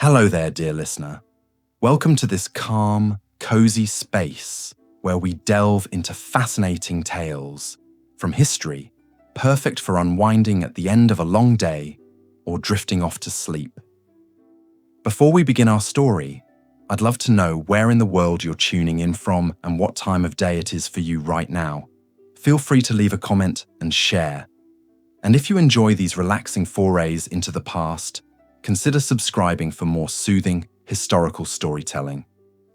Hello there, dear listener. Welcome to this calm, cozy space where we delve into fascinating tales from history, perfect for unwinding at the end of a long day or drifting off to sleep. Before we begin our story, I'd love to know where in the world you're tuning in from and what time of day it is for you right now. Feel free to leave a comment and share. And if you enjoy these relaxing forays into the past, consider subscribing for more soothing, historical storytelling.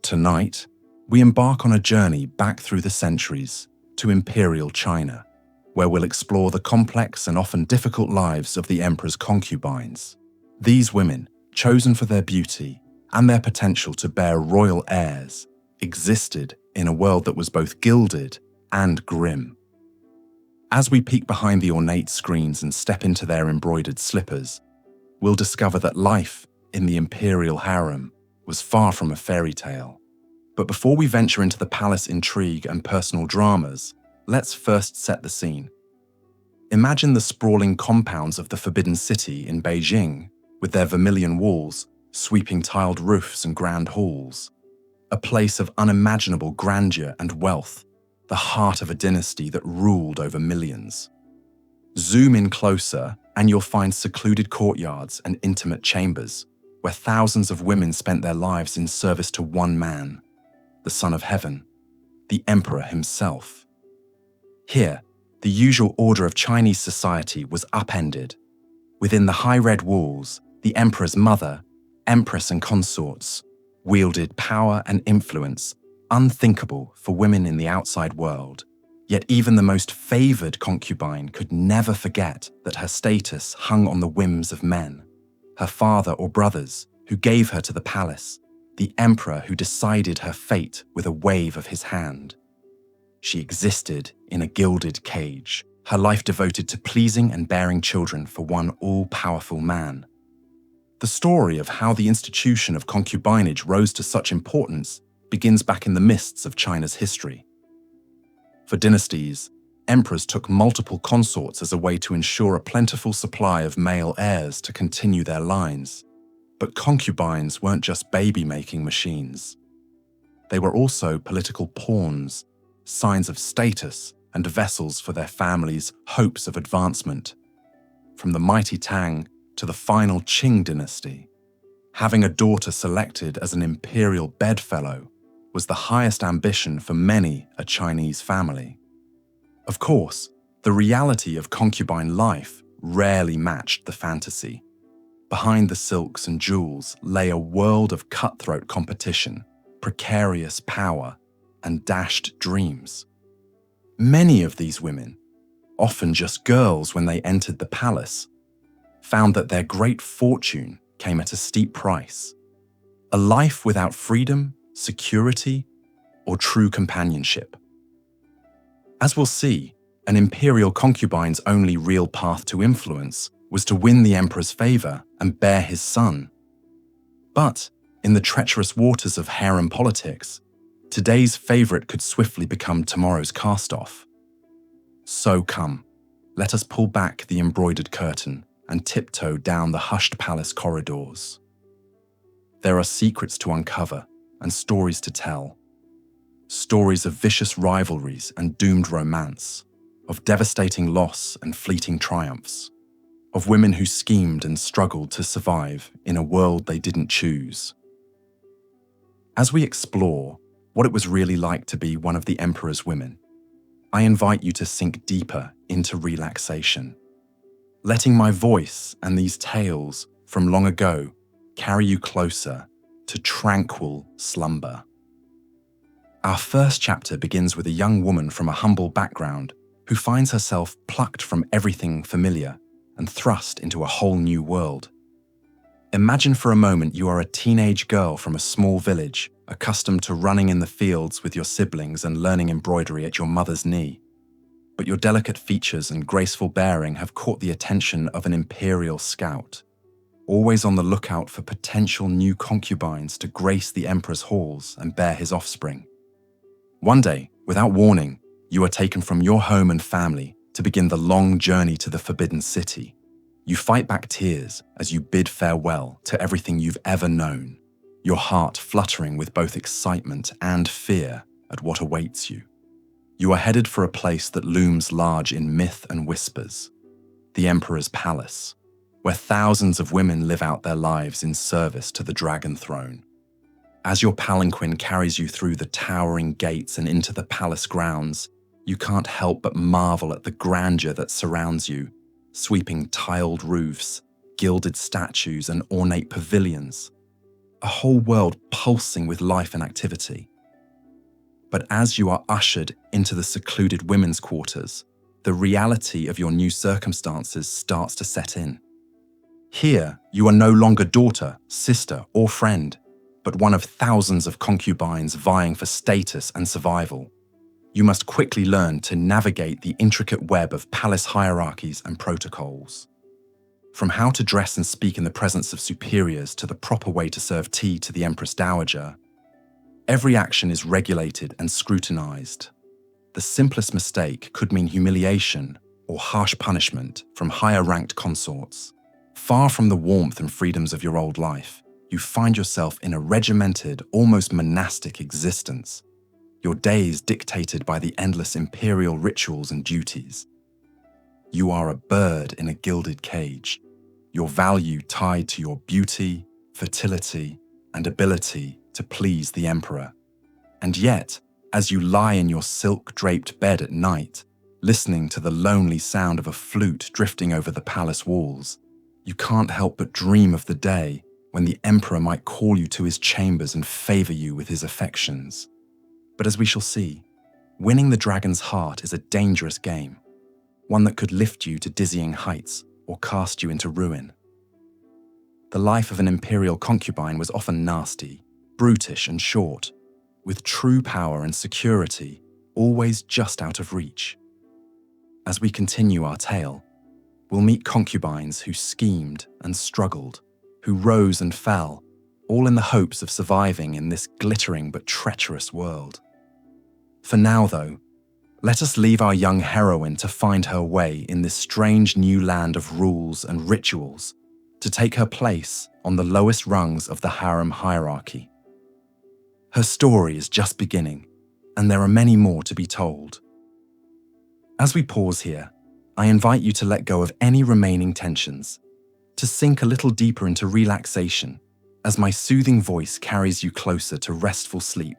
Tonight, we embark on a journey back through the centuries to Imperial China, where we'll explore the complex and often difficult lives of the emperor's concubines. These women, chosen for their beauty and their potential to bear royal heirs, existed in a world that was both gilded and grim. As we peek behind the ornate screens and step into their embroidered slippers, we'll discover that life in the imperial harem was far from a fairy tale. But before we venture into the palace intrigue and personal dramas, let's first set the scene. Imagine the sprawling compounds of the Forbidden City in Beijing, with their vermilion walls, sweeping tiled roofs and grand halls. A place of unimaginable grandeur and wealth, the heart of a dynasty that ruled over millions. Zoom in closer and you'll find secluded courtyards and intimate chambers, where thousands of women spent their lives in service to one man, the Son of Heaven, the Emperor himself. Here, the usual order of Chinese society was upended. Within the high red walls, the Emperor's mother, empress and consorts, wielded power and influence unthinkable for women in the outside world. Yet even the most favored concubine could never forget that her status hung on the whims of men, her father or brothers who gave her to the palace, the emperor who decided her fate with a wave of his hand. She existed in a gilded cage, her life devoted to pleasing and bearing children for one all-powerful man. The story of how the institution of concubinage rose to such importance begins back in the mists of China's history. For dynasties, emperors took multiple consorts as a way to ensure a plentiful supply of male heirs to continue their lines. But concubines weren't just baby-making machines. They were also political pawns, signs of status, and vessels for their families' hopes of advancement. From the mighty Tang to the final Qing dynasty, having a daughter selected as an imperial bedfellow was the highest ambition for many a Chinese family. Of course, the reality of concubine life rarely matched the fantasy. Behind the silks and jewels lay a world of cutthroat competition, precarious power, and dashed dreams. Many of these women, often just girls when they entered the palace, found that their great fortune came at a steep price. A life without freedom, security, or true companionship. As we'll see, an imperial concubine's only real path to influence was to win the emperor's favor and bear his son. But in the treacherous waters of harem politics, today's favorite could swiftly become tomorrow's cast-off. So come, let us pull back the embroidered curtain and tiptoe down the hushed palace corridors. There are secrets to uncover and stories to tell. Stories of vicious rivalries and doomed romance, of devastating loss and fleeting triumphs, of women who schemed and struggled to survive in a world they didn't choose. As we explore what it was really like to be one of the emperor's women, I invite you to sink deeper into relaxation, letting my voice and these tales from long ago carry you closer to tranquil slumber. Our first chapter begins with a young woman from a humble background who finds herself plucked from everything familiar and thrust into a whole new world. Imagine for a moment you are a teenage girl from a small village, accustomed to running in the fields with your siblings and learning embroidery at your mother's knee. But your delicate features and graceful bearing have caught the attention of an imperial scout, always on the lookout for potential new concubines to grace the emperor's halls and bear his offspring. One day, without warning, you are taken from your home and family to begin the long journey to the Forbidden City, You fight back tears as you bid farewell to everything you've ever known, your heart fluttering with both excitement and fear at what awaits you. You are headed for a place that looms large in myth and whispers, the Emperor's Palace, where thousands of women live out their lives in service to the Dragon Throne. As your palanquin carries you through the towering gates and into the palace grounds, you can't help but marvel at the grandeur that surrounds you, sweeping tiled roofs, gilded statues, and ornate pavilions. A whole world pulsing with life and activity. But as you are ushered into the secluded women's quarters, the reality of your new circumstances starts to set in. Here, you are no longer daughter, sister, or friend, but one of thousands of concubines vying for status and survival. You must quickly learn to navigate the intricate web of palace hierarchies and protocols. From how to dress and speak in the presence of superiors to the proper way to serve tea to the Empress Dowager, every action is regulated and scrutinized. The simplest mistake could mean humiliation or harsh punishment from higher-ranked consorts. Far from the warmth and freedoms of your old life, you find yourself in a regimented, almost monastic existence, your days dictated by the endless imperial rituals and duties. You are a bird in a gilded cage, your value tied to your beauty, fertility, and ability to please the emperor. And yet, as you lie in your silk-draped bed at night, listening to the lonely sound of a flute drifting over the palace walls, you can't help but dream of the day when the emperor might call you to his chambers and favor you with his affections. But as we shall see, winning the dragon's heart is a dangerous game, one that could lift you to dizzying heights or cast you into ruin. The life of an imperial concubine was often nasty, brutish, and short, with true power and security always just out of reach. As we continue our tale, we'll meet concubines who schemed and struggled, who rose and fell, all in the hopes of surviving in this glittering but treacherous world. For now, though, let us leave our young heroine to find her way in this strange new land of rules and rituals, to take her place on the lowest rungs of the harem hierarchy. Her story is just beginning, and there are many more to be told. As we pause here, I invite you to let go of any remaining tensions, to sink a little deeper into relaxation as my soothing voice carries you closer to restful sleep.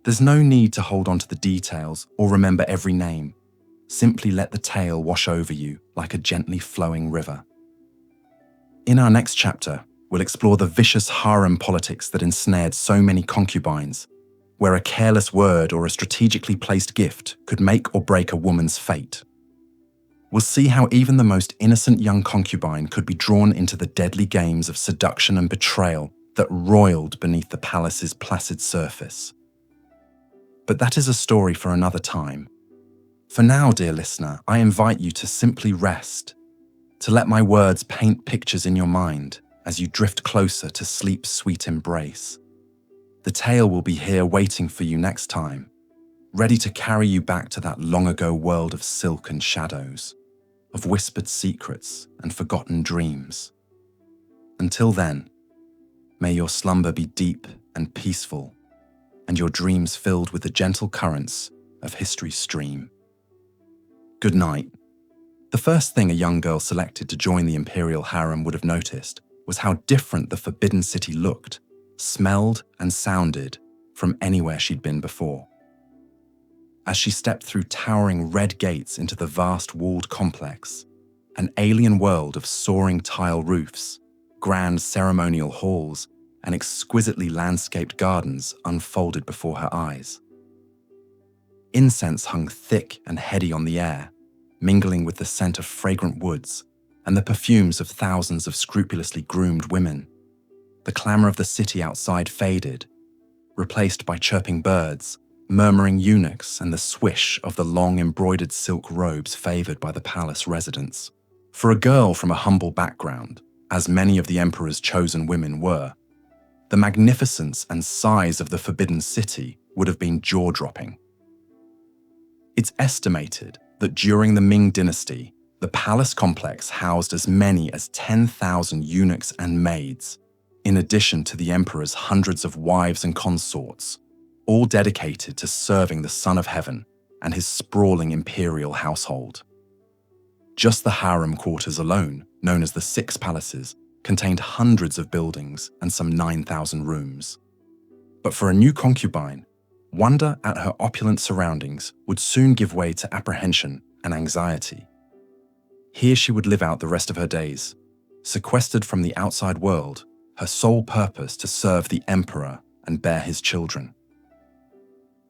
There's no need to hold on to the details or remember every name. Simply let the tale wash over you like a gently flowing river. In our next chapter, we'll explore the vicious harem politics that ensnared so many concubines, where a careless word or a strategically placed gift could make or break a woman's fate. We'll see how even the most innocent young concubine could be drawn into the deadly games of seduction and betrayal that roiled beneath the palace's placid surface. But that is a story for another time. For now, dear listener, I invite you to simply rest, to let my words paint pictures in your mind as you drift closer to sleep's sweet embrace. The tale will be here waiting for you next time, ready to carry you back to that long-ago world of silk and shadows, of whispered secrets and forgotten dreams. Until then, may your slumber be deep and peaceful, and your dreams filled with the gentle currents of history's stream. Good night. The first thing a young girl selected to join the Imperial harem would have noticed was how different the Forbidden City looked, smelled, and sounded from anywhere she'd been before. As she stepped through towering red gates into the vast walled complex, an alien world of soaring tile roofs, grand ceremonial halls, and exquisitely landscaped gardens unfolded before her eyes. Incense hung thick and heady on the air, mingling with the scent of fragrant woods and the perfumes of thousands of scrupulously groomed women. The clamour of the city outside faded, replaced by chirping birds, murmuring eunuchs, and the swish of the long embroidered silk robes favoured by the palace residents. For a girl from a humble background, as many of the emperor's chosen women were, the magnificence and size of the Forbidden City would have been jaw-dropping. It's estimated that during the Ming dynasty, The palace complex housed as many as 10,000 eunuchs and maids, in addition to the emperor's hundreds of wives and consorts, all dedicated to serving the Son of Heaven and his sprawling imperial household. Just the harem quarters alone, known as the Six Palaces, contained hundreds of buildings and some 9,000 rooms. But for a new concubine, wonder at her opulent surroundings would soon give way to apprehension and anxiety. Here she would live out the rest of her days, sequestered from the outside world, her sole purpose to serve the emperor and bear his children.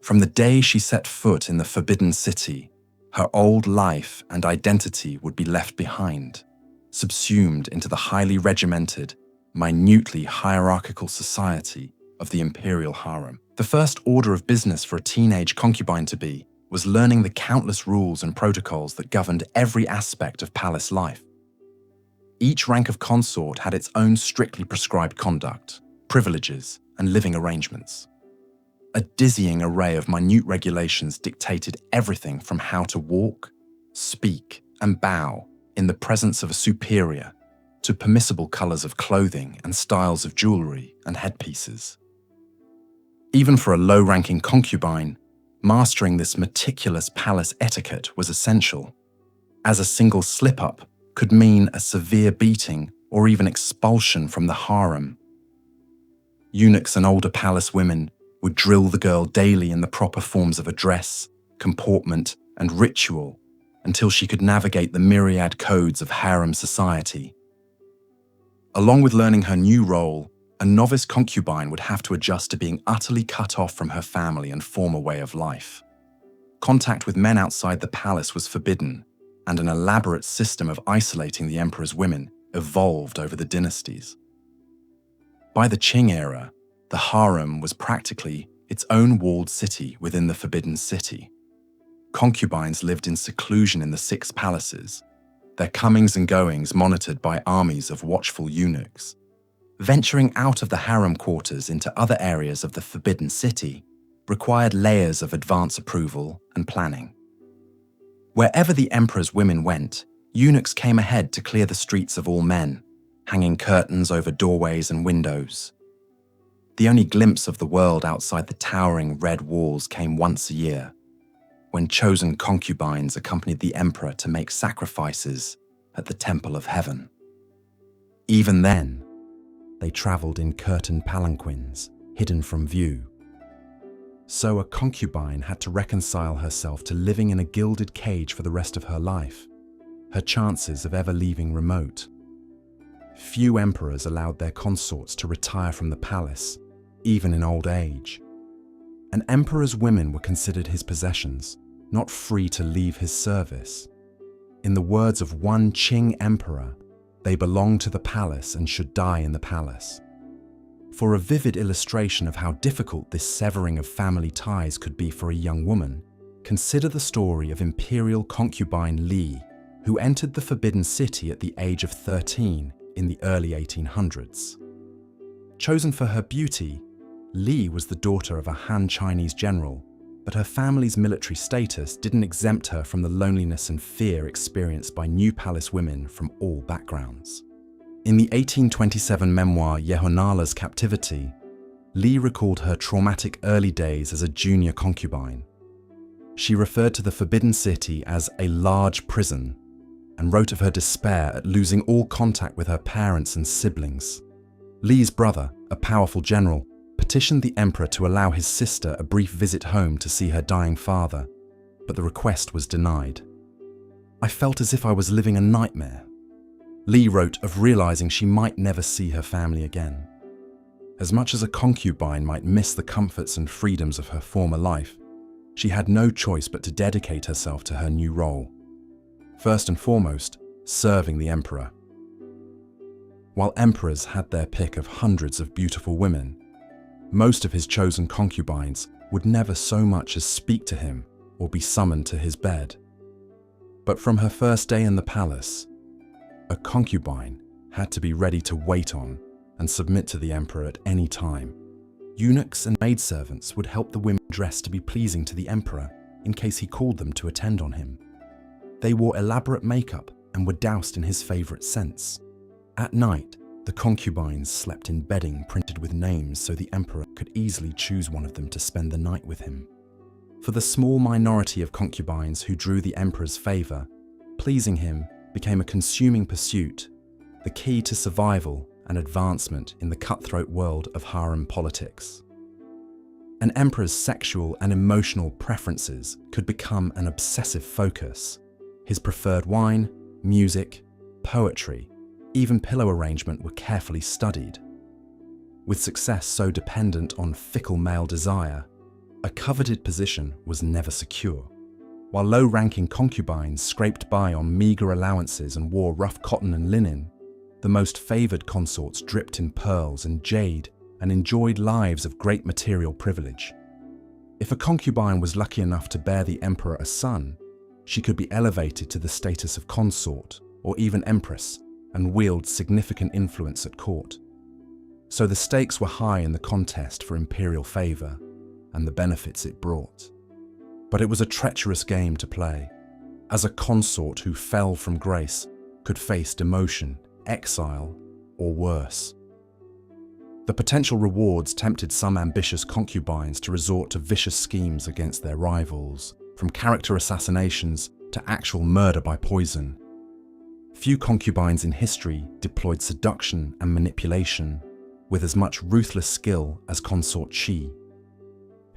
From the day she set foot in the Forbidden City, her old life and identity would be left behind, subsumed into the highly regimented, minutely hierarchical society of the imperial harem. The first order of business for a teenage concubine to be was learning the countless rules and protocols that governed every aspect of palace life. Each rank of consort had its own strictly prescribed conduct, privileges, and living arrangements. A dizzying array of minute regulations dictated everything from how to walk, speak, and bow in the presence of a superior to permissible colors of clothing and styles of jewelry and headpieces. Even for a low-ranking concubine, mastering this meticulous palace etiquette was essential, as a single slip-up could mean a severe beating or even expulsion from the harem. Eunuchs and older palace women would drill the girl daily in the proper forms of address, comportment, and ritual until she could navigate the myriad codes of harem society. Along with learning her new role, a novice concubine would have to adjust to being utterly cut off from her family and former way of life. Contact with men outside the palace was forbidden, and an elaborate system of isolating the emperor's women evolved over the dynasties. By the Qing era, the harem was practically its own walled city within the Forbidden City. Concubines lived in seclusion in the Six Palaces, their comings and goings monitored by armies of watchful eunuchs. Venturing out of the harem quarters into other areas of the Forbidden City required layers of advance approval and planning. Wherever the emperor's women went, eunuchs came ahead to clear the streets of all men, hanging curtains over doorways and windows. The only glimpse of the world outside the towering red walls came once a year, when chosen concubines accompanied the emperor to make sacrifices at the Temple of Heaven. Even then, they travelled in curtained palanquins, hidden from view. So a concubine had to reconcile herself to living in a gilded cage for the rest of her life, her chances of ever leaving remote. Few emperors allowed their consorts to retire from the palace, even in old age. An emperor's women were considered his possessions, not free to leave his service. In the words of one Qing emperor, they belonged to the palace and should die in the palace. For a vivid illustration of how difficult this severing of family ties could be for a young woman, consider the story of Imperial concubine Li, who entered the Forbidden City at the age of 13 in the early 1800s. Chosen for her beauty, Li was the daughter of a Han Chinese general, but her family's military status didn't exempt her from the loneliness and fear experienced by new palace women from all backgrounds. In the 1827 memoir Yehonala's Captivity, Li recalled her traumatic early days as a junior concubine. She referred to the Forbidden City as a large prison and wrote of her despair at losing all contact with her parents and siblings. Li's brother, a powerful general, petitioned the emperor to allow his sister a brief visit home to see her dying father, but the request was denied. "I felt as if I was living a nightmare." Li wrote of realizing she might never see her family again. As much as a concubine might miss the comforts and freedoms of her former life, she had no choice but to dedicate herself to her new role. First and foremost, serving the emperor. While emperors had their pick of hundreds of beautiful women, most of his chosen concubines would never so much as speak to him or be summoned to his bed. But from her first day in the palace, a concubine had to be ready to wait on and submit to the emperor at any time. Eunuchs and maidservants would help the women dress to be pleasing to the emperor in case he called them to attend on him. They wore elaborate makeup and were doused in his favourite scents. At night, the concubines slept in bedding printed with names so the emperor could easily choose one of them to spend the night with him. For the small minority of concubines who drew the emperor's favour, pleasing him became a consuming pursuit, the key to survival and advancement in the cutthroat world of harem politics. An emperor's sexual and emotional preferences could become an obsessive focus. His preferred wine, music, poetry, even pillow arrangement were carefully studied. With success so dependent on fickle male desire, a coveted position was never secure. While low-ranking concubines scraped by on meagre allowances and wore rough cotton and linen, the most favoured consorts dripped in pearls and jade and enjoyed lives of great material privilege. If a concubine was lucky enough to bear the emperor a son, she could be elevated to the status of consort or even empress and wield significant influence at court. So the stakes were high in the contest for imperial favour and the benefits it brought. But it was a treacherous game to play, as a consort who fell from grace could face demotion, exile, or worse. The potential rewards tempted some ambitious concubines to resort to vicious schemes against their rivals, from character assassinations to actual murder by poison. Few concubines in history deployed seduction and manipulation with as much ruthless skill as consort Qi,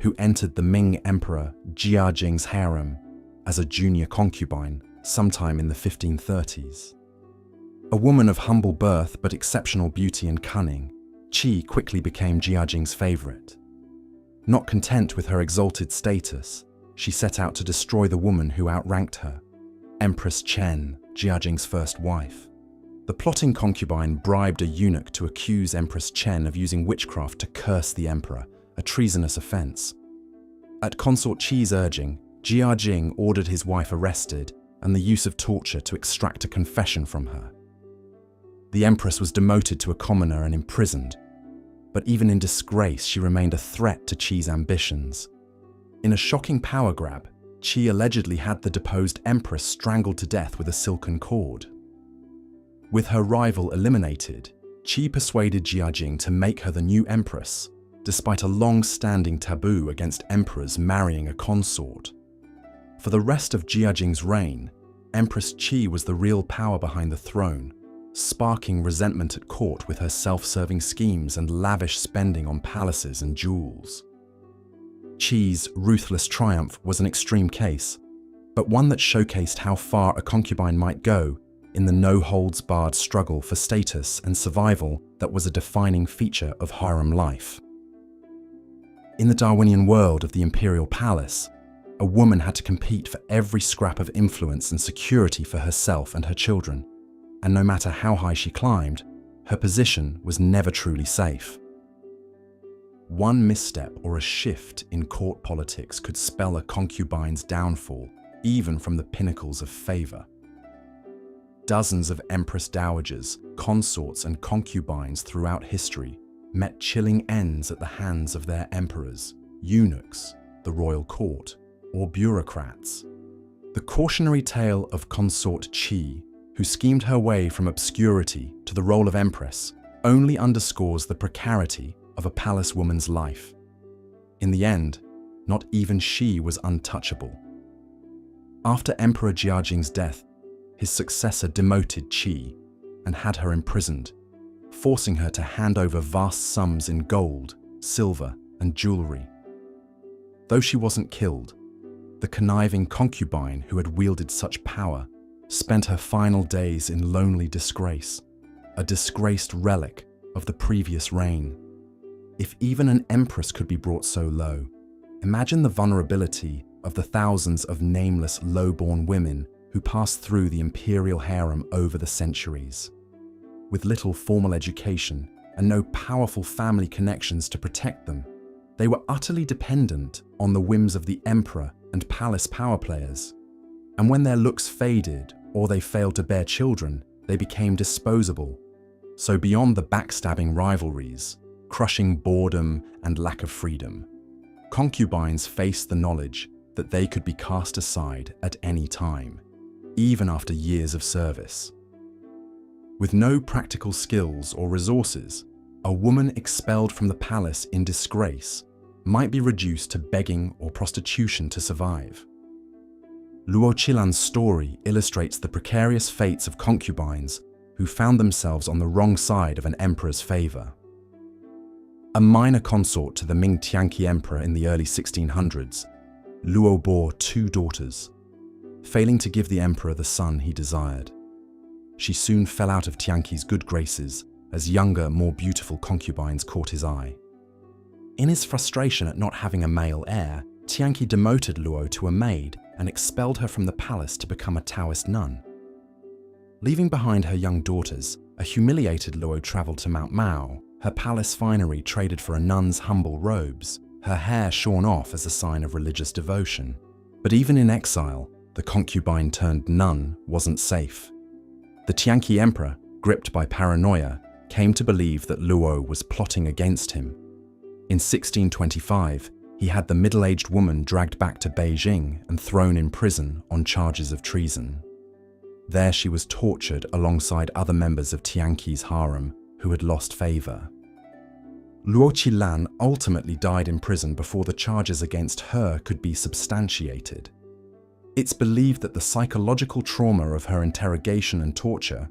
who entered the Ming Emperor Jiajing's harem as a junior concubine sometime in the 1530s. A woman of humble birth but exceptional beauty and cunning, Qi quickly became Jiajing's favourite. Not content with her exalted status, she set out to destroy the woman who outranked her, Empress Chen, Jiajing's first wife. The plotting concubine bribed a eunuch to accuse Empress Chen of using witchcraft to curse the emperor, a treasonous offence. At consort Qi's urging, Jiajing ordered his wife arrested and the use of torture to extract a confession from her. The empress was demoted to a commoner and imprisoned, but even in disgrace she remained a threat to Qi's ambitions. In a shocking power grab, Qi allegedly had the deposed empress strangled to death with a silken cord. With her rival eliminated, Qi persuaded Jiajing to make her the new empress, despite a long-standing taboo against emperors marrying a consort. For the rest of Jiajing's reign, Empress Qi was the real power behind the throne, sparking resentment at court with her self-serving schemes and lavish spending on palaces and jewels. Qi's ruthless triumph was an extreme case, but one that showcased how far a concubine might go in the no-holds-barred struggle for status and survival that was a defining feature of harem life. In the Darwinian world of the Imperial Palace, a woman had to compete for every scrap of influence and security for herself and her children, and no matter how high she climbed, her position was never truly safe. One misstep or a shift in court politics could spell a concubine's downfall, even from the pinnacles of favour. Dozens of empress dowagers, consorts and concubines throughout history met chilling ends at the hands of their emperors, eunuchs, the royal court, or bureaucrats. The cautionary tale of consort Qi, who schemed her way from obscurity to the role of empress, only underscores the precarity of a palace woman's life. In the end, not even she was untouchable. After Emperor Jiajing's death, his successor demoted Qi and had her imprisoned, forcing her to hand over vast sums in gold, silver, and jewelry. Though she wasn't killed, the conniving concubine who had wielded such power spent her final days in lonely disgrace, a disgraced relic of the previous reign. If even an empress could be brought so low, imagine the vulnerability of the thousands of nameless low-born women who passed through the imperial harem over the centuries. With little formal education and no powerful family connections to protect them, they were utterly dependent on the whims of the emperor and palace power players. And when their looks faded or they failed to bear children, they became disposable. So beyond the backstabbing rivalries, crushing boredom and lack of freedom, concubines faced the knowledge that they could be cast aside at any time. even after years of service. With no practical skills or resources, a woman expelled from the palace in disgrace might be reduced to begging or prostitution to survive. Luo Qilan's story illustrates the precarious fates of concubines who found themselves on the wrong side of an emperor's favor. A minor consort to the Ming Tianqi emperor in the early 1600s, Luo bore 2 daughters, failing to give the emperor the son he desired. She soon fell out of Tianqi's good graces as younger, more beautiful concubines caught his eye. In his frustration at not having a male heir, Tianqi demoted Luo to a maid and expelled her from the palace to become a Taoist nun. Leaving behind her young daughters, a humiliated Luo traveled to Mount Mao, her palace finery traded for a nun's humble robes, her hair shorn off as a sign of religious devotion. But even in exile, the concubine turned nun wasn't safe. The Tianqi emperor, gripped by paranoia, came to believe that Luo was plotting against him. In 1625, he had the middle-aged woman dragged back to Beijing and thrown in prison on charges of treason. There she was tortured alongside other members of Tianqi's harem who had lost favor. Luo Qilan ultimately died in prison before the charges against her could be substantiated. It's believed that the psychological trauma of her interrogation and torture,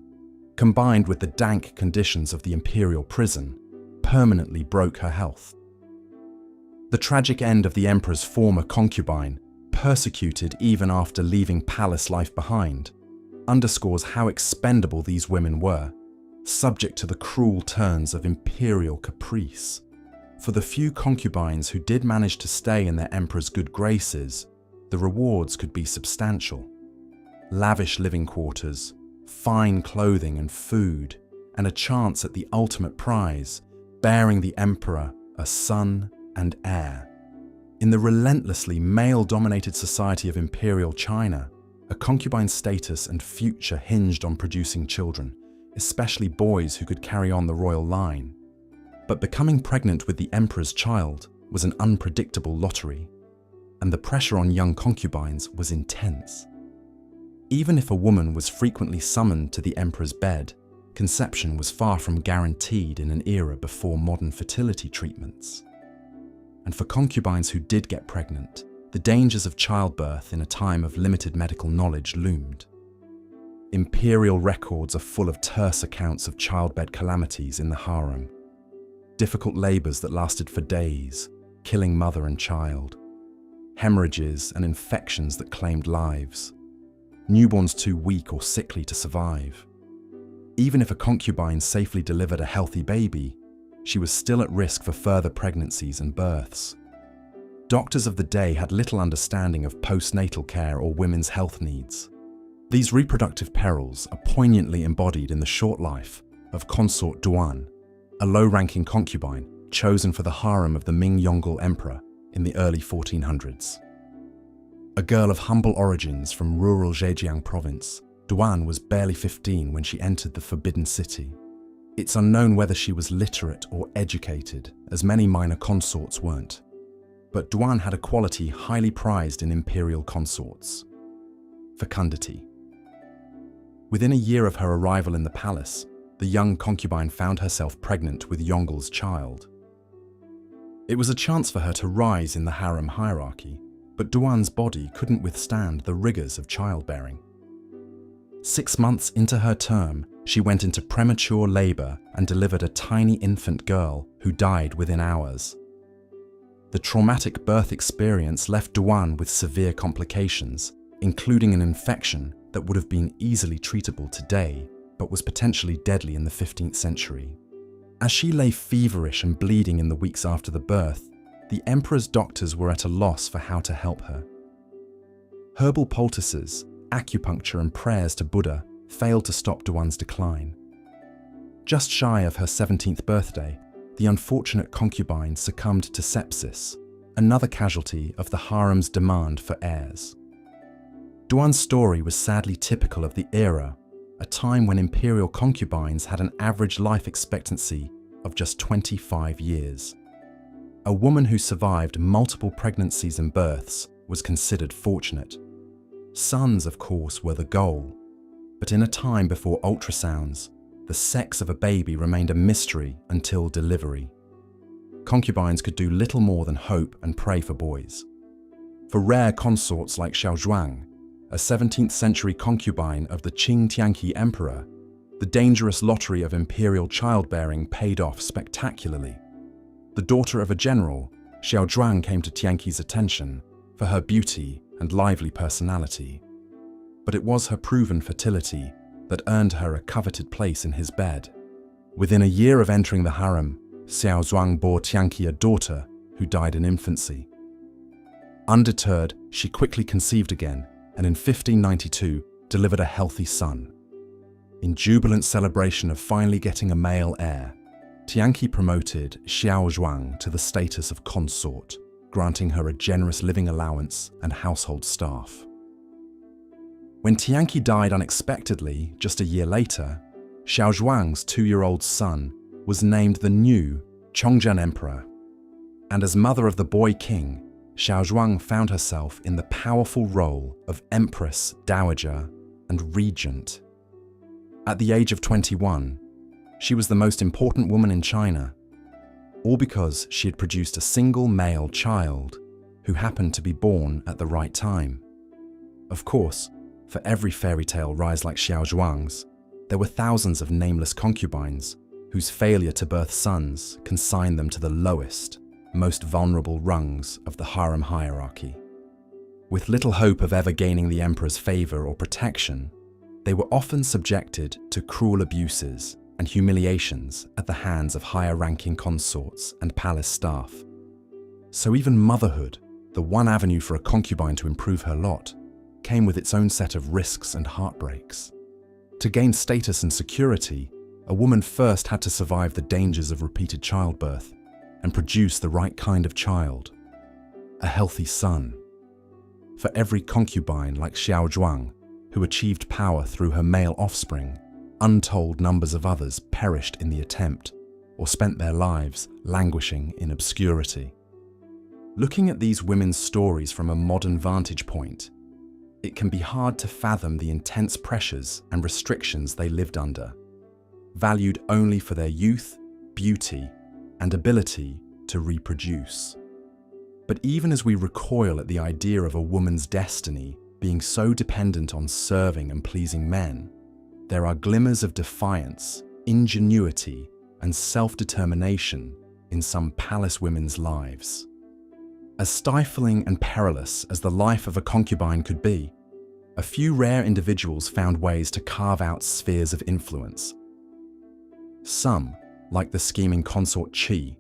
combined with the dank conditions of the imperial prison, permanently broke her health. The tragic end of the emperor's former concubine, persecuted even after leaving palace life behind, underscores how expendable these women were, subject to the cruel turns of imperial caprice. For the few concubines who did manage to stay in their emperor's good graces, the rewards could be substantial. Lavish living quarters, fine clothing and food, and a chance at the ultimate prize, bearing the emperor a son and heir. In the relentlessly male-dominated society of Imperial China, a concubine's status and future hinged on producing children, especially boys who could carry on the royal line. But becoming pregnant with the emperor's child was an unpredictable lottery, and the pressure on young concubines was intense. Even if a woman was frequently summoned to the emperor's bed, conception was far from guaranteed in an era before modern fertility treatments. And for concubines who did get pregnant, the dangers of childbirth in a time of limited medical knowledge loomed. Imperial records are full of terse accounts of childbed calamities in the harem. Difficult labours that lasted for days, killing mother and child. Hemorrhages and infections that claimed lives. Newborns too weak or sickly to survive. Even if a concubine safely delivered a healthy baby, she was still at risk for further pregnancies and births. Doctors of the day had little understanding of postnatal care or women's health needs. These reproductive perils are poignantly embodied in the short life of consort Duan, a low-ranking concubine chosen for the harem of the Ming Yongle emperor in the early 1400s. A girl of humble origins from rural Zhejiang province, Duan was barely 15 when she entered the Forbidden City. It's unknown whether she was literate or educated, as many minor consorts weren't. But Duan had a quality highly prized in imperial consorts: fecundity. Within a year of her arrival in the palace, the young concubine found herself pregnant with Yongle's child. It was a chance for her to rise in the harem hierarchy, but Duan's body couldn't withstand the rigors of childbearing. 6 months into her term, she went into premature labor and delivered a tiny infant girl who died within hours. The traumatic birth experience left Duan with severe complications, including an infection that would have been easily treatable today, but was potentially deadly in the 15th century. As she lay feverish and bleeding in the weeks after the birth, the emperor's doctors were at a loss for how to help her. Herbal poultices, acupuncture and prayers to Buddha failed to stop Duan's decline. Just shy of her 17th birthday, the unfortunate concubine succumbed to sepsis, another casualty of the harem's demand for heirs. Duan's story was sadly typical of the era, a time when imperial concubines had an average life expectancy of just 25 years. A woman who survived multiple pregnancies and births was considered fortunate. Sons, of course, were the goal, but in a time before ultrasounds, the sex of a baby remained a mystery until delivery. Concubines could do little more than hope and pray for boys. For rare consorts like Xiao Zhuang, a 17th century concubine of the Qing Tianqi emperor, the dangerous lottery of imperial childbearing paid off spectacularly. The daughter of a general, Xiao Zhuang came to Tianqi's attention for her beauty and lively personality. But it was her proven fertility that earned her a coveted place in his bed. Within a year of entering the harem, Xiao Zhuang bore Tianqi a daughter who died in infancy. Undeterred, she quickly conceived again and in 1592 delivered a healthy son. In jubilant celebration of finally getting a male heir, Tianqi promoted Xiao Zhuang to the status of consort, granting her a generous living allowance and household staff. When Tianqi died unexpectedly just a year later, Xiao Zhuang's 2-year-old son was named the new Chongzhen Emperor. And as mother of the boy king, Xiao Zhuang found herself in the powerful role of empress, dowager, and regent. At the age of 21, she was the most important woman in China, all because she had produced a single male child who happened to be born at the right time. Of course, for every fairy tale rise like Xiao Zhuang's, there were thousands of nameless concubines whose failure to birth sons consigned them to the lowest, most vulnerable rungs of the harem hierarchy. With little hope of ever gaining the emperor's favor or protection, they were often subjected to cruel abuses and humiliations at the hands of higher-ranking consorts and palace staff. So even motherhood, the one avenue for a concubine to improve her lot, came with its own set of risks and heartbreaks. To gain status and security, a woman first had to survive the dangers of repeated childbirth and produce the right kind of child, a healthy son. For every concubine like Xiao Zhuang, who achieved power through her male offspring, untold numbers of others perished in the attempt or spent their lives languishing in obscurity. Looking at these women's stories from a modern vantage point, it can be hard to fathom the intense pressures and restrictions they lived under, valued only for their youth, beauty, and ability to reproduce. But even as we recoil at the idea of a woman's destiny being so dependent on serving and pleasing men, there are glimmers of defiance, ingenuity, and self-determination in some palace women's lives. As stifling and perilous as the life of a concubine could be, a few rare individuals found ways to carve out spheres of influence. Some, like the scheming consort Qi,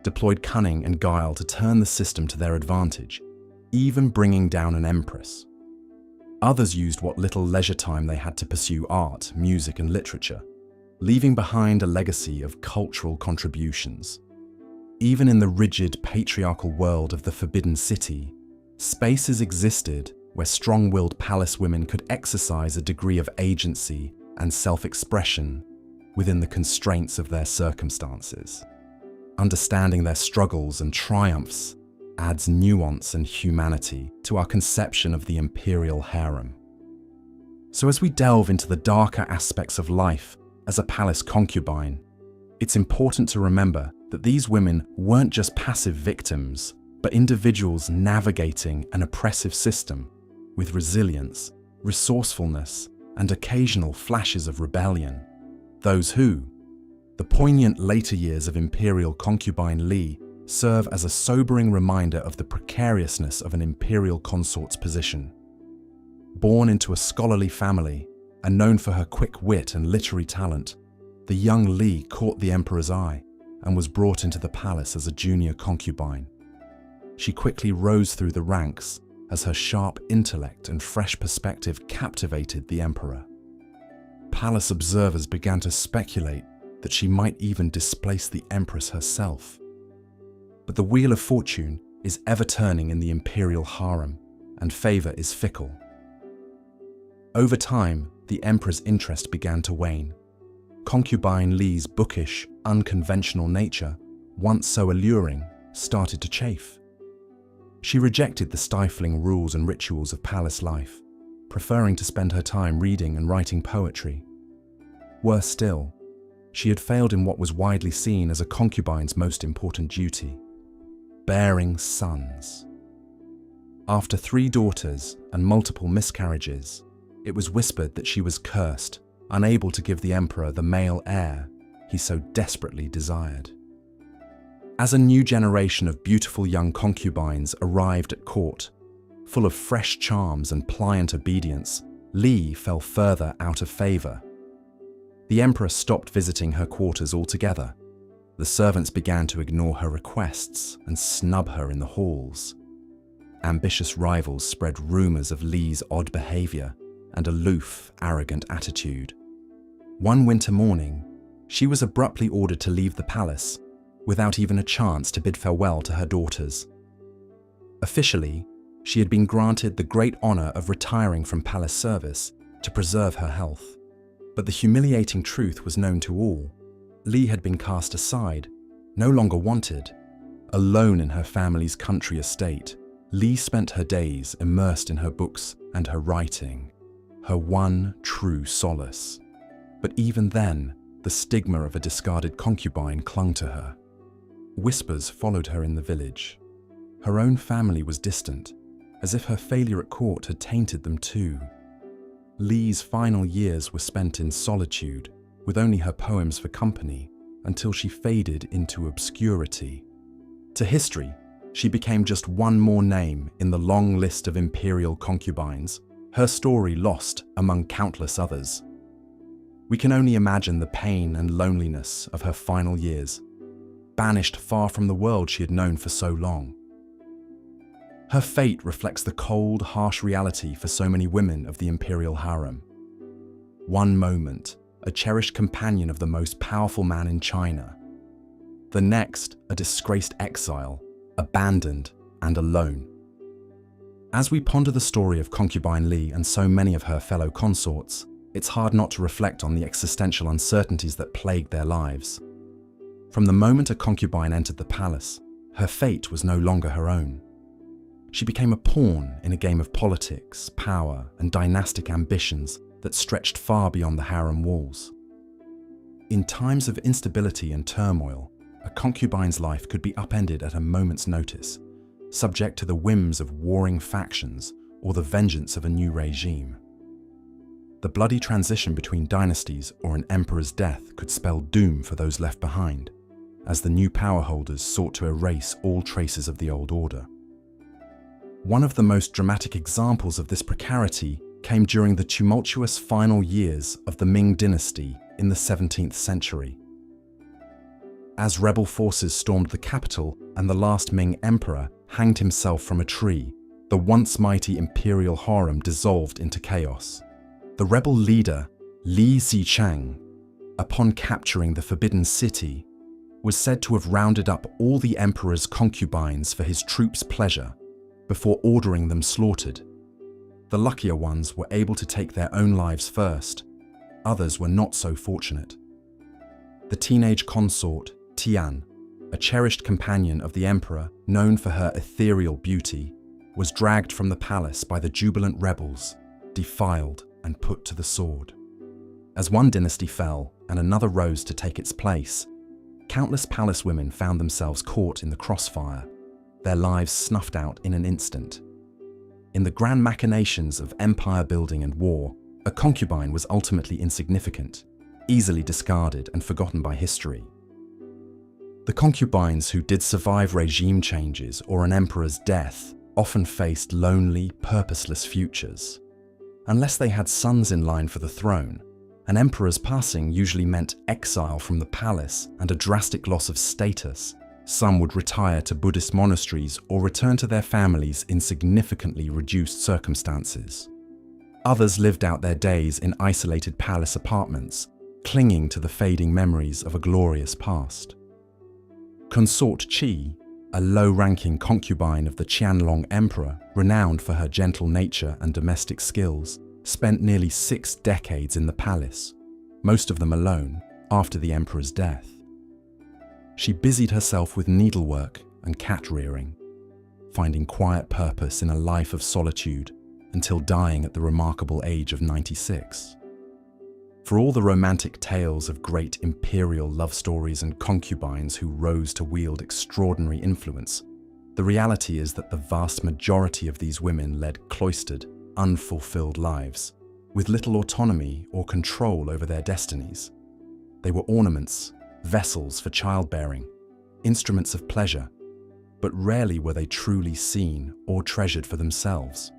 deployed cunning and guile to turn the system to their advantage, even bringing down an empress. Others used what little leisure time they had to pursue art, music, and literature, leaving behind a legacy of cultural contributions. Even in the rigid, patriarchal world of the Forbidden City, spaces existed where strong-willed palace women could exercise a degree of agency and self-expression within the constraints of their circumstances. Understanding their struggles and triumphs adds nuance and humanity to our conception of the imperial harem. So as we delve into the darker aspects of life as a palace concubine, it's important to remember that these women weren't just passive victims, but individuals navigating an oppressive system with resilience, resourcefulness, and occasional flashes of rebellion. Those who, the poignant later years of Imperial concubine Li serve as a sobering reminder of the precariousness of an imperial consort's position. Born into a scholarly family and known for her quick wit and literary talent, the young Li caught the emperor's eye and was brought into the palace as a junior concubine. She quickly rose through the ranks as her sharp intellect and fresh perspective captivated the emperor. Palace observers began to speculate that she might even displace the empress herself. But the wheel of fortune is ever turning in the imperial harem, and favor is fickle. Over time, the emperor's interest began to wane. Concubine Li's bookish, unconventional nature, once so alluring, started to chafe. She rejected the stifling rules and rituals of palace life, preferring to spend her time reading and writing poetry. Worse still, she had failed in what was widely seen as a concubine's most important duty: bearing sons. After 3 daughters and multiple miscarriages, it was whispered that she was cursed, unable to give the emperor the male heir he so desperately desired. As a new generation of beautiful young concubines arrived at court, full of fresh charms and pliant obedience, Li fell further out of favor. The emperor stopped visiting her quarters altogether. The servants began to ignore her requests and snub her in the halls. Ambitious rivals spread rumors of Li's odd behavior and aloof, arrogant attitude. One winter morning, she was abruptly ordered to leave the palace, without even a chance to bid farewell to her daughters. Officially, she had been granted the great honor of retiring from palace service to preserve her health. But the humiliating truth was known to all. Li had been cast aside, no longer wanted. Alone in her family's country estate, Li spent her days immersed in her books and her writing, her one true solace. But even then, the stigma of a discarded concubine clung to her. Whispers followed her in the village. Her own family was distant, as if her failure at court had tainted them too. Li's final years were spent in solitude, with only her poems for company, until she faded into obscurity. To history, she became just one more name in the long list of imperial concubines, her story lost among countless others. We can only imagine the pain and loneliness of her final years, banished far from the world she had known for so long. Her fate reflects the cold, harsh reality for so many women of the imperial harem. One moment, a cherished companion of the most powerful man in China. The next, a disgraced exile, abandoned and alone. As we ponder the story of concubine Li and so many of her fellow consorts, it's hard not to reflect on the existential uncertainties that plagued their lives. From the moment a concubine entered the palace, her fate was no longer her own. She became a pawn in a game of politics, power, and dynastic ambitions that stretched far beyond the harem walls. In times of instability and turmoil, a concubine's life could be upended at a moment's notice, subject to the whims of warring factions or the vengeance of a new regime. The bloody transition between dynasties or an emperor's death could spell doom for those left behind, as the new power holders sought to erase all traces of the old order. One of the most dramatic examples of this precarity came during the tumultuous final years of the Ming dynasty in the 17th century. As rebel forces stormed the capital and the last Ming emperor hanged himself from a tree, the once mighty imperial harem dissolved into chaos. The rebel leader, Li Zicheng, upon capturing the Forbidden City, was said to have rounded up all the emperor's concubines for his troops' pleasure, before ordering them slaughtered. The luckier ones were able to take their own lives first. Others were not so fortunate. The teenage consort, Tian, a cherished companion of the emperor known for her ethereal beauty, was dragged from the palace by the jubilant rebels, defiled and put to the sword. As one dynasty fell and another rose to take its place, countless palace women found themselves caught in the crossfire, their lives snuffed out in an instant. In the grand machinations of empire building and war, a concubine was ultimately insignificant, easily discarded and forgotten by history. The concubines who did survive regime changes or an emperor's death often faced lonely, purposeless futures. Unless they had sons in line for the throne, an emperor's passing usually meant exile from the palace and a drastic loss of status. Some would retire to Buddhist monasteries or return to their families in significantly reduced circumstances. Others lived out their days in isolated palace apartments, clinging to the fading memories of a glorious past. Consort Qi, a low-ranking concubine of the Qianlong emperor, renowned for her gentle nature and domestic skills, spent nearly 6 decades in the palace, most of them alone, after the emperor's death. She busied herself with needlework and cat rearing, finding quiet purpose in a life of solitude until dying at the remarkable age of 96. For all the romantic tales of great imperial love stories and concubines who rose to wield extraordinary influence, the reality is that the vast majority of these women led cloistered, unfulfilled lives, with little autonomy or control over their destinies. They were ornaments, vessels for childbearing, instruments of pleasure, but rarely were they truly seen or treasured for themselves.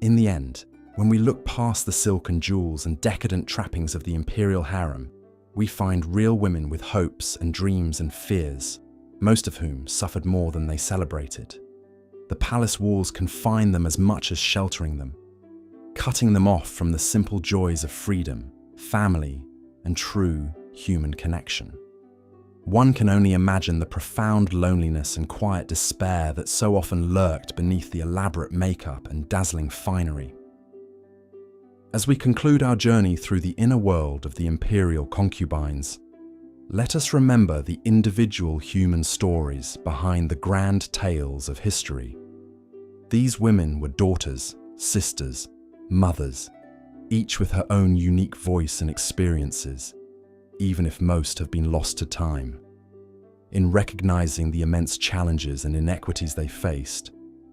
In the end, when we look past the silk and jewels and decadent trappings of the imperial harem, we find real women with hopes and dreams and fears, most of whom suffered more than they celebrated. The palace walls confined them as much as sheltering them, cutting them off from the simple joys of freedom, family, and true human connection. One can only imagine the profound loneliness and quiet despair that so often lurked beneath the elaborate makeup and dazzling finery. As we conclude our journey through the inner world of the imperial concubines, let us remember the individual human stories behind the grand tales of history. These women were daughters, sisters, mothers, each with her own unique voice and experiences, even if most have been lost to time. In recognizing the immense challenges and inequities they faced,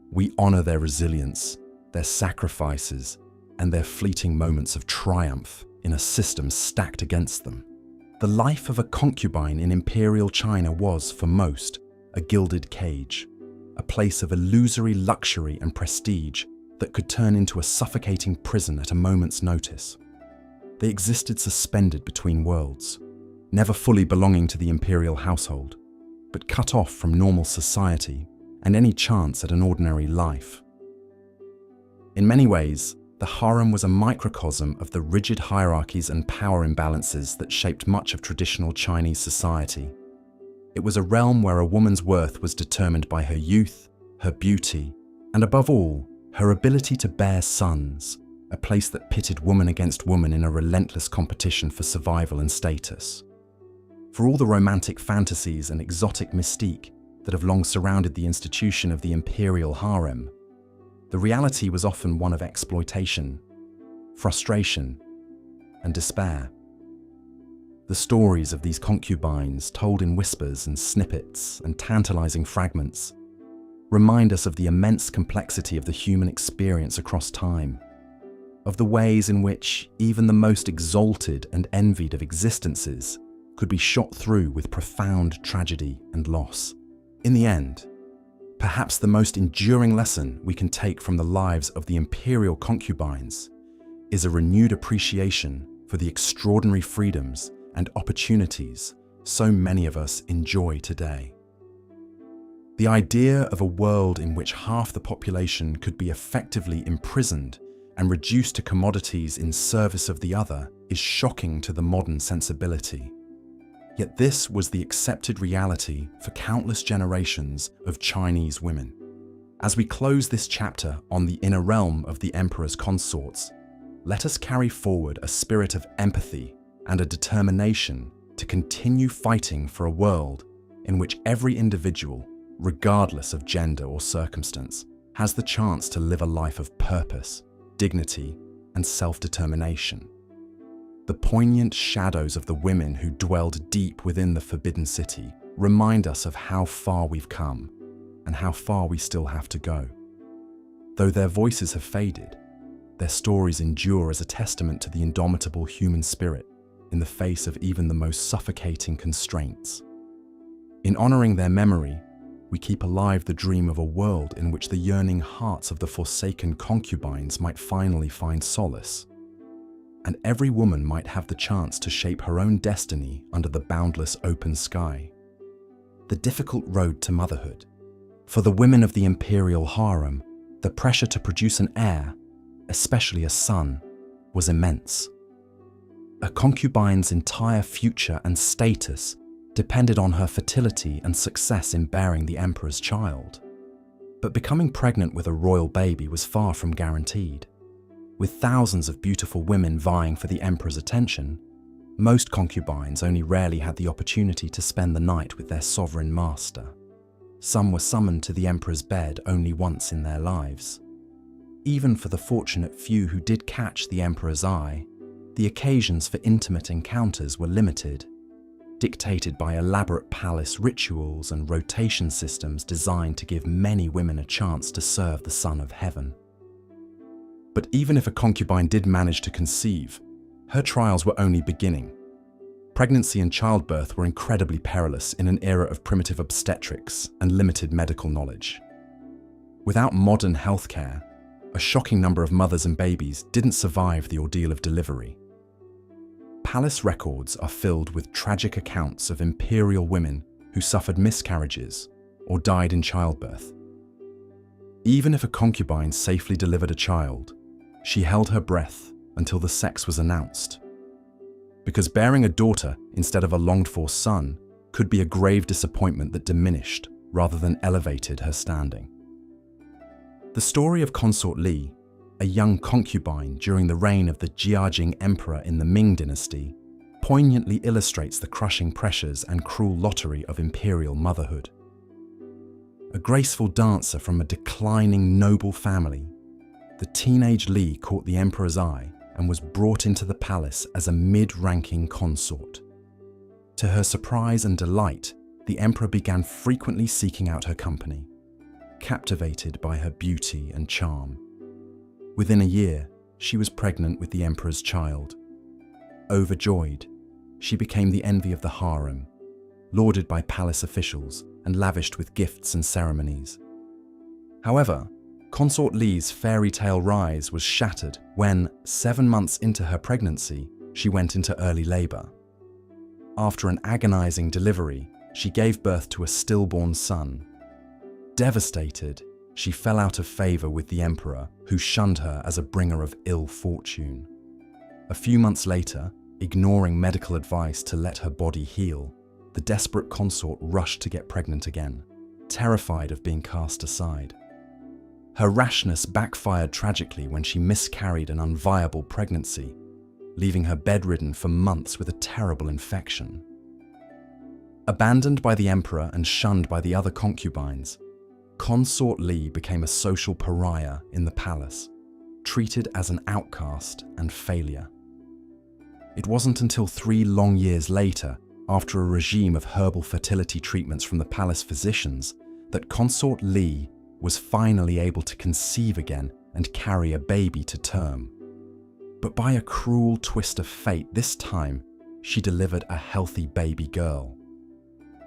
we honor their resilience, their sacrifices, and their fleeting moments of triumph in a system stacked against them. The life of a concubine in imperial China was, for most, a gilded cage, a place of illusory luxury and prestige that could turn into a suffocating prison at a moment's notice. They existed suspended between worlds, never fully belonging to the imperial household, but cut off from normal society and any chance at an ordinary life. In many ways, the harem was a microcosm of the rigid hierarchies and power imbalances that shaped much of traditional Chinese society. It was a realm where a woman's worth was determined by her youth, her beauty, and above all, her ability to bear sons, a place that pitted woman against woman in a relentless competition for survival and status. For all the romantic fantasies and exotic mystique that have long surrounded the institution of the imperial harem, the reality was often one of exploitation, frustration, and despair. The stories of these concubines, told in whispers and snippets and tantalizing fragments, remind us of the immense complexity of the human experience across time, of the ways in which even the most exalted and envied of existences could be shot through with profound tragedy and loss. In the end, perhaps the most enduring lesson we can take from the lives of the imperial concubines is a renewed appreciation for the extraordinary freedoms and opportunities so many of us enjoy today. The idea of a world in which half the population could be effectively imprisoned and reduced to commodities in service of the other is shocking to the modern sensibility. Yet this was the accepted reality for countless generations of Chinese women. As we close this chapter on the inner realm of the emperor's consorts, let us carry forward a spirit of empathy and a determination to continue fighting for a world in which every individual, regardless of gender or circumstance, has the chance to live a life of purpose, dignity, and self-determination. The poignant shadows of the women who dwelled deep within the Forbidden City remind us of how far we've come and how far we still have to go. Though their voices have faded, their stories endure as a testament to the indomitable human spirit in the face of even the most suffocating constraints. In honoring their memory, we keep alive the dream of a world in which the yearning hearts of the forsaken concubines might finally find solace, and every woman might have the chance to shape her own destiny under the boundless open sky. The difficult road to motherhood. For the women of the imperial harem, the pressure to produce an heir, especially a son, was immense. A concubine's entire future and status depended on her fertility and success in bearing the emperor's child. But becoming pregnant with a royal baby was far from guaranteed. With thousands of beautiful women vying for the emperor's attention, most concubines only rarely had the opportunity to spend the night with their sovereign master. Some were summoned to the emperor's bed only once in their lives. Even for the fortunate few who did catch the emperor's eye, the occasions for intimate encounters were limited, dictated by elaborate palace rituals and rotation systems designed to give many women a chance to serve the Son of Heaven. But even if a concubine did manage to conceive, her trials were only beginning. Pregnancy and childbirth were incredibly perilous in an era of primitive obstetrics and limited medical knowledge. Without modern healthcare, a shocking number of mothers and babies didn't survive the ordeal of delivery. Palace records are filled with tragic accounts of imperial women who suffered miscarriages or died in childbirth. Even if a concubine safely delivered a child, she held her breath until the sex was announced. Because bearing a daughter instead of a longed-for son could be a grave disappointment that diminished rather than elevated her standing. The story of Consort Li, a young concubine during the reign of the Jiajing Emperor in the Ming dynasty, poignantly illustrates the crushing pressures and cruel lottery of imperial motherhood. A graceful dancer from a declining noble family, the teenage Li caught the emperor's eye and was brought into the palace as a mid-ranking consort. To her surprise and delight, the emperor began frequently seeking out her company, captivated by her beauty and charm. Within a year, she was pregnant with the emperor's child. Overjoyed, she became the envy of the harem, lauded by palace officials and lavished with gifts and ceremonies. However, Consort Li's fairy tale rise was shattered when, 7 months into her pregnancy, she went into early labor. After an agonizing delivery, she gave birth to a stillborn son. Devastated, she fell out of favor with the emperor, who shunned her as a bringer of ill fortune. A few months later, ignoring medical advice to let her body heal, the desperate consort rushed to get pregnant again, terrified of being cast aside. Her rashness backfired tragically when she miscarried an unviable pregnancy, leaving her bedridden for months with a terrible infection. Abandoned by the emperor and shunned by the other concubines, Consort Li became a social pariah in the palace, treated as an outcast and failure. It wasn't until 3 long years later, after a regime of herbal fertility treatments from the palace physicians, that Consort Li was finally able to conceive again and carry a baby to term. But by a cruel twist of fate this time, she delivered a healthy baby girl.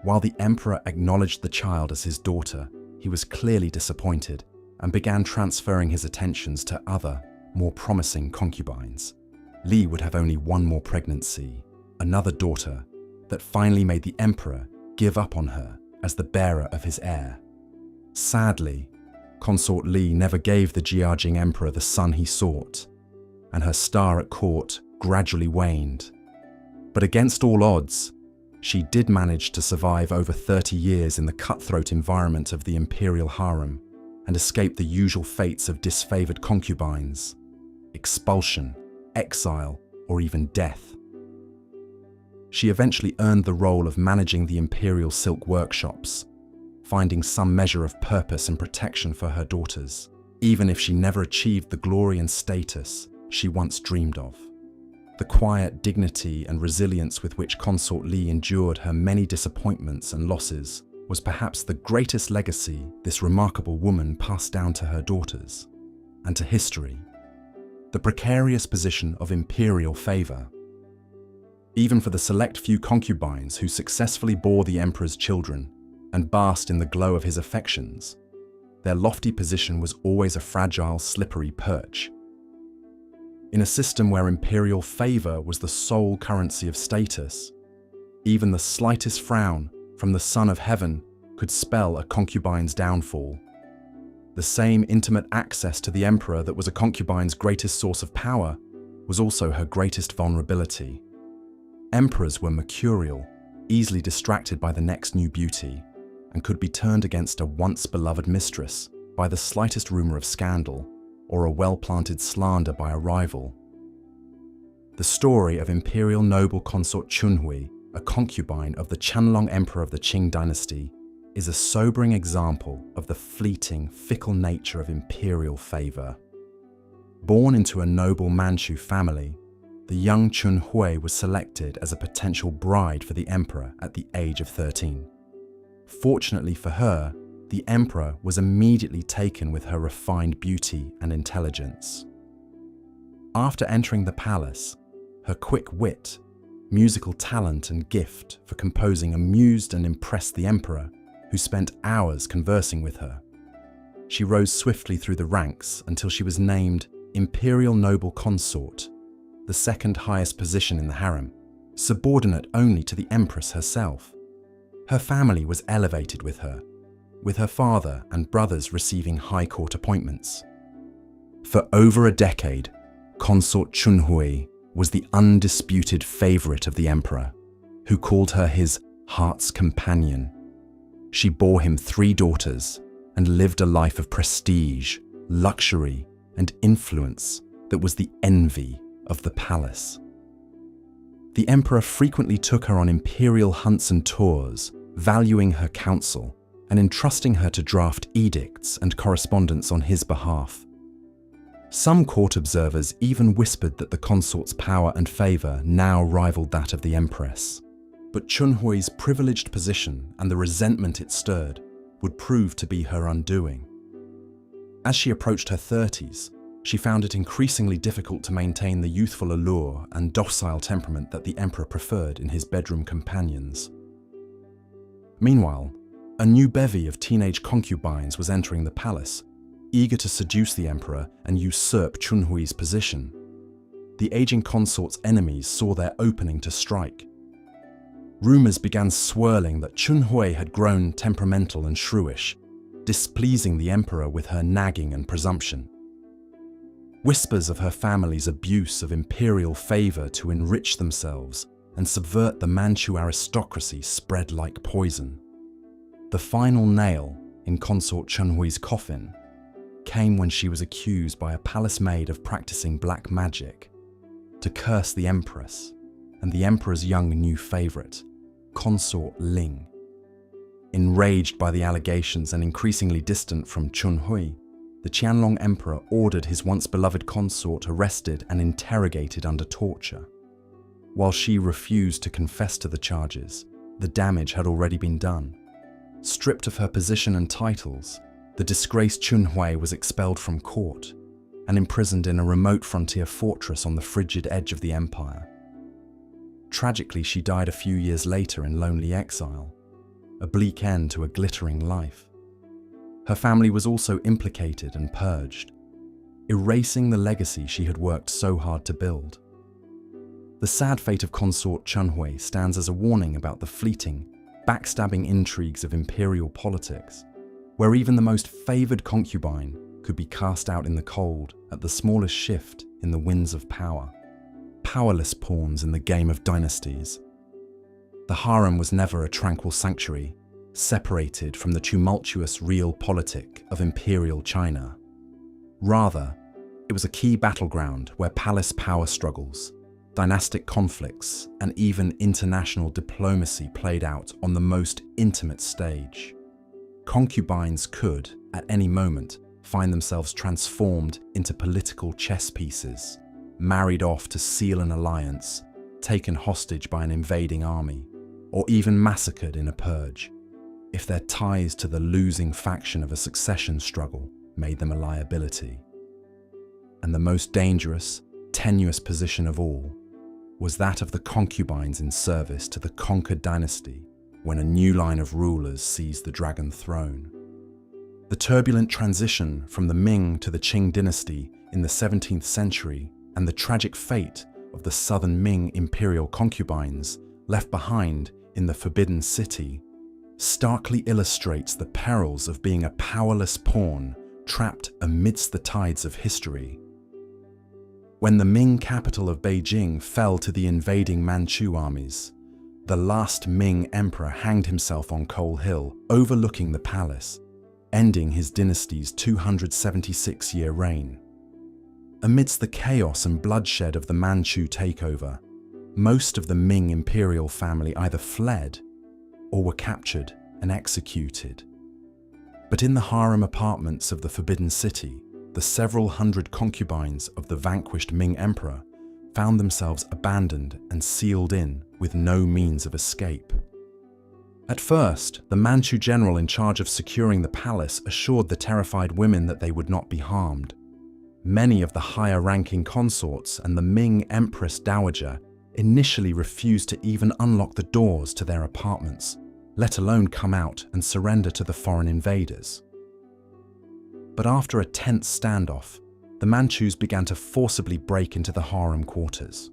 While the emperor acknowledged the child as his daughter, he was clearly disappointed and began transferring his attentions to other, more promising concubines. Li would have only one more pregnancy, another daughter, that finally made the emperor give up on her as the bearer of his heir. Sadly, Consort Li never gave the Jiajing emperor the son he sought, and her star at court gradually waned. But against all odds, she did manage to survive over 30 years in the cutthroat environment of the imperial harem and escape the usual fates of disfavored concubines: expulsion, exile, or even death. She eventually earned the role of managing the imperial silk workshops, finding some measure of purpose and protection for her daughters, even if she never achieved the glory and status she once dreamed of. The quiet dignity and resilience with which Consort Li endured her many disappointments and losses was perhaps the greatest legacy this remarkable woman passed down to her daughters and to history: the precarious position of imperial favor. Even for the select few concubines who successfully bore the emperor's children and basked in the glow of his affections, their lofty position was always a fragile, slippery perch. In a system where imperial favor was the sole currency of status, even the slightest frown from the Son of Heaven could spell a concubine's downfall. The same intimate access to the emperor that was a concubine's greatest source of power was also her greatest vulnerability. Emperors were mercurial, easily distracted by the next new beauty, and could be turned against a once beloved mistress by the slightest rumor of scandal or a well-planted slander by a rival. The story of imperial noble consort Chunhui, a concubine of the Qianlong emperor of the Qing dynasty, is a sobering example of the fleeting, fickle nature of imperial favor. Born into a noble Manchu family, the young Chun Hui was selected as a potential bride for the emperor at the age of 13. Fortunately for her, the emperor was immediately taken with her refined beauty and intelligence. After entering the palace, her quick wit, musical talent and gift for composing amused and impressed the emperor, who spent hours conversing with her. She rose swiftly through the ranks until she was named Imperial Noble Consort, the second highest position in the harem, subordinate only to the empress herself. Her family was elevated with her father and brothers receiving high court appointments. For over a decade, Consort Chun Hui was the undisputed favorite of the emperor, who called her his heart's companion. She bore him 3 daughters and lived a life of prestige, luxury, and influence that was the envy of the palace. The emperor frequently took her on imperial hunts and tours, valuing her counsel and entrusting her to draft edicts and correspondence on his behalf. Some court observers even whispered that the consort's power and favor now rivaled that of the empress. But Chun Hui's privileged position and the resentment it stirred would prove to be her undoing. As she approached her 30s, she found it increasingly difficult to maintain the youthful allure and docile temperament that the emperor preferred in his bedroom companions. Meanwhile, a new bevy of teenage concubines was entering the palace, eager to seduce the emperor and usurp Chun Hui's position. The aging consort's enemies saw their opening to strike. Rumors began swirling that Chun Hui had grown temperamental and shrewish, displeasing the emperor with her nagging and presumption. Whispers of her family's abuse of imperial favor to enrich themselves and subvert the Manchu aristocracy spread like poison. The final nail in Consort Chun Hui's coffin came when she was accused by a palace maid of practicing black magic to curse the empress and the emperor's young new favorite, Consort Ling. Enraged by the allegations and increasingly distant from Chun Hui, the Qianlong emperor ordered his once beloved consort arrested and interrogated under torture. While she refused to confess to the charges, the damage had already been done. Stripped of her position and titles, the disgraced Chun Hui was expelled from court and imprisoned in a remote frontier fortress on the frigid edge of the empire. Tragically, she died a few years later in lonely exile, a bleak end to a glittering life. Her family was also implicated and purged, erasing the legacy she had worked so hard to build. The sad fate of Consort Chun Hui stands as a warning about the fleeting, backstabbing intrigues of imperial politics, where even the most favored concubine could be cast out in the cold at the smallest shift in the winds of power. Powerless pawns in the game of dynasties. The harem was never a tranquil sanctuary, separated from the tumultuous realpolitik of imperial China. Rather, it was a key battleground where palace power struggles, dynastic conflicts, and even international diplomacy played out on the most intimate stage. Concubines could, at any moment, find themselves transformed into political chess pieces, married off to seal an alliance, taken hostage by an invading army, or even massacred in a purge, if their ties to the losing faction of a succession struggle made them a liability. And the most dangerous, tenuous position of all was that of the concubines in service to the conquered dynasty when a new line of rulers seized the dragon throne. The turbulent transition from the Ming to the Qing dynasty in the 17th century and the tragic fate of the southern Ming imperial concubines left behind in the Forbidden City starkly illustrates the perils of being a powerless pawn trapped amidst the tides of history. When the Ming capital of Beijing fell to the invading Manchu armies, the last Ming emperor hanged himself on Coal Hill, overlooking the palace, ending his dynasty's 276-year reign. Amidst the chaos and bloodshed of the Manchu takeover, most of the Ming imperial family either fled or were captured and executed. But in the harem apartments of the Forbidden City, the several hundred concubines of the vanquished Ming emperor found themselves abandoned and sealed in with no means of escape. At first, the Manchu general in charge of securing the palace assured the terrified women that they would not be harmed. Many of the higher-ranking consorts and the Ming Empress Dowager initially refused to even unlock the doors to their apartments, let alone come out and surrender to the foreign invaders. But after a tense standoff, the Manchus began to forcibly break into the harem quarters.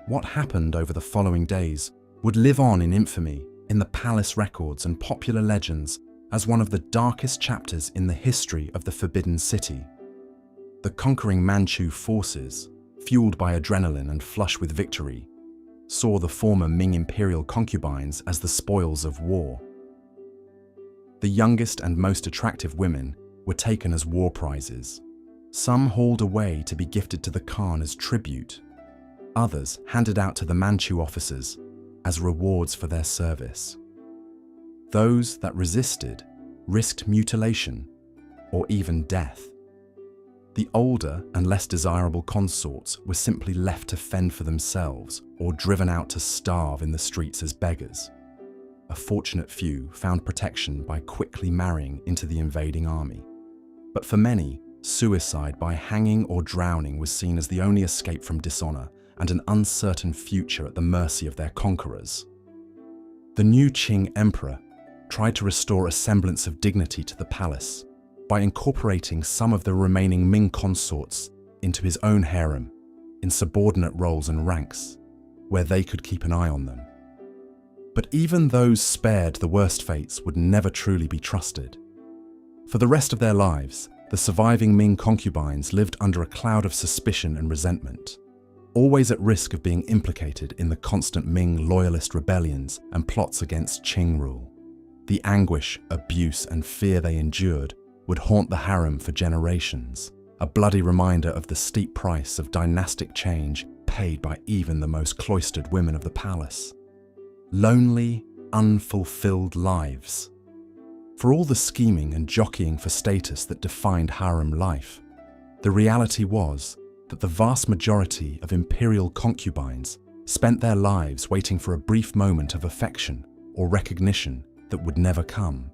What happened over the following days would live on in infamy in the palace records and popular legends as one of the darkest chapters in the history of the Forbidden City. The conquering Manchu forces, fueled by adrenaline and flush with victory, saw the former Ming Imperial concubines as the spoils of war. The youngest and most attractive women were taken as war prizes. Some hauled away to be gifted to the Khan as tribute. Others handed out to the Manchu officers as rewards for their service. Those that resisted risked mutilation or even death. The older and less desirable consorts were simply left to fend for themselves or driven out to starve in the streets as beggars. A fortunate few found protection by quickly marrying into the invading army. But for many, suicide by hanging or drowning was seen as the only escape from dishonor and an uncertain future at the mercy of their conquerors. The new Qing emperor tried to restore a semblance of dignity to the palace by incorporating some of the remaining Ming consorts into his own harem in subordinate roles and ranks, where they could keep an eye on them. But even those spared the worst fates would never truly be trusted. For the rest of their lives, the surviving Ming concubines lived under a cloud of suspicion and resentment, always at risk of being implicated in the constant Ming loyalist rebellions and plots against Qing rule. The anguish, abuse, and fear they endured would haunt the harem for generations, a bloody reminder of the steep price of dynastic change paid by even the most cloistered women of the palace. Lonely, unfulfilled lives. For all the scheming and jockeying for status that defined harem life, the reality was that the vast majority of imperial concubines spent their lives waiting for a brief moment of affection or recognition that would never come.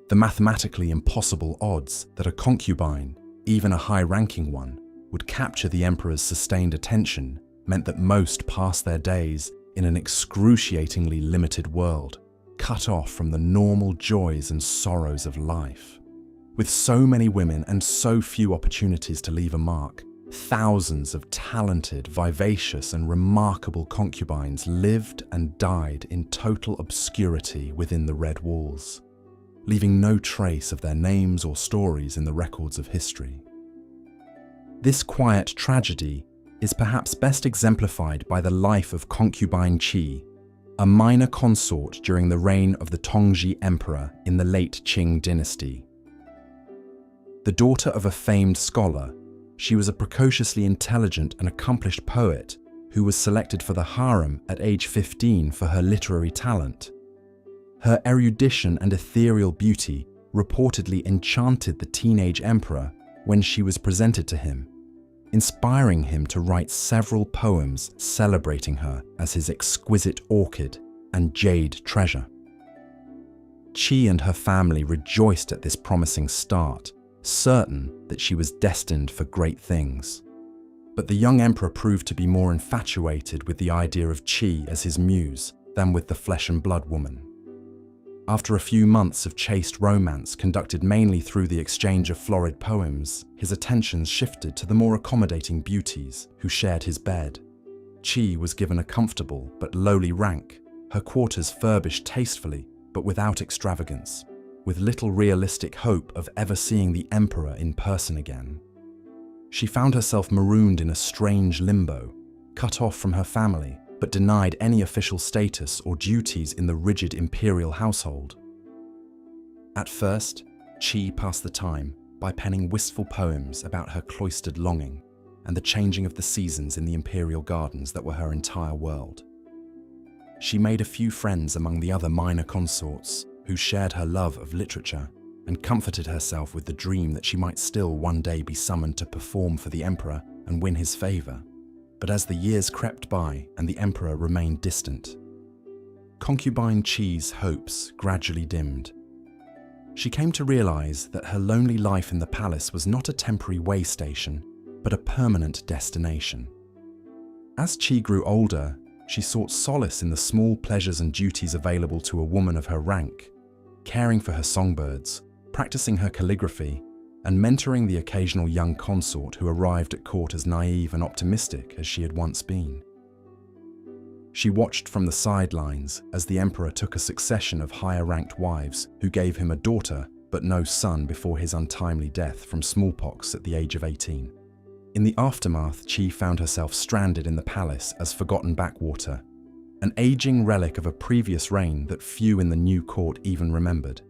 The mathematically impossible odds that a concubine, even a high-ranking one, would capture the emperor's sustained attention meant that most passed their days in an excruciatingly limited world, cut off from the normal joys and sorrows of life. With so many women and so few opportunities to leave a mark, thousands of talented, vivacious, and remarkable concubines lived and died in total obscurity within the red walls, leaving no trace of their names or stories in the records of history. This quiet tragedy is perhaps best exemplified by the life of concubine Qi, a minor consort during the reign of the Tongzhi emperor in the late Qing dynasty. The daughter of a famed scholar, she was a precociously intelligent and accomplished poet who was selected for the harem at age 15 for her literary talent. Her erudition and ethereal beauty reportedly enchanted the teenage emperor when she was presented to him, inspiring him to write several poems celebrating her as his exquisite orchid and jade treasure. Qi and her family rejoiced at this promising start, certain that she was destined for great things. But the young emperor proved to be more infatuated with the idea of Qi as his muse than with the flesh and blood woman. After a few months of chaste romance conducted mainly through the exchange of florid poems, his attentions shifted to the more accommodating beauties who shared his bed. Qi was given a comfortable but lowly rank, her quarters furbished tastefully but without extravagance, with little realistic hope of ever seeing the emperor in person again. She found herself marooned in a strange limbo, cut off from her family, but denied any official status or duties in the rigid imperial household. At first, Qi passed the time by penning wistful poems about her cloistered longing and the changing of the seasons in the imperial gardens that were her entire world. She made a few friends among the other minor consorts who shared her love of literature and comforted herself with the dream that she might still one day be summoned to perform for the emperor and win his favor. But as the years crept by and the emperor remained distant, concubine Qi's hopes gradually dimmed. She came to realize that her lonely life in the palace was not a temporary way station, but a permanent destination. As Qi grew older, she sought solace in the small pleasures and duties available to a woman of her rank, caring for her songbirds, practicing her calligraphy, and mentoring the occasional young consort who arrived at court as naive and optimistic as she had once been. She watched from the sidelines as the emperor took a succession of higher-ranked wives who gave him a daughter but no son before his untimely death from smallpox at the age of 18. In the aftermath, Qi found herself stranded in the palace as forgotten backwater, an aging relic of a previous reign that few in the new court even remembered.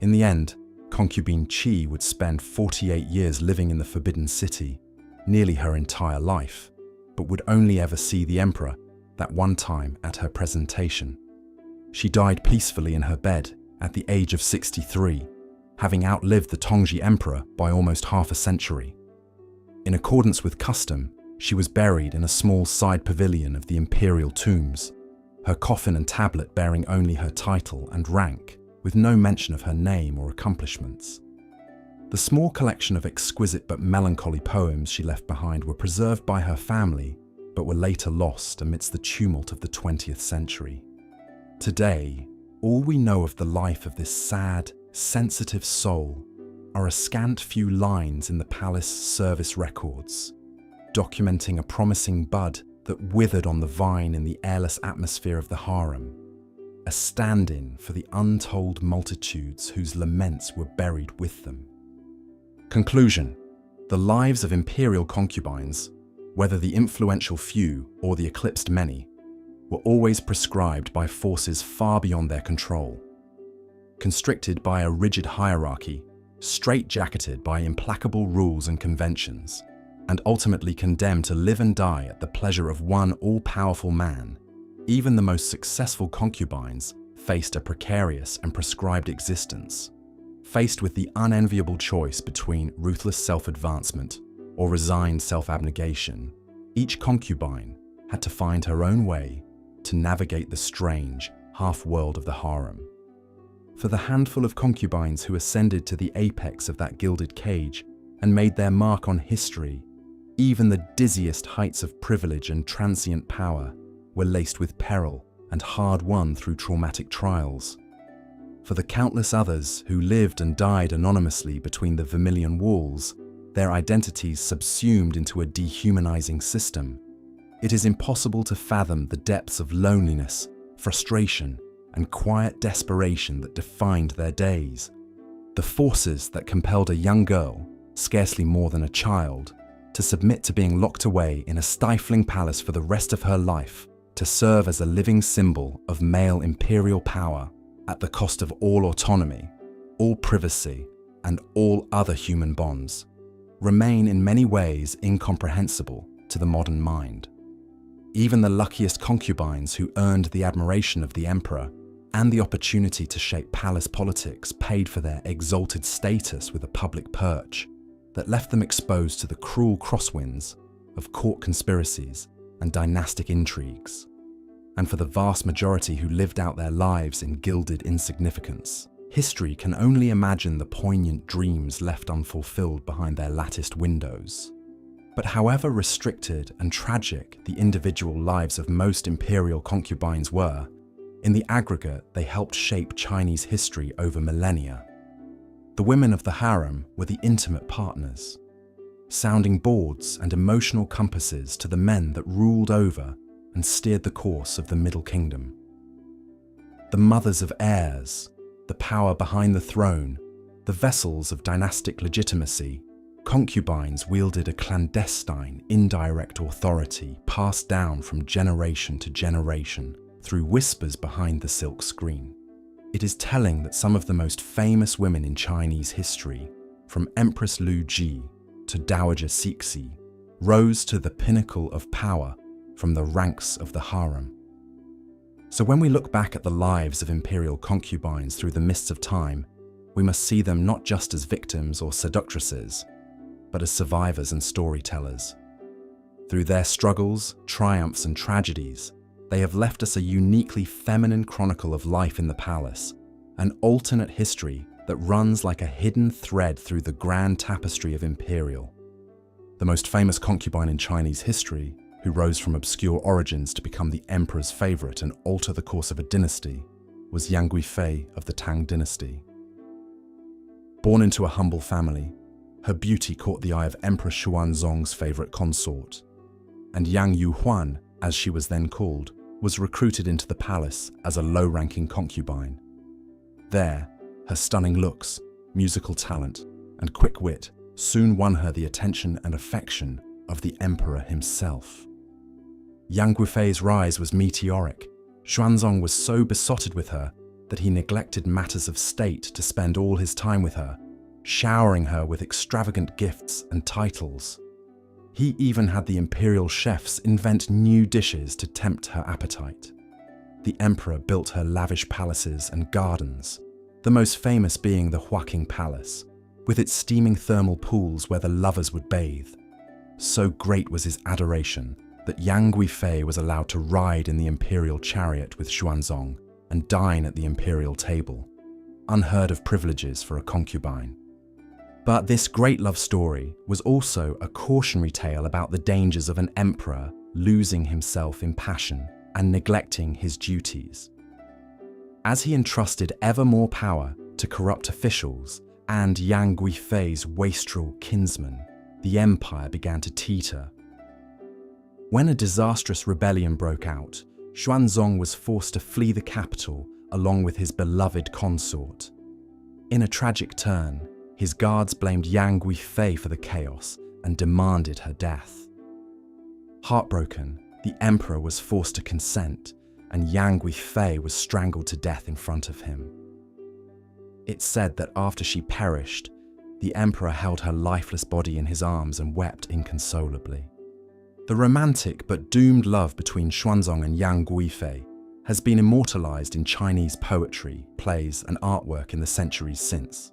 In the end, concubine Qi would spend 48 years living in the Forbidden City, nearly her entire life, but would only ever see the emperor that one time at her presentation. She died peacefully in her bed at the age of 63, having outlived the Tongji emperor by almost half a century. In accordance with custom, she was buried in a small side pavilion of the Imperial tombs, her coffin and tablet bearing only her title and rank, with no mention of her name or accomplishments. The small collection of exquisite but melancholy poems she left behind were preserved by her family, but were later lost amidst the tumult of the 20th century. Today, all we know of the life of this sad, sensitive soul are a scant few lines in the palace service records, documenting a promising bud that withered on the vine in the airless atmosphere of the harem, a stand-in for the untold multitudes whose laments were buried with them. Conclusion: the lives of imperial concubines, whether the influential few or the eclipsed many, were always prescribed by forces far beyond their control. Constricted by a rigid hierarchy, straitjacketed by implacable rules and conventions, and ultimately condemned to live and die at the pleasure of one all-powerful man, even the most successful concubines faced a precarious and prescribed existence, faced with the unenviable choice between ruthless self-advancement or resigned self-abnegation. Each concubine had to find her own way to navigate the strange half-world of the harem. For the handful of concubines who ascended to the apex of that gilded cage and made their mark on history, even the dizziest heights of privilege and transient power were laced with peril and hard won through traumatic trials. For the countless others who lived and died anonymously between the vermilion walls, their identities subsumed into a dehumanizing system, it is impossible to fathom the depths of loneliness, frustration, and quiet desperation that defined their days. The forces that compelled a young girl, scarcely more than a child, to submit to being locked away in a stifling palace for the rest of her life, to serve as a living symbol of male imperial power at the cost of all autonomy, all privacy, and all other human bonds, remain in many ways incomprehensible to the modern mind. Even the luckiest concubines who earned the admiration of the emperor and the opportunity to shape palace politics paid for their exalted status with a public perch that left them exposed to the cruel crosswinds of court conspiracies and dynastic intrigues. And for the vast majority who lived out their lives in gilded insignificance, history can only imagine the poignant dreams left unfulfilled behind their latticed windows. But however restricted and tragic the individual lives of most imperial concubines were, in the aggregate they helped shape Chinese history over millennia. The women of the harem were the intimate partners, sounding boards and emotional compasses to the men that ruled over and steered the course of the Middle Kingdom. The mothers of heirs, the power behind the throne, the vessels of dynastic legitimacy, concubines wielded a clandestine, indirect authority passed down from generation to generation through whispers behind the silk screen. It is telling that some of the most famous women in Chinese history, from Empress Lu Ji to Dowager Cixi, rose to the pinnacle of power from the ranks of the harem. So when we look back at the lives of imperial concubines through the mists of time, we must see them not just as victims or seductresses, but as survivors and storytellers. Through their struggles, triumphs, and tragedies, they have left us a uniquely feminine chronicle of life in the palace, an alternate history that runs like a hidden thread through the grand tapestry of Imperial. The most famous concubine in Chinese history, who rose from obscure origins to become the emperor's favorite and alter the course of a dynasty, was Yang Guifei of the Tang dynasty. Born into a humble family, her beauty caught the eye of Empress Xuanzong's favorite consort, and Yang Yuhuan, as she was then called, was recruited into the palace as a low-ranking concubine. There, her stunning looks, musical talent, and quick wit soon won her the attention and affection of the emperor himself. Yang Guifei's rise was meteoric. Xuanzong was so besotted with her that he neglected matters of state to spend all his time with her, showering her with extravagant gifts and titles. He even had the imperial chefs invent new dishes to tempt her appetite. The emperor built her lavish palaces and gardens, the most famous being the Huaqing Palace, with its steaming thermal pools where the lovers would bathe. So great was his adoration that Yang Guifei was allowed to ride in the imperial chariot with Xuanzong and dine at the imperial table, unheard of privileges for a concubine. But this great love story was also a cautionary tale about the dangers of an emperor losing himself in passion and neglecting his duties. As he entrusted ever more power to corrupt officials and Yang Guifei's wastrel kinsmen, the empire began to teeter. When a disastrous rebellion broke out, Xuanzong was forced to flee the capital along with his beloved consort. In a tragic turn, his guards blamed Yang Guifei for the chaos and demanded her death. Heartbroken, the emperor was forced to consent, and Yang Guifei was strangled to death in front of him. It's said that after she perished, the emperor held her lifeless body in his arms and wept inconsolably. The romantic but doomed love between Xuanzong and Yang Guifei has been immortalized in Chinese poetry, plays, and artwork in the centuries since.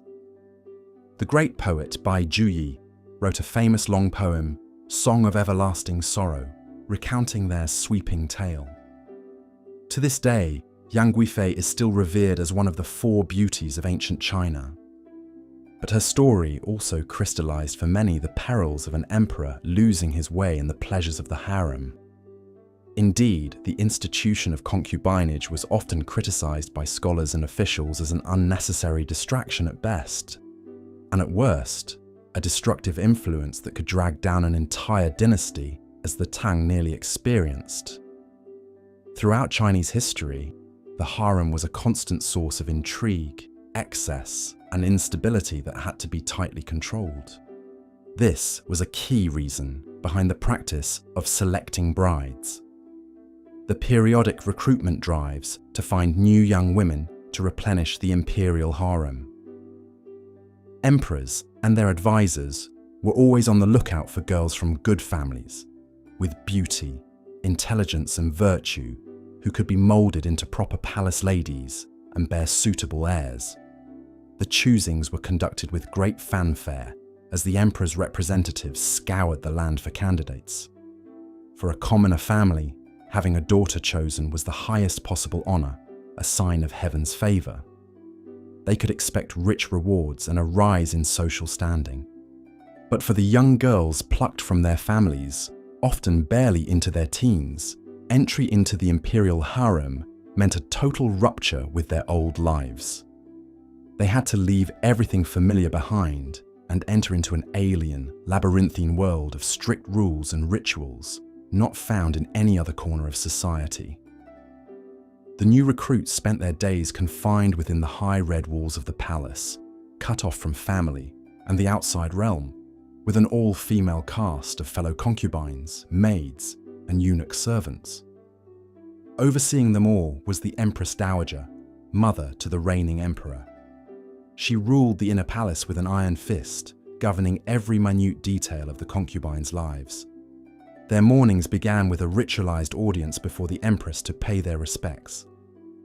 The great poet Bai Juyi wrote a famous long poem, Song of Everlasting Sorrow, recounting their sweeping tale. To this day, Yang Guifei is still revered as one of the four beauties of ancient China. But her story also crystallized for many the perils of an emperor losing his way in the pleasures of the harem. Indeed, the institution of concubinage was often criticized by scholars and officials as an unnecessary distraction at best, and at worst, a destructive influence that could drag down an entire dynasty, as the Tang nearly experienced. Throughout Chinese history, the harem was a constant source of intrigue, excess, and instability that had to be tightly controlled. This was a key reason behind the practice of selecting brides. The periodic recruitment drives to find new young women to replenish the imperial harem. Emperors and their advisors were always on the lookout for girls from good families, with beauty, intelligence, and virtue, who could be molded into proper palace ladies and bear suitable heirs. The choosings were conducted with great fanfare as the emperor's representatives scoured the land for candidates. For a commoner family, having a daughter chosen was the highest possible honor, a sign of heaven's favor. They could expect rich rewards and a rise in social standing. But for the young girls plucked from their families, often barely into their teens, entry into the imperial harem meant a total rupture with their old lives. They had to leave everything familiar behind and enter into an alien, labyrinthine world of strict rules and rituals not found in any other corner of society. The new recruits spent their days confined within the high red walls of the palace, cut off from family and the outside realm, with an all-female cast of fellow concubines, maids, and eunuch servants. Overseeing them all was the Empress Dowager, mother to the reigning emperor. She ruled the inner palace with an iron fist, governing every minute detail of the concubines' lives. Their mornings began with a ritualized audience before the empress to pay their respects.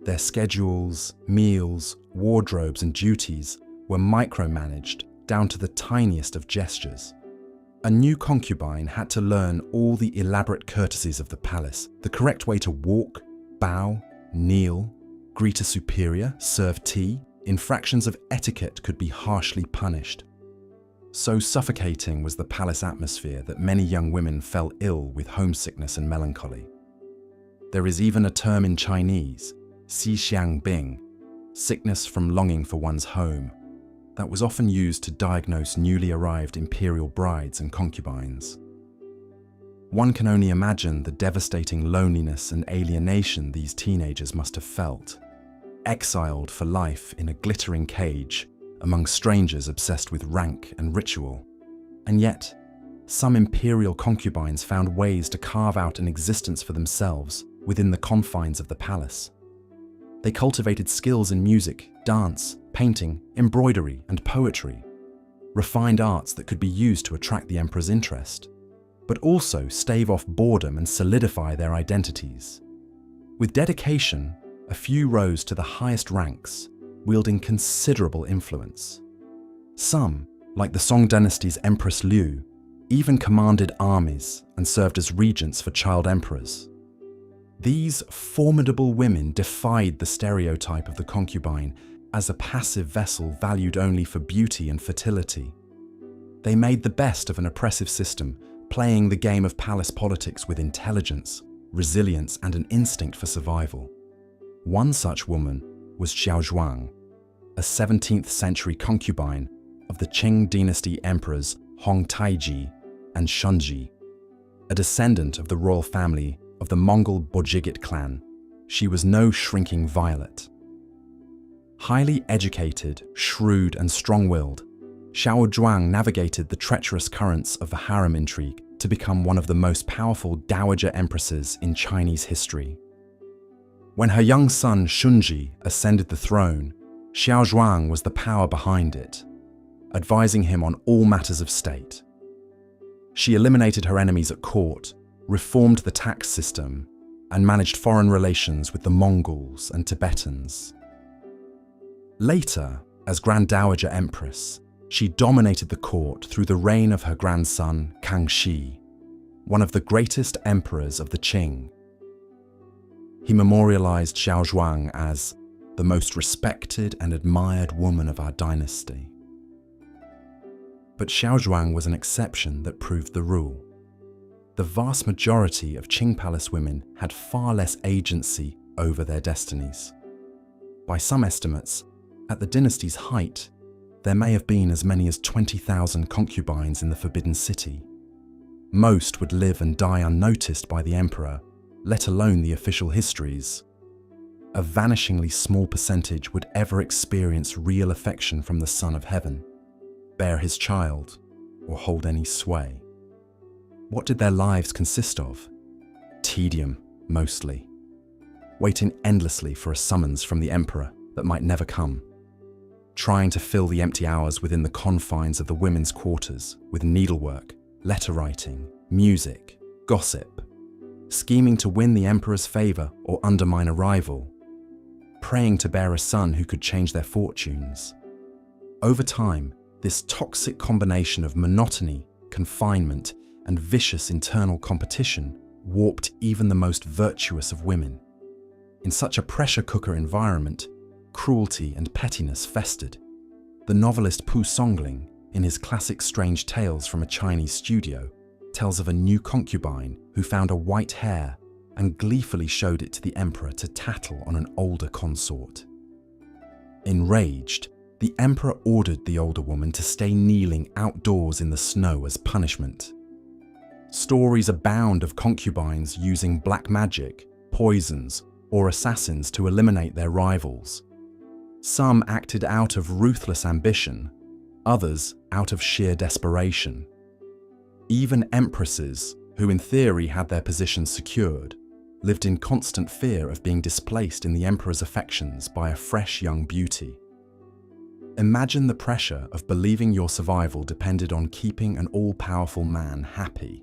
Their schedules, meals, wardrobes, and duties were micromanaged down to the tiniest of gestures. A new concubine had to learn all the elaborate courtesies of the palace, the correct way to walk, bow, kneel, greet a superior, serve tea. Infractions of etiquette could be harshly punished. So suffocating was the palace atmosphere that many young women fell ill with homesickness and melancholy. There is even a term in Chinese, xi xiang bing, sickness from longing for one's home, that was often used to diagnose newly arrived imperial brides and concubines. One can only imagine the devastating loneliness and alienation these teenagers must have felt, exiled for life in a glittering cage among strangers obsessed with rank and ritual. And yet, some imperial concubines found ways to carve out an existence for themselves within the confines of the palace. They cultivated skills in music, dance, painting, embroidery, and poetry, refined arts that could be used to attract the emperor's interest, but also stave off boredom and solidify their identities. With dedication, a few rose to the highest ranks, wielding considerable influence. Some, like the Song dynasty's Empress Liu, even commanded armies and served as regents for child emperors. These formidable women defied the stereotype of the concubine as a passive vessel valued only for beauty and fertility. They made the best of an oppressive system, playing the game of palace politics with intelligence, resilience, and an instinct for survival. One such woman was Xiao Zhuang, a 17th century concubine of the Qing dynasty emperors Hong Taiji and Shunji. A descendant of the royal family of the Mongol Bojigit clan, she was no shrinking violet. Highly educated, shrewd, and strong-willed, Xiao Zhuang navigated the treacherous currents of the harem intrigue to become one of the most powerful dowager empresses in Chinese history. When her young son Shunji ascended the throne, Xiao Zhuang was the power behind it, advising him on all matters of state. She eliminated her enemies at court, reformed the tax system, and managed foreign relations with the Mongols and Tibetans. Later, as Grand Dowager Empress, she dominated the court through the reign of her grandson Kangxi, one of the greatest emperors of the Qing. He memorialized Xiao Zhuang as the most respected and admired woman of our dynasty. But Xiao Zhuang was an exception that proved the rule. The vast majority of Qing palace women had far less agency over their destinies. By some estimates, at the dynasty's height, there may have been as many as 20,000 concubines in the Forbidden City. Most would live and die unnoticed by the emperor, let alone the official histories. A vanishingly small percentage would ever experience real affection from the Son of Heaven, bear his child, or hold any sway. What did their lives consist of? Tedium, mostly. Waiting endlessly for a summons from the emperor that might never come. Trying to fill the empty hours within the confines of the women's quarters with needlework, letter writing, music, gossip. Scheming to win the emperor's favor or undermine a rival. Praying to bear a son who could change their fortunes. Over time, this toxic combination of monotony, confinement, and vicious internal competition warped even the most virtuous of women. In such a pressure cooker environment, cruelty and pettiness festered. The novelist Pu Songling, in his classic Strange Tales from a Chinese Studio, tells of a new concubine who found a white hare and gleefully showed it to the emperor to tattle on an older consort. Enraged, the emperor ordered the older woman to stay kneeling outdoors in the snow as punishment. Stories abound of concubines using black magic, poisons, or assassins to eliminate their rivals. Some acted out of ruthless ambition, others out of sheer desperation. Even empresses, who in theory had their positions secured, lived in constant fear of being displaced in the emperor's affections by a fresh young beauty. Imagine the pressure of believing your survival depended on keeping an all-powerful man happy,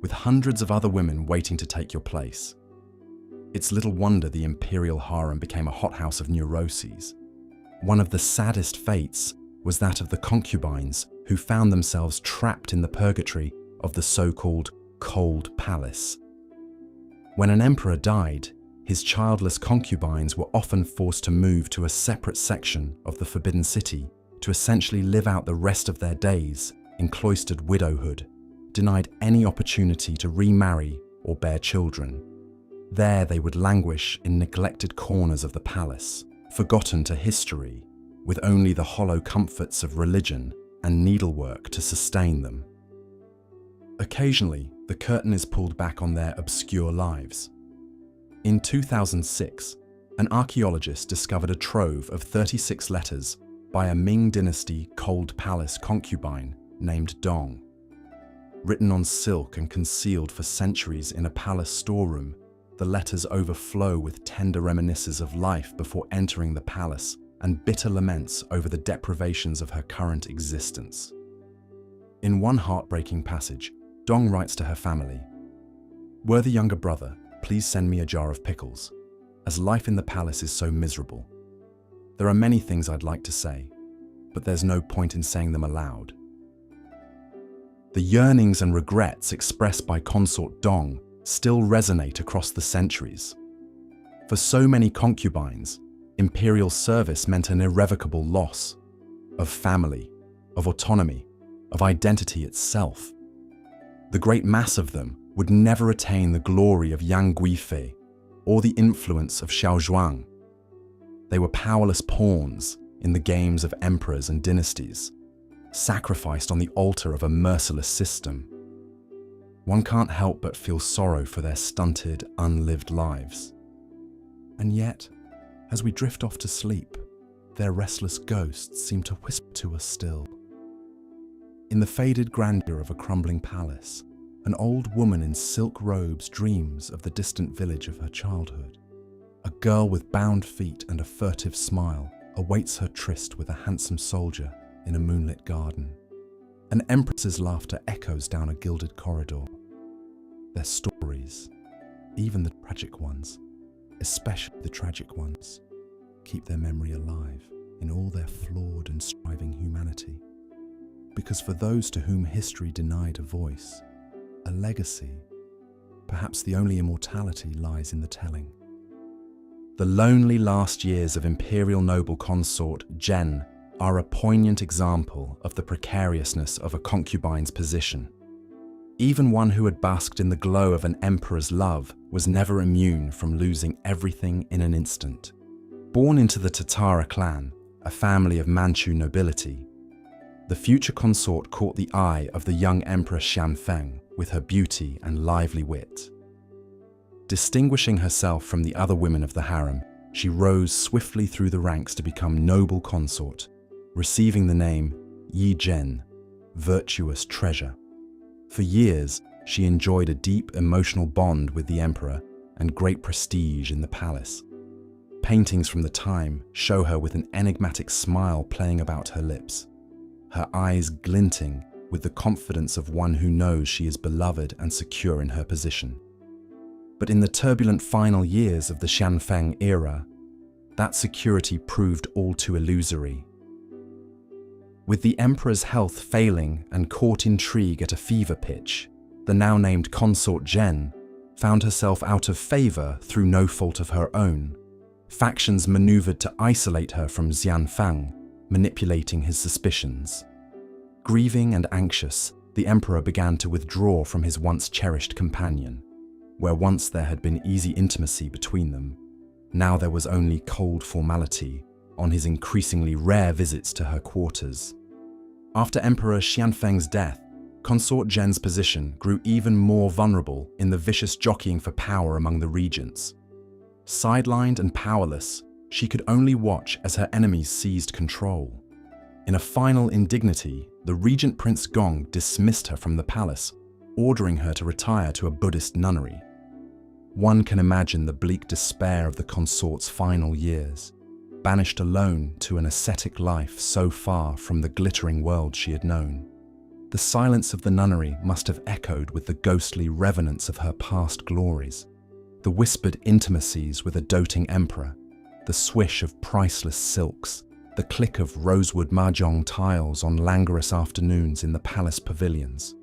with hundreds of other women waiting to take your place. It's little wonder the imperial harem became a hothouse of neuroses. One of the saddest fates was that of the concubines who found themselves trapped in the purgatory of the so-called Cold Palace. When an emperor died, his childless concubines were often forced to move to a separate section of the Forbidden City to essentially live out the rest of their days in cloistered widowhood, denied any opportunity to remarry or bear children. There they would languish in neglected corners of the palace, forgotten to history, with only the hollow comforts of religion and needlework to sustain them. Occasionally, the curtain is pulled back on their obscure lives. In 2006, an archaeologist discovered a trove of 36 letters by a Ming Dynasty Cold Palace concubine named Dong. Written on silk and concealed for centuries in a palace storeroom, the letters overflow with tender reminiscences of life before entering the palace and bitter laments over the deprivations of her current existence. In one heartbreaking passage, Dong writes to her family, "Worthy younger brother, please send me a jar of pickles, as life in the palace is so miserable. There are many things I'd like to say, but there's no point in saying them aloud." The yearnings and regrets expressed by consort Dong still resonate across the centuries. For so many concubines, imperial service meant an irrevocable loss of family, of autonomy, of identity itself. The great mass of them would never attain the glory of Yang Guifei or the influence of Xiaozhuang. They were powerless pawns in the games of emperors and dynasties, sacrificed on the altar of a merciless system. One can't help but feel sorrow for their stunted, unlived lives. And yet, as we drift off to sleep, their restless ghosts seem to whisper to us still. In the faded grandeur of a crumbling palace, an old woman in silk robes dreams of the distant village of her childhood. A girl with bound feet and a furtive smile awaits her tryst with a handsome soldier in a moonlit garden. An empress's laughter echoes down a gilded corridor. Their stories, even the tragic ones, especially the tragic ones, keep their memory alive in all their flawed and striving humanity. Because for those to whom history denied a voice, a legacy, perhaps the only immortality, lies in the telling. The lonely last years of imperial noble consort Zhen are a poignant example of the precariousness of a concubine's position. Even one who had basked in the glow of an emperor's love was never immune from losing everything in an instant. Born into the Tatara clan, a family of Manchu nobility, the future consort caught the eye of the young Empress Xianfeng with her beauty and lively wit. Distinguishing herself from the other women of the harem, she rose swiftly through the ranks to become noble consort, receiving the name Yi Zhen, virtuous treasure. For years, she enjoyed a deep emotional bond with the emperor and great prestige in the palace. Paintings from the time show her with an enigmatic smile playing about her lips, her eyes glinting with the confidence of one who knows she is beloved and secure in her position. But in the turbulent final years of the Xianfeng era, that security proved all too illusory. With the emperor's health failing and court intrigue at a fever pitch, the now named consort Zhen found herself out of favor through no fault of her own. Factions maneuvered to isolate her from Xianfeng, manipulating his suspicions. Grieving and anxious, the emperor began to withdraw from his once cherished companion. Where once there had been easy intimacy between them, now there was only cold formality on his increasingly rare visits to her quarters. After Emperor Xianfeng's death, consort Zhen's position grew even more vulnerable in the vicious jockeying for power among the regents. Sidelined and powerless, she could only watch as her enemies seized control. In a final indignity, the regent Prince Gong dismissed her from the palace, ordering her to retire to a Buddhist nunnery. One can imagine the bleak despair of the consort's final years, banished alone to an ascetic life so far from the glittering world she had known. The silence of the nunnery must have echoed with the ghostly revenants of her past glories, the whispered intimacies with a doting emperor, the swish of priceless silks, the click of rosewood mahjong tiles on languorous afternoons in the palace pavilions.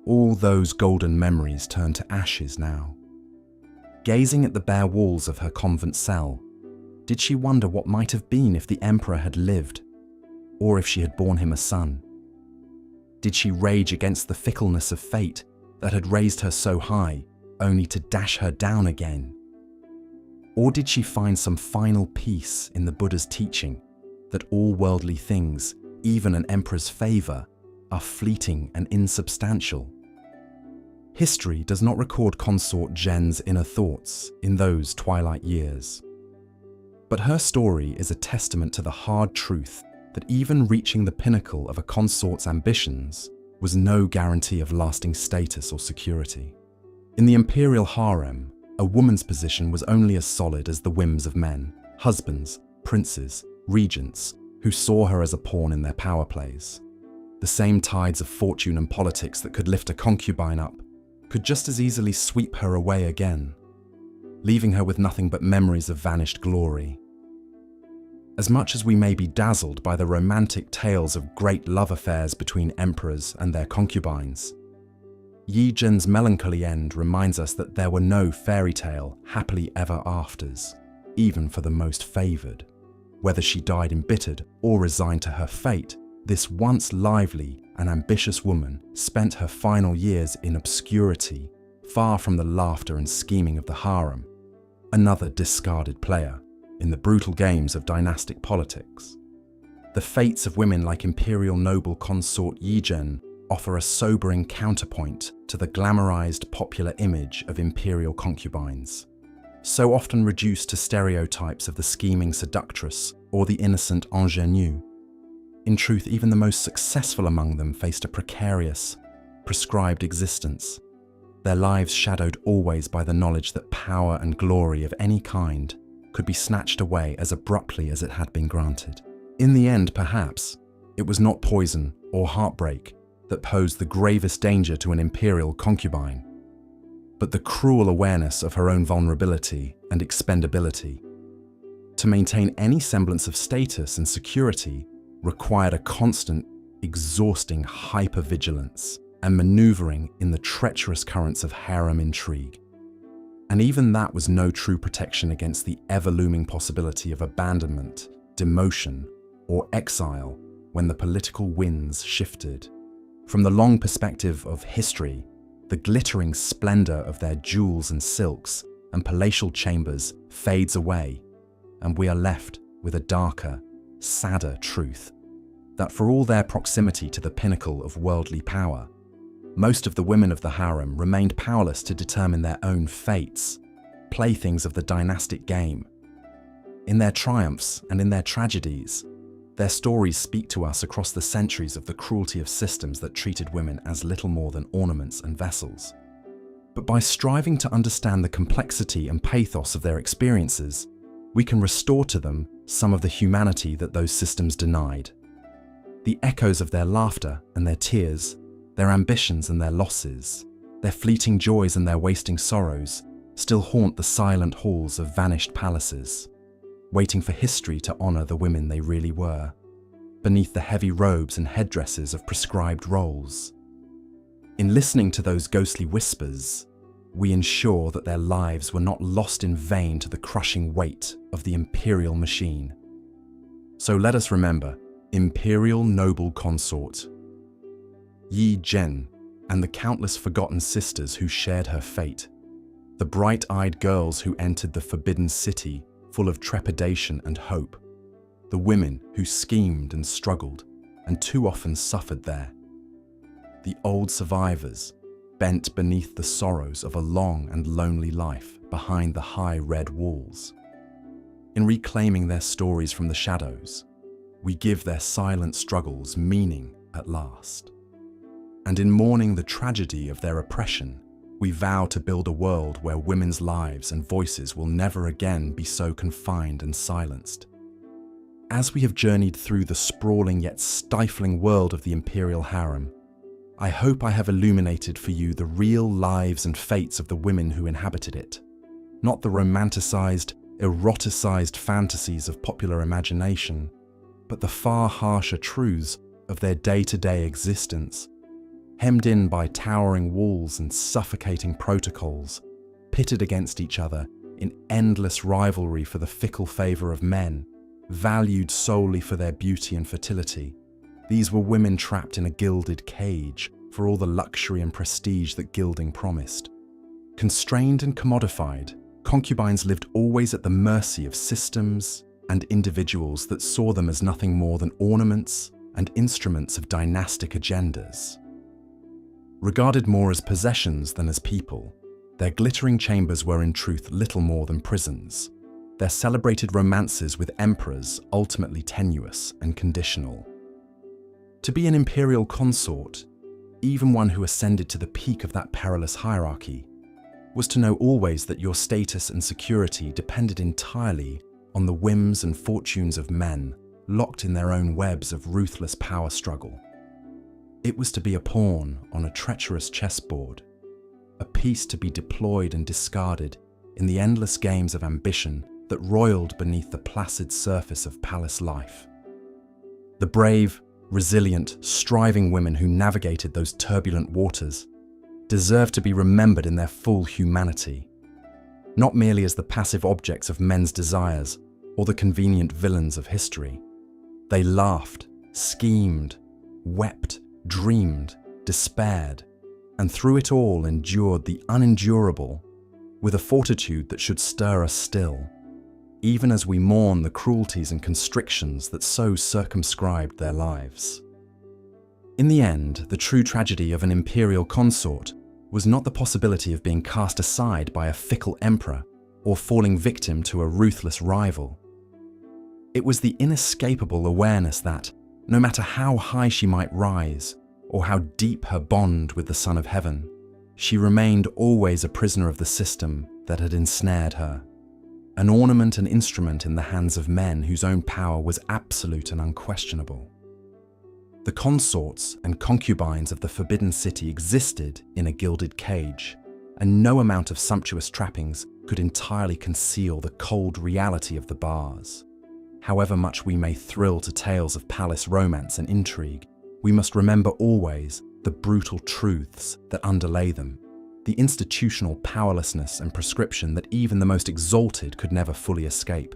All those golden memories turn to ashes now. Gazing at the bare walls of her convent cell, did she wonder what might have been if the emperor had lived, or if she had borne him a son? Did she rage against the fickleness of fate that had raised her so high, only to dash her down again? Or did she find some final peace in the Buddha's teaching that all worldly things, even an emperor's favor, are fleeting and insubstantial? History does not record consort Zhen's inner thoughts in those twilight years. But her story is a testament to the hard truth that even reaching the pinnacle of a consort's ambitions was no guarantee of lasting status or security. In the imperial harem, a woman's position was only as solid as the whims of men, husbands, princes, regents, who saw her as a pawn in their power plays. The same tides of fortune and politics that could lift a concubine up could just as easily sweep her away again, leaving her with nothing but memories of vanished glory. As much as we may be dazzled by the romantic tales of great love affairs between emperors and their concubines, Yi Zhen's melancholy end reminds us that there were no fairy tale happily ever afters, even for the most favored. Whether she died embittered or resigned to her fate, this once lively and ambitious woman spent her final years in obscurity, far from the laughter and scheming of the harem, another discarded player in the brutal games of dynastic politics. The fates of women like imperial noble consort Yi Zhen offer a sobering counterpoint to the glamorized popular image of imperial concubines, so often reduced to stereotypes of the scheming seductress or the innocent ingenue. In truth, even the most successful among them faced a precarious, prescribed existence, their lives shadowed always by the knowledge that power and glory of any kind could be snatched away as abruptly as it had been granted. In the end, perhaps, it was not poison or heartbreak that posed the gravest danger to an imperial concubine, but the cruel awareness of her own vulnerability and expendability. To maintain any semblance of status and security required a constant, exhausting hypervigilance and maneuvering in the treacherous currents of harem intrigue. And even that was no true protection against the ever-looming possibility of abandonment, demotion, or exile when the political winds shifted. From the long perspective of history, the glittering splendor of their jewels and silks and palatial chambers fades away, and we are left with a darker, sadder truth, that for all their proximity to the pinnacle of worldly power, most of the women of the harem remained powerless to determine their own fates, playthings of the dynastic game. In their triumphs and in their tragedies, their stories speak to us across the centuries of the cruelty of systems that treated women as little more than ornaments and vessels. But by striving to understand the complexity and pathos of their experiences, we can restore to them some of the humanity that those systems denied. The echoes of their laughter and their tears, their ambitions and their losses, their fleeting joys and their wasting sorrows, still haunt the silent halls of vanished palaces, waiting for history to honor the women they really were, beneath the heavy robes and headdresses of prescribed roles. In listening to those ghostly whispers, we ensure that their lives were not lost in vain to the crushing weight of the imperial machine. So let us remember, imperial noble consort Yi Zhen and the countless forgotten sisters who shared her fate, the bright-eyed girls who entered the forbidden city full of trepidation and hope, the women who schemed and struggled and too often suffered there, the old survivors bent beneath the sorrows of a long and lonely life behind the high red walls. In reclaiming their stories from the shadows, we give their silent struggles meaning at last. And in mourning the tragedy of their oppression, we vow to build a world where women's lives and voices will never again be so confined and silenced. As we have journeyed through the sprawling yet stifling world of the imperial harem, I hope I have illuminated for you the real lives and fates of the women who inhabited it, not the romanticized, eroticized fantasies of popular imagination, but the far harsher truths of their day-to-day existence, hemmed in by towering walls and suffocating protocols, pitted against each other in endless rivalry for the fickle favor of men, valued solely for their beauty and fertility. These were women trapped in a gilded cage for all the luxury and prestige that gilding promised. Constrained and commodified, concubines lived always at the mercy of systems and individuals that saw them as nothing more than ornaments and instruments of dynastic agendas. Regarded more as possessions than as people, their glittering chambers were in truth little more than prisons, their celebrated romances with emperors ultimately tenuous and conditional. To be an imperial consort, even one who ascended to the peak of that perilous hierarchy, was to know always that your status and security depended entirely on the whims and fortunes of men locked in their own webs of ruthless power struggle. It was to be a pawn on a treacherous chessboard, a piece to be deployed and discarded in the endless games of ambition that roiled beneath the placid surface of palace life. The brave, resilient, striving women who navigated those turbulent waters deserve to be remembered in their full humanity, not merely as the passive objects of men's desires or the convenient villains of history. They laughed, schemed, wept, dreamed, despaired, and through it all endured the unendurable with a fortitude that should stir us still, even as we mourn the cruelties and constrictions that so circumscribed their lives. In the end, the true tragedy of an imperial consort was not the possibility of being cast aside by a fickle emperor or falling victim to a ruthless rival. It was the inescapable awareness that, no matter how high she might rise, or how deep her bond with the Son of Heaven, she remained always a prisoner of the system that had ensnared her, an ornament and instrument in the hands of men whose own power was absolute and unquestionable. The consorts and concubines of the Forbidden City existed in a gilded cage, and no amount of sumptuous trappings could entirely conceal the cold reality of the bars. However much we may thrill to tales of palace romance and intrigue, we must remember always the brutal truths that underlay them, the institutional powerlessness and prescription that even the most exalted could never fully escape.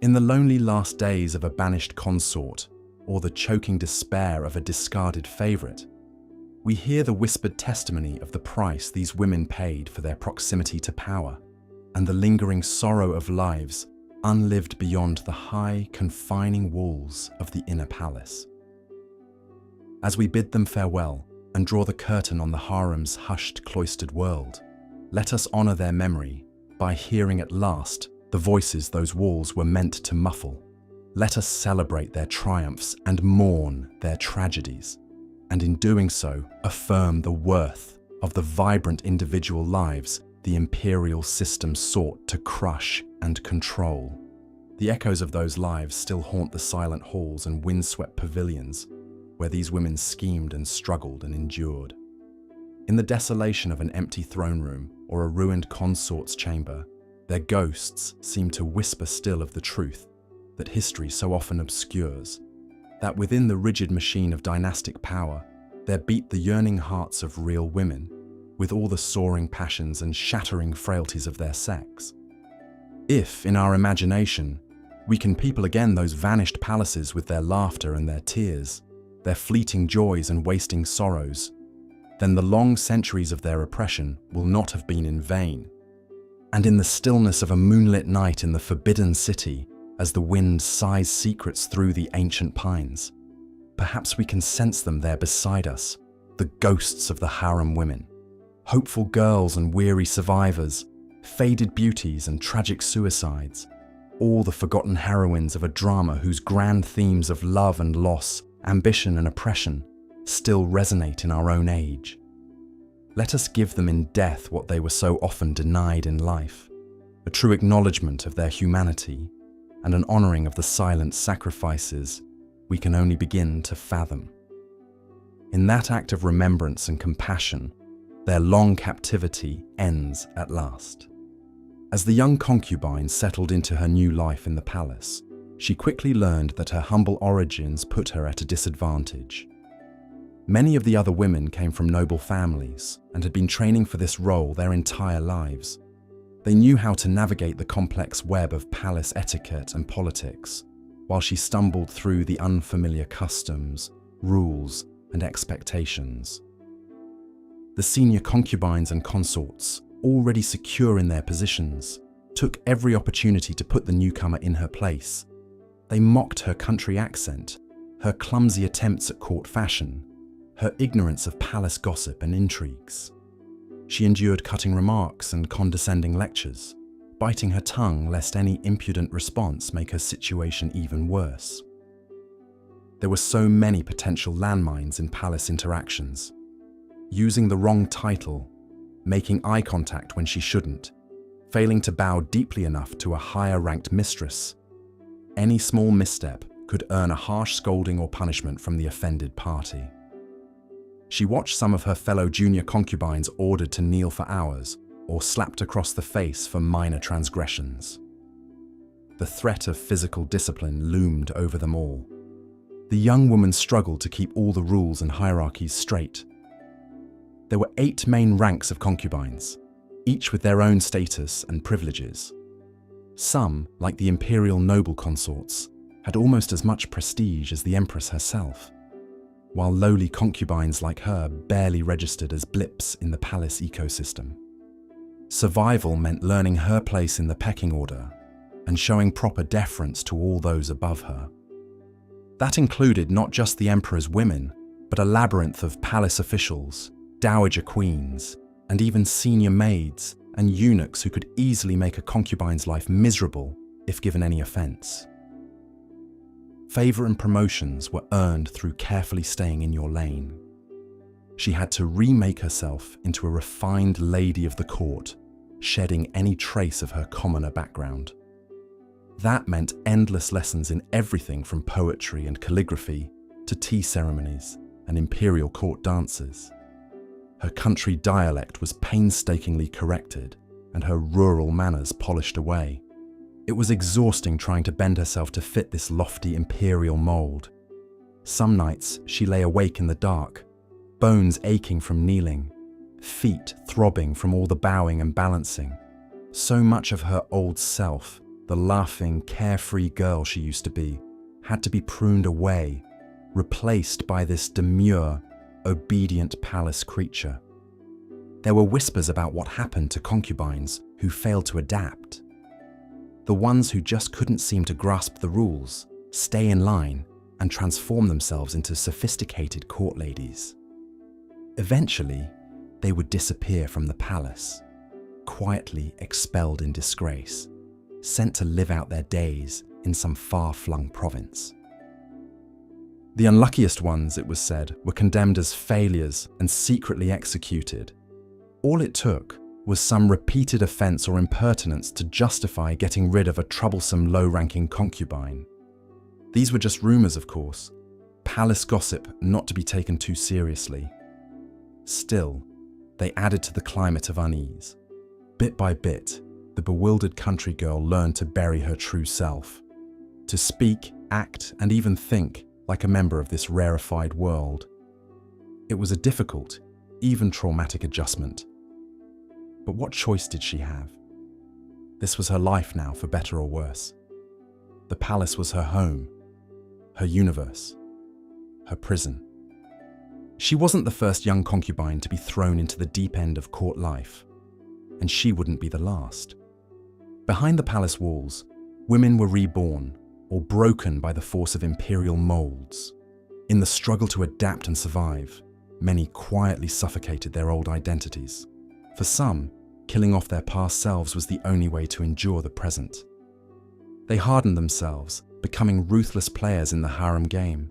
In the lonely last days of a banished consort, or the choking despair of a discarded favorite, we hear the whispered testimony of the price these women paid for their proximity to power, and the lingering sorrow of lives unlived beyond the high, confining walls of the inner palace. As we bid them farewell and draw the curtain on the harem's hushed, cloistered world, let us honor their memory by hearing at last the voices those walls were meant to muffle. Let us celebrate their triumphs and mourn their tragedies, and in doing so, affirm the worth of the vibrant individual lives the imperial system sought to crush and control. The echoes of those lives still haunt the silent halls and windswept pavilions where these women schemed and struggled and endured. In the desolation of an empty throne room or a ruined consort's chamber, their ghosts seem to whisper still of the truth that history so often obscures, that within the rigid machine of dynastic power, there beat the yearning hearts of real women, with all the soaring passions and shattering frailties of their sex. If, in our imagination, we can people again those vanished palaces with their laughter and their tears, their fleeting joys and wasting sorrows, then the long centuries of their oppression will not have been in vain. And in the stillness of a moonlit night in the Forbidden City, as the wind sighs secrets through the ancient pines, perhaps we can sense them there beside us, the ghosts of the harem women, hopeful girls and weary survivors, faded beauties and tragic suicides, all the forgotten heroines of a drama whose grand themes of love and loss, ambition and oppression still resonate in our own age. Let us give them in death what they were so often denied in life, a true acknowledgement of their humanity and an honouring of the silent sacrifices we can only begin to fathom. In that act of remembrance and compassion, their long captivity ends at last. As the young concubine settled into her new life in the palace, She quickly learned that her humble origins put her at a disadvantage. Many of the other women came from noble families and had been training for this role their entire lives. They knew how to navigate the complex web of palace etiquette and politics, while she stumbled through the unfamiliar customs, rules, and expectations. The senior concubines and consorts, already secure in their positions, took every opportunity to put the newcomer in her place. They mocked her country accent, her clumsy attempts at court fashion, her ignorance of palace gossip and intrigues. She endured cutting remarks and condescending lectures, biting her tongue lest any impudent response make her situation even worse. There were so many potential landmines in palace interactions. Using the wrong title, making eye contact when she shouldn't, failing to bow deeply enough to a higher-ranked mistress. Any small misstep could earn a harsh scolding or punishment from the offended party. She watched some of her fellow junior concubines ordered to kneel for hours or slapped across the face for minor transgressions. The threat of physical discipline loomed over them all. The young woman struggled to keep all the rules and hierarchies straight. There were 8 main ranks of concubines, each with their own status and privileges. Some, like the Imperial noble consorts, had almost as much prestige as the empress herself, while lowly concubines like her barely registered as blips in the palace ecosystem. Survival meant learning her place in the pecking order and showing proper deference to all those above her. That included not just the emperor's women, but a labyrinth of palace officials, dowager queens, and even senior maids and eunuchs who could easily make a concubine's life miserable if given any offense. Favor and promotions were earned through carefully staying in your lane. She had to remake herself into a refined lady of the court, shedding any trace of her commoner background. That meant endless lessons in everything from poetry and calligraphy to tea ceremonies and imperial court dances. Her country dialect was painstakingly corrected and her rural manners polished away. It was exhausting trying to bend herself to fit this lofty imperial mold. Some nights she lay awake in the dark, bones aching from kneeling, feet throbbing from all the bowing and balancing. So much of her old self, the laughing, carefree girl she used to be, had to be pruned away, replaced by this demure, obedient palace creature. There were whispers about what happened to concubines who failed to adapt. The ones who just couldn't seem to grasp the rules, stay in line, and transform themselves into sophisticated court ladies. Eventually, they would disappear from the palace, quietly expelled in disgrace, sent to live out their days in some far-flung province. The unluckiest ones, it was said, were condemned as failures and secretly executed. All it took was some repeated offense or impertinence to justify getting rid of a troublesome low-ranking concubine. These were just rumors, of course, palace gossip not to be taken too seriously. Still, they added to the climate of unease. Bit by bit, the bewildered country girl learned to bury her true self, to speak, act, and even think like a member of this rarefied world. It was a difficult, even traumatic adjustment. But what choice did she have? This was her life now, for better or worse. The palace was her home, her universe, her prison. She wasn't the first young concubine to be thrown into the deep end of court life, and she wouldn't be the last. Behind the palace walls, women were reborn or broken by the force of imperial molds. In the struggle to adapt and survive, many quietly suffocated their old identities. For some, killing off their past selves was the only way to endure the present. They hardened themselves, becoming ruthless players in the harem game,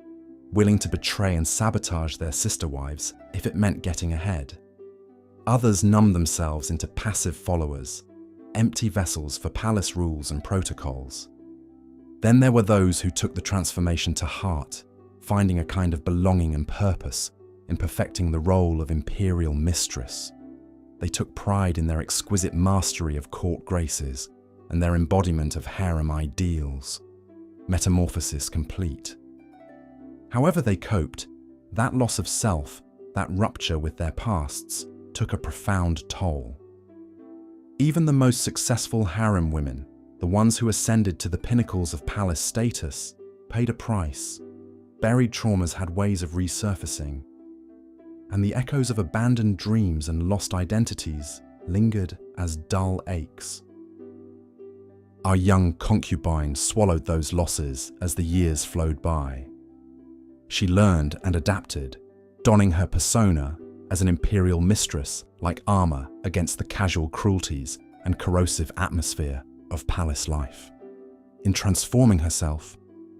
willing to betray and sabotage their sister wives if it meant getting ahead. Others numbed themselves into passive followers, empty vessels for palace rules and protocols. Then there were those who took the transformation to heart, finding a kind of belonging and purpose in perfecting the role of imperial mistress. They took pride in their exquisite mastery of court graces and their embodiment of harem ideals. metamorphosis complete. However they coped, that loss of self, that rupture with their pasts, took a profound toll. Even the most successful harem women, the ones who ascended to the pinnacles of palace status, paid a price. Buried traumas had ways of resurfacing, and the echoes of abandoned dreams and lost identities lingered as dull aches. Our young concubine swallowed those losses as the years flowed by. She learned and adapted, donning her persona as an imperial mistress like armor against the casual cruelties and corrosive atmosphere of palace life. In transforming herself,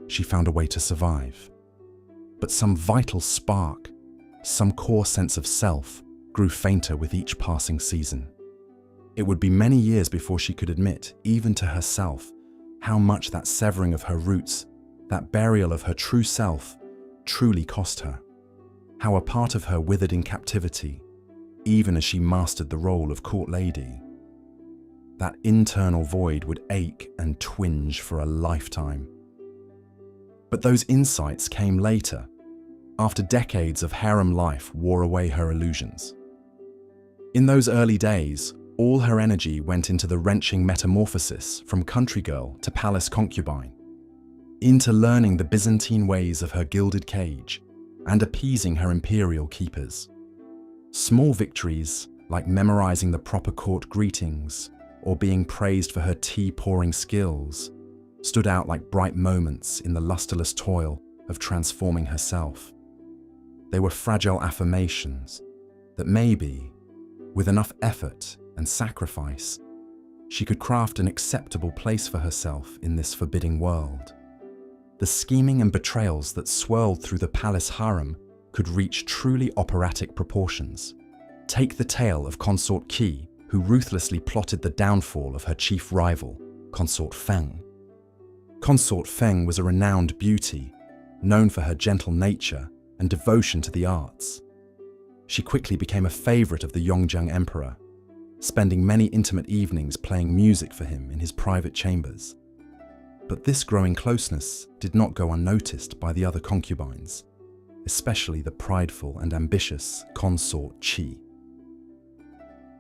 she found a way to survive. But some vital spark, some core sense of self, grew fainter with each passing season. It would be many years before she could admit, even to herself, how much that severing of her roots, that burial of her true self, truly cost her. How a part of her withered in captivity, even as she mastered the role of court lady. That internal void would ache and twinge for a lifetime. But those insights came later, after decades of harem life wore away her illusions. In those early days, all her energy went into the wrenching metamorphosis from country girl to palace concubine, into learning the Byzantine ways of her gilded cage and appeasing her imperial keepers. Small victories, like memorizing the proper court greetings or being praised for her tea-pouring skills, stood out like bright moments in the lusterless toil of transforming herself. They were fragile affirmations that maybe, with enough effort and sacrifice, she could craft an acceptable place for herself in this forbidding world. The scheming and betrayals that swirled through the palace harem could reach truly operatic proportions. Take the tale of Consort Qi, who ruthlessly plotted the downfall of her chief rival, Consort Feng. Consort Feng was a renowned beauty, known for her gentle nature and devotion to the arts. She quickly became a favorite of the Yongzheng emperor, spending many intimate evenings playing music for him in his private chambers. But this growing closeness did not go unnoticed by the other concubines, especially the prideful and ambitious Consort Qi.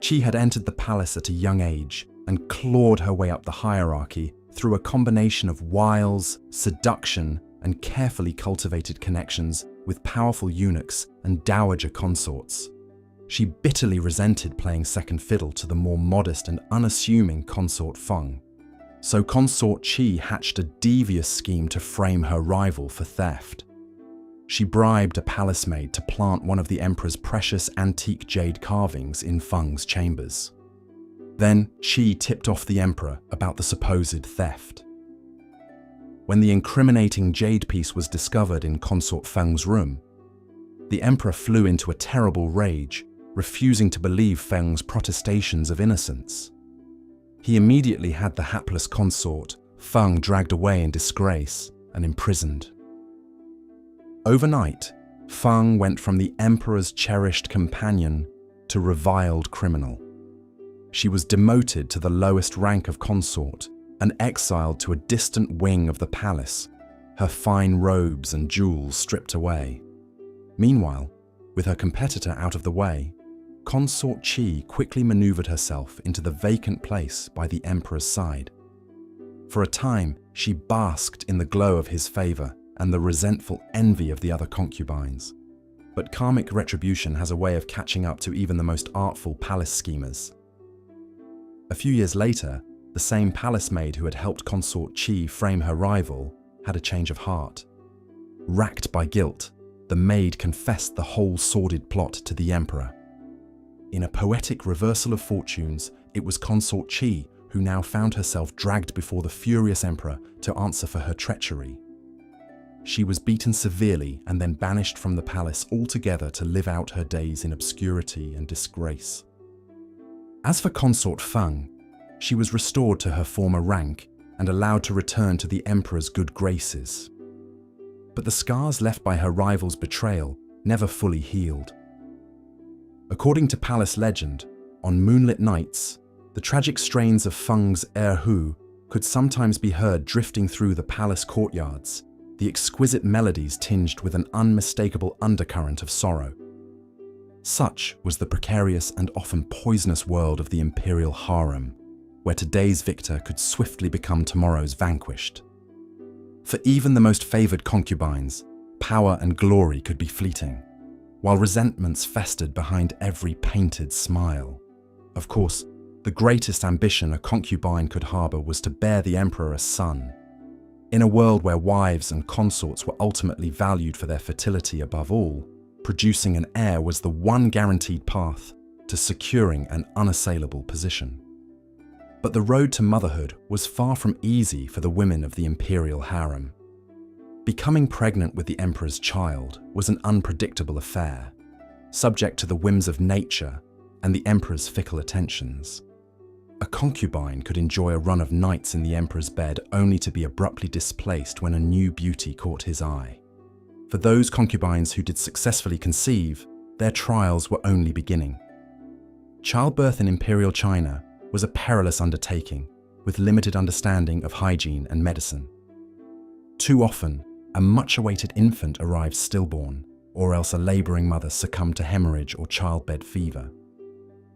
Qi had entered the palace at a young age and clawed her way up the hierarchy through a combination of wiles, seduction, and carefully cultivated connections with powerful eunuchs and dowager consorts. She bitterly resented playing second fiddle to the more modest and unassuming Consort Feng. So Consort Qi hatched a devious scheme to frame her rival for theft. She bribed a palace maid to plant one of the emperor's precious antique jade carvings in Feng's chambers. Then Qi tipped off the emperor about the supposed theft. When the incriminating jade piece was discovered in Consort Feng's room, the emperor flew into a terrible rage, refusing to believe Feng's protestations of innocence. He immediately had the hapless consort, Feng, dragged away in disgrace and imprisoned. Overnight, Feng went from the emperor's cherished companion to reviled criminal. She was demoted to the lowest rank of consort and exiled to a distant wing of the palace, her fine robes and jewels stripped away. Meanwhile, with her competitor out of the way, Consort Qi quickly maneuvered herself into the vacant place by the emperor's side. For a time, she basked in the glow of his favor and the resentful envy of the other concubines. But karmic retribution has a way of catching up to even the most artful palace schemers. A few years later, the same palace maid who had helped Consort Qi frame her rival had a change of heart. Racked by guilt, the maid confessed the whole sordid plot to the emperor. In a poetic reversal of fortunes, it was Consort Qi who now found herself dragged before the furious emperor to answer for her treachery. She was beaten severely and then banished from the palace altogether to live out her days in obscurity and disgrace. As for Consort Feng, she was restored to her former rank and allowed to return to the emperor's good graces. But the scars left by her rival's betrayal never fully healed. According to palace legend, on moonlit nights, the tragic strains of Feng's Erhu could sometimes be heard drifting through the palace courtyards, the exquisite melodies tinged with an unmistakable undercurrent of sorrow. Such was the precarious and often poisonous world of the imperial harem, where today's victor could swiftly become tomorrow's vanquished. For even the most favored concubines, power and glory could be fleeting, while resentments festered behind every painted smile. Of course, the greatest ambition a concubine could harbor was to bear the emperor a son. In a world where wives and consorts were ultimately valued for their fertility above all, producing an heir was the one guaranteed path to securing an unassailable position. But the road to motherhood was far from easy for the women of the imperial harem. Becoming pregnant with the emperor's child was an unpredictable affair, subject to the whims of nature and the emperor's fickle attentions. A concubine could enjoy a run of nights in the emperor's bed only to be abruptly displaced when a new beauty caught his eye. For those concubines who did successfully conceive, their trials were only beginning. Childbirth in imperial China was a perilous undertaking, with limited understanding of hygiene and medicine. Too often, a much-awaited infant arrived stillborn, or else a laboring mother succumbed to hemorrhage or childbed fever.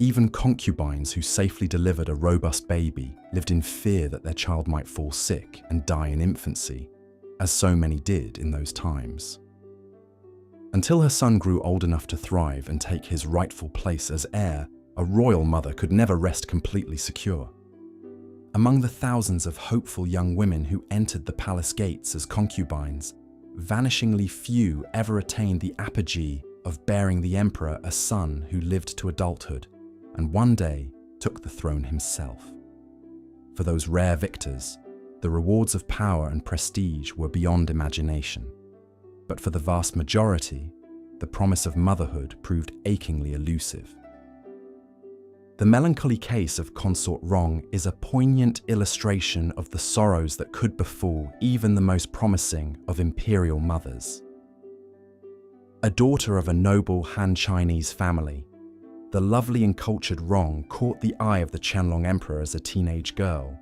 Even concubines who safely delivered a robust baby lived in fear that their child might fall sick and die in infancy, as so many did in those times. Until her son grew old enough to thrive and take his rightful place as heir, a royal mother could never rest completely secure. Among the thousands of hopeful young women who entered the palace gates as concubines, vanishingly few ever attained the apogee of bearing the emperor a son who lived to adulthood and one day took the throne himself. For those rare victors, the rewards of power and prestige were beyond imagination. But for the vast majority, the promise of motherhood proved achingly elusive. The melancholy case of Consort Rong is a poignant illustration of the sorrows that could befall even the most promising of imperial mothers. A daughter of a noble Han Chinese family, the lovely and cultured Rong caught the eye of the Qianlong Emperor as a teenage girl.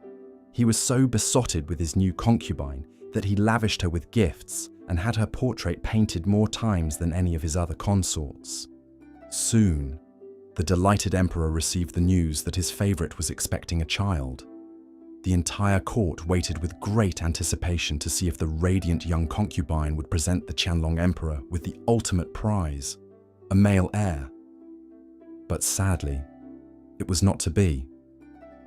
He was so besotted with his new concubine that he lavished her with gifts and had her portrait painted more times than any of his other consorts. Soon, the delighted emperor received the news that his favorite was expecting a child. The entire court waited with great anticipation to see if the radiant young concubine would present the Qianlong Emperor with the ultimate prize, a male heir. But sadly, it was not to be.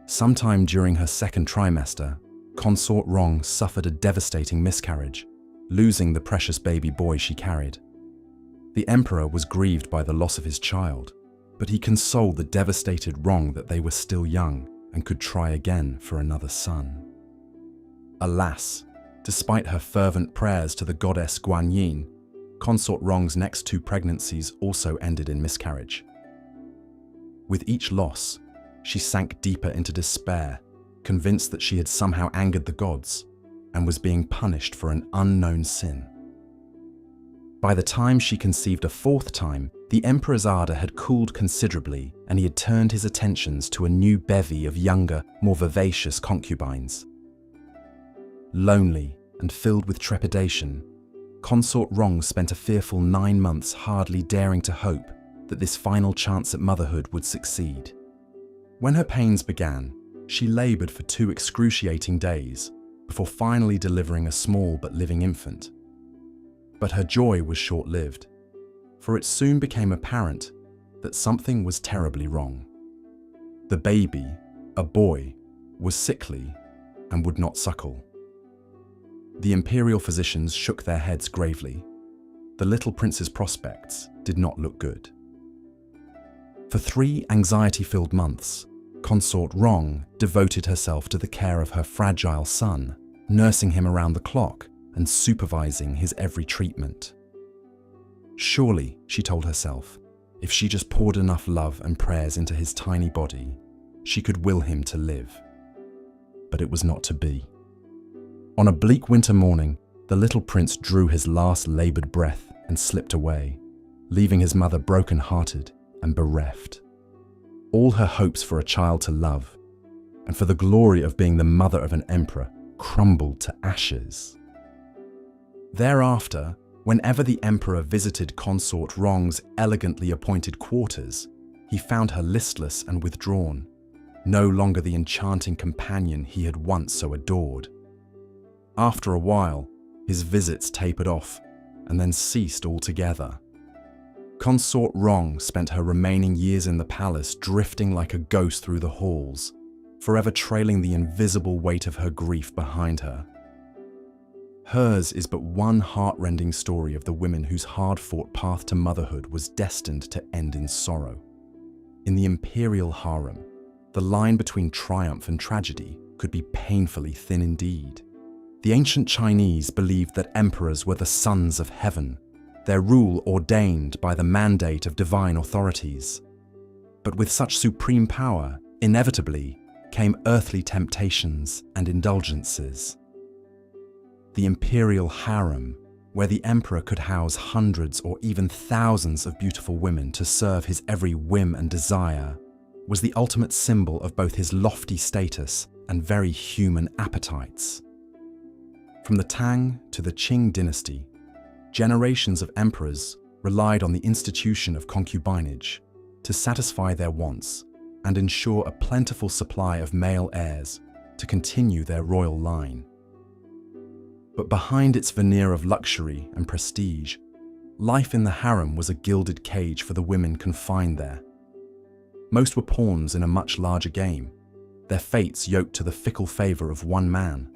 Sometime during her second trimester, Consort Rong suffered a devastating miscarriage, losing the precious baby boy she carried. The emperor was grieved by the loss of his child, but he consoled the devastated Rong that they were still young and could try again for another son. Alas, despite her fervent prayers to the goddess Guanyin, Consort Rong's next two pregnancies also ended in miscarriage. With each loss, she sank deeper into despair, convinced that she had somehow angered the gods and was being punished for an unknown sin. By the time she conceived a fourth time, the emperor's ardor had cooled considerably and he had turned his attentions to a new bevy of younger, more vivacious concubines. Lonely and filled with trepidation, Consort Rong spent a fearful 9 months hardly daring to hope that this final chance at motherhood would succeed. When her pains began, she labored for 2 excruciating days before finally delivering a small but living infant. But her joy was short-lived, for it soon became apparent that something was terribly wrong. The baby, a boy, was sickly and would not suckle. The imperial physicians shook their heads gravely. The little prince's prospects did not look good. For 3 anxiety-filled months, Consort Rong devoted herself to the care of her fragile son, nursing him around the clock and supervising his every treatment. Surely, she told herself, if she just poured enough love and prayers into his tiny body, she could will him to live. But it was not to be. On a bleak winter morning, the little prince drew his last labored breath and slipped away, leaving his mother broken-hearted and bereft. All her hopes for a child to love, and for the glory of being the mother of an emperor, crumbled to ashes. Thereafter, whenever the emperor visited Consort Rong's elegantly appointed quarters, he found her listless and withdrawn, no longer the enchanting companion he had once so adored. After a while, his visits tapered off and then ceased altogether. Consort Rong spent her remaining years in the palace drifting like a ghost through the halls, forever trailing the invisible weight of her grief behind her. Hers is but one heart-rending story of the women whose hard-fought path to motherhood was destined to end in sorrow. In the Imperial harem, the line between triumph and tragedy could be painfully thin indeed. The ancient Chinese believed that emperors were the sons of heaven, their rule ordained by the mandate of divine authorities. But with such supreme power, inevitably, came earthly temptations and indulgences. The Imperial harem, where the emperor could house hundreds or even thousands of beautiful women to serve his every whim and desire, was the ultimate symbol of both his lofty status and very human appetites. From the Tang to the Qing dynasty, generations of emperors relied on the institution of concubinage to satisfy their wants and ensure a plentiful supply of male heirs to continue their royal line. But behind its veneer of luxury and prestige, life in the harem was a gilded cage for the women confined there. Most were pawns in a much larger game, their fates yoked to the fickle favor of one man.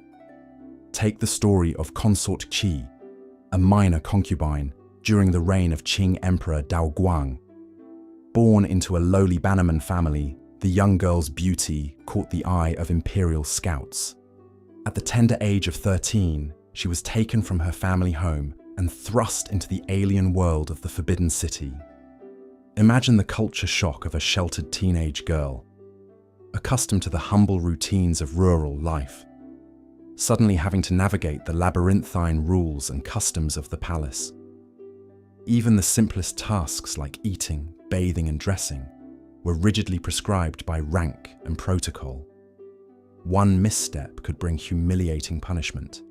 Take the story of Consort Qi, a minor concubine during the reign of Qing Emperor Daoguang. Born into a lowly bannerman family, the young girl's beauty caught the eye of Imperial scouts. At the tender age of 13, she was taken from her family home and thrust into the alien world of the Forbidden City. Imagine the culture shock of a sheltered teenage girl, accustomed to the humble routines of rural life, suddenly having to navigate the labyrinthine rules and customs of the palace. Even the simplest tasks like eating, bathing, and dressing were rigidly prescribed by rank and protocol. One misstep could bring humiliating punishment.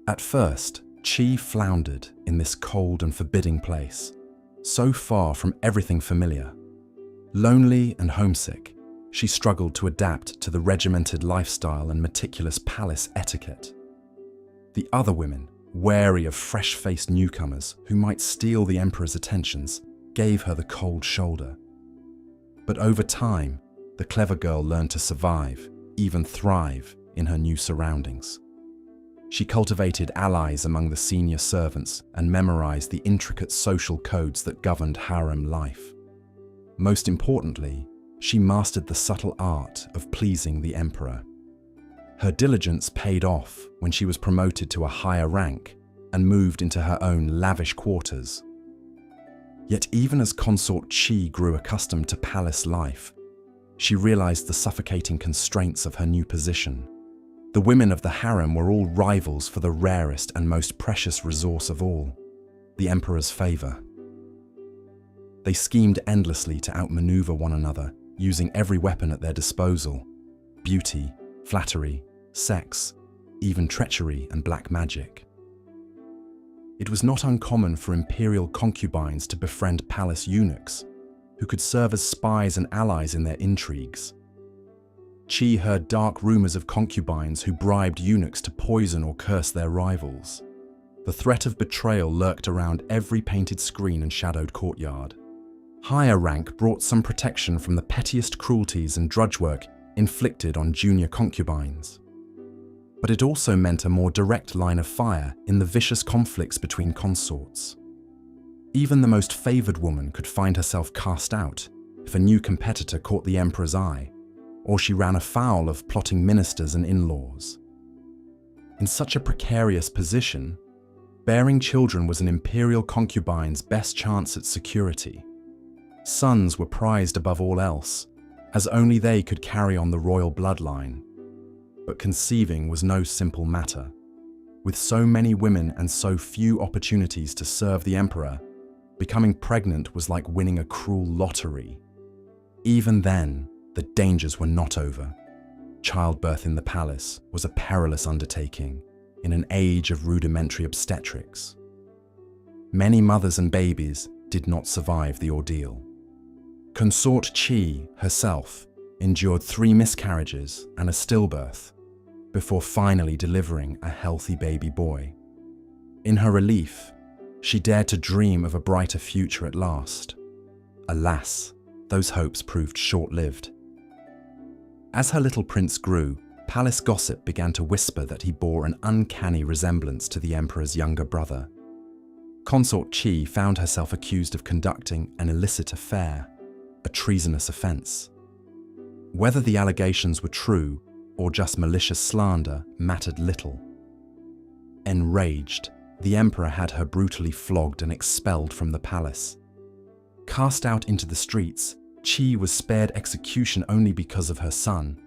At first, Qi floundered in this cold and forbidding place, so far from everything familiar. Lonely and homesick, she struggled to adapt to the regimented lifestyle and meticulous palace etiquette. The other women, wary of fresh-faced newcomers who might steal the emperor's attentions, gave her the cold shoulder. But over time, the clever girl learned to survive, even thrive, in her new surroundings. She cultivated allies among the senior servants and memorized the intricate social codes that governed harem life. Most importantly, she mastered the subtle art of pleasing the emperor. Her diligence paid off when she was promoted to a higher rank and moved into her own lavish quarters. Yet even as Consort Qi grew accustomed to palace life, she realized the suffocating constraints of her new position. The women of the harem were all rivals for the rarest and most precious resource of all, the emperor's favor. They schemed endlessly to outmaneuver one another, using every weapon at their disposal: beauty, flattery, sex, even treachery and black magic. It was not uncommon for imperial concubines to befriend palace eunuchs, who could serve as spies and allies in their intrigues. Qi heard dark rumors of concubines who bribed eunuchs to poison or curse their rivals. The threat of betrayal lurked around every painted screen and shadowed courtyard. Higher rank brought some protection from the pettiest cruelties and drudge work inflicted on junior concubines. But it also meant a more direct line of fire in the vicious conflicts between consorts. Even the most favored woman could find herself cast out if a new competitor caught the emperor's eye, or she ran afoul of plotting ministers and in-laws. In such a precarious position, bearing children was an imperial concubine's best chance at security. Sons were prized above all else, as only they could carry on the royal bloodline. But conceiving was no simple matter. With so many women and so few opportunities to serve the emperor, becoming pregnant was like winning a cruel lottery. Even then, the dangers were not over. childbirth in the palace was a perilous undertaking in an age of rudimentary obstetrics. Many mothers and babies did not survive the ordeal. Consort Qi herself endured 3 miscarriages and a stillbirth before finally delivering a healthy baby boy. In her relief, she dared to dream of a brighter future at last. Alas, those hopes proved short-lived. As her little prince grew, palace gossip began to whisper that he bore an uncanny resemblance to the emperor's younger brother. Consort Qi found herself accused of conducting an illicit affair, a treasonous offence. Whether the allegations were true or just malicious slander mattered little. Enraged, the emperor had her brutally flogged and expelled from the palace. Cast out into the streets, Qi was spared execution only because of her son.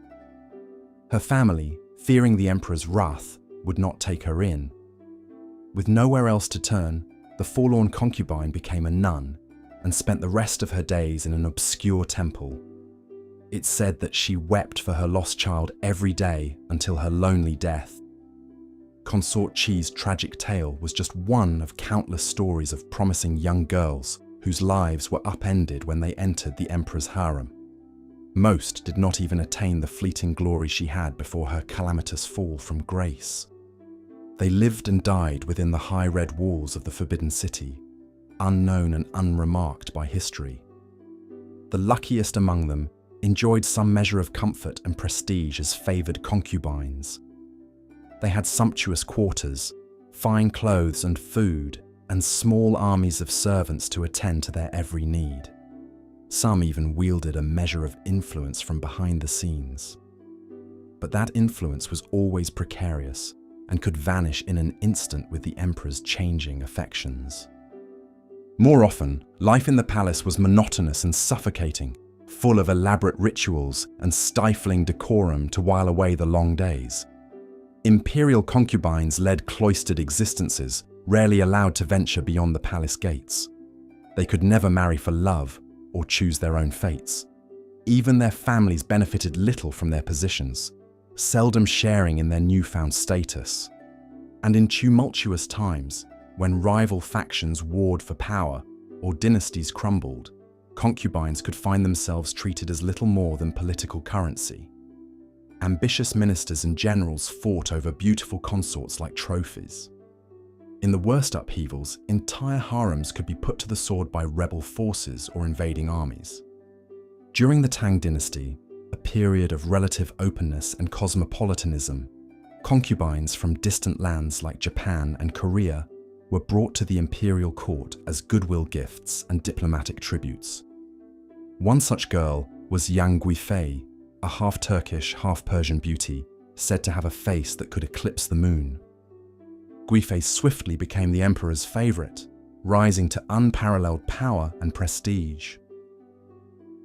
Her family, fearing the emperor's wrath, would not take her in. With nowhere else to turn, the forlorn concubine became a nun and spent the rest of her days in an obscure temple. It's said that she wept for her lost child every day until her lonely death. Consort Qi's tragic tale was just one of countless stories of promising young girls whose lives were upended when they entered the emperor's harem. Most did not even attain the fleeting glory she had before her calamitous fall from grace. They lived and died within the high red walls of the Forbidden City, unknown and unremarked by history. The luckiest among them enjoyed some measure of comfort and prestige as favoured concubines. They had sumptuous quarters, fine clothes and food, and small armies of servants to attend to their every need. Some even wielded a measure of influence from behind the scenes. But that influence was always precarious and could vanish in an instant with the emperor's changing affections. More often, life in the palace was monotonous and suffocating, full of elaborate rituals and stifling decorum to while away the long days. Imperial concubines led cloistered existences, rarely allowed to venture beyond the palace gates. They could never marry for love or choose their own fates. Even their families benefited little from their positions, seldom sharing in their newfound status. And in tumultuous times, when rival factions warred for power or dynasties crumbled, concubines could find themselves treated as little more than political currency. Ambitious ministers and generals fought over beautiful consorts like trophies. In the worst upheavals, entire harems could be put to the sword by rebel forces or invading armies. During the Tang dynasty, a period of relative openness and cosmopolitanism, concubines from distant lands like Japan and Korea were brought to the imperial court as goodwill gifts and diplomatic tributes. One such girl was Yang Guifei, a half-Turkish, half-Persian beauty, said to have a face that could eclipse the moon. Guifei swiftly became the emperor's favorite, rising to unparalleled power and prestige.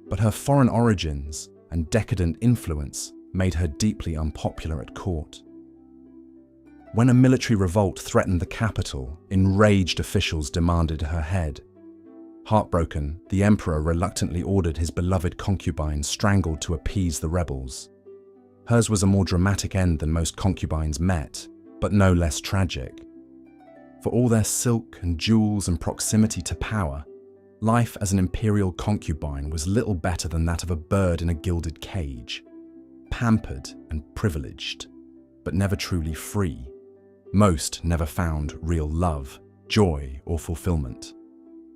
But her foreign origins and decadent influence made her deeply unpopular at court. When a military revolt threatened the capital, enraged officials demanded her head. Heartbroken, the emperor reluctantly ordered his beloved concubine strangled to appease the rebels. Hers was a more dramatic end than most concubines met, but no less tragic. For all their silk and jewels and proximity to power, life as an imperial concubine was little better than that of a bird in a gilded cage, pampered and privileged, but never truly free. Most never found real love, joy, or fulfillment.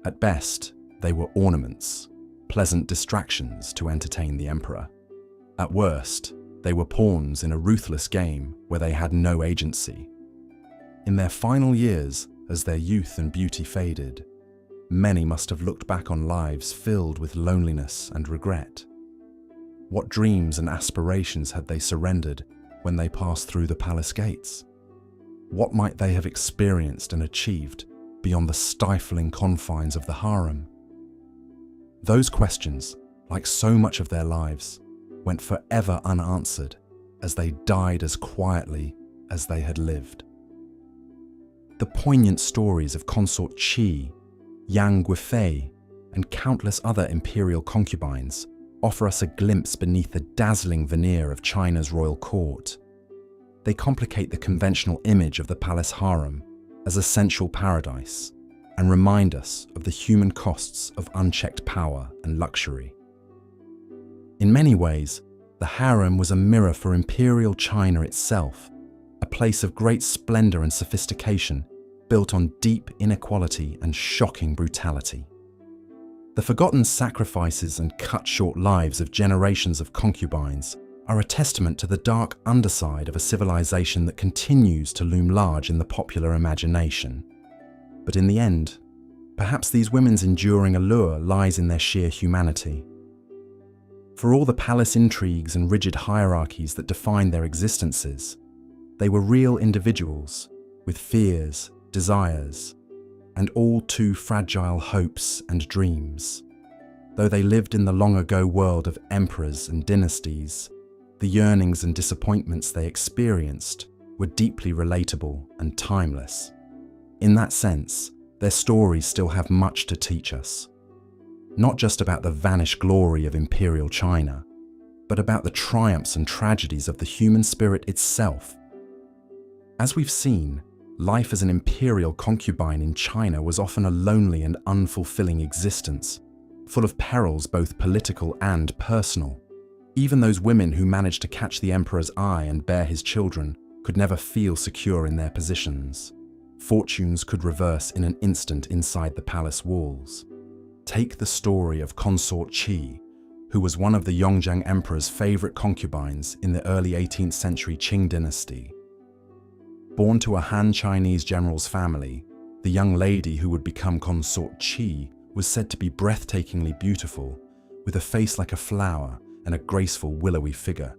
At best, they were ornaments, pleasant distractions to entertain the emperor. At worst, they were pawns in a ruthless game where they had no agency. In their final years, as their youth and beauty faded, many must have looked back on lives filled with loneliness and regret. What dreams and aspirations had they surrendered when they passed through the palace gates? What might they have experienced and achieved beyond the stifling confines of the harem? Those questions, like so much of their lives, went forever unanswered as they died as quietly as they had lived. The poignant stories of Consort Qi, Yang Guifei, and countless other imperial concubines offer us a glimpse beneath the dazzling veneer of China's royal court. They complicate the conventional image of the palace harem as a sensual paradise and remind us of the human costs of unchecked power and luxury. In many ways, the harem was a mirror for Imperial China itself, a place of great splendor and sophistication built on deep inequality and shocking brutality. The forgotten sacrifices and cut-short lives of generations of concubines are a testament to the dark underside of a civilization that continues to loom large in the popular imagination. But in the end, perhaps these women's enduring allure lies in their sheer humanity. For all the palace intrigues and rigid hierarchies that defined their existences, they were real individuals with fears, desires, and all too fragile hopes and dreams. Though they lived in the long-ago world of emperors and dynasties, the yearnings and disappointments they experienced were deeply relatable and timeless. In that sense, their stories still have much to teach us. Not just about the vanished glory of Imperial China, but about the triumphs and tragedies of the human spirit itself. As we've seen, life as an imperial concubine in China was often a lonely and unfulfilling existence, full of perils both political and personal. Even those women who managed to catch the emperor's eye and bear his children could never feel secure in their positions. Fortunes could reverse in an instant inside the palace walls. Take the story of Consort Qi, who was one of the Yongzheng emperor's favorite concubines in the early 18th century Qing dynasty. Born to a Han Chinese general's family, the young lady who would become Consort Qi was said to be breathtakingly beautiful, with a face like a flower and a graceful willowy figure.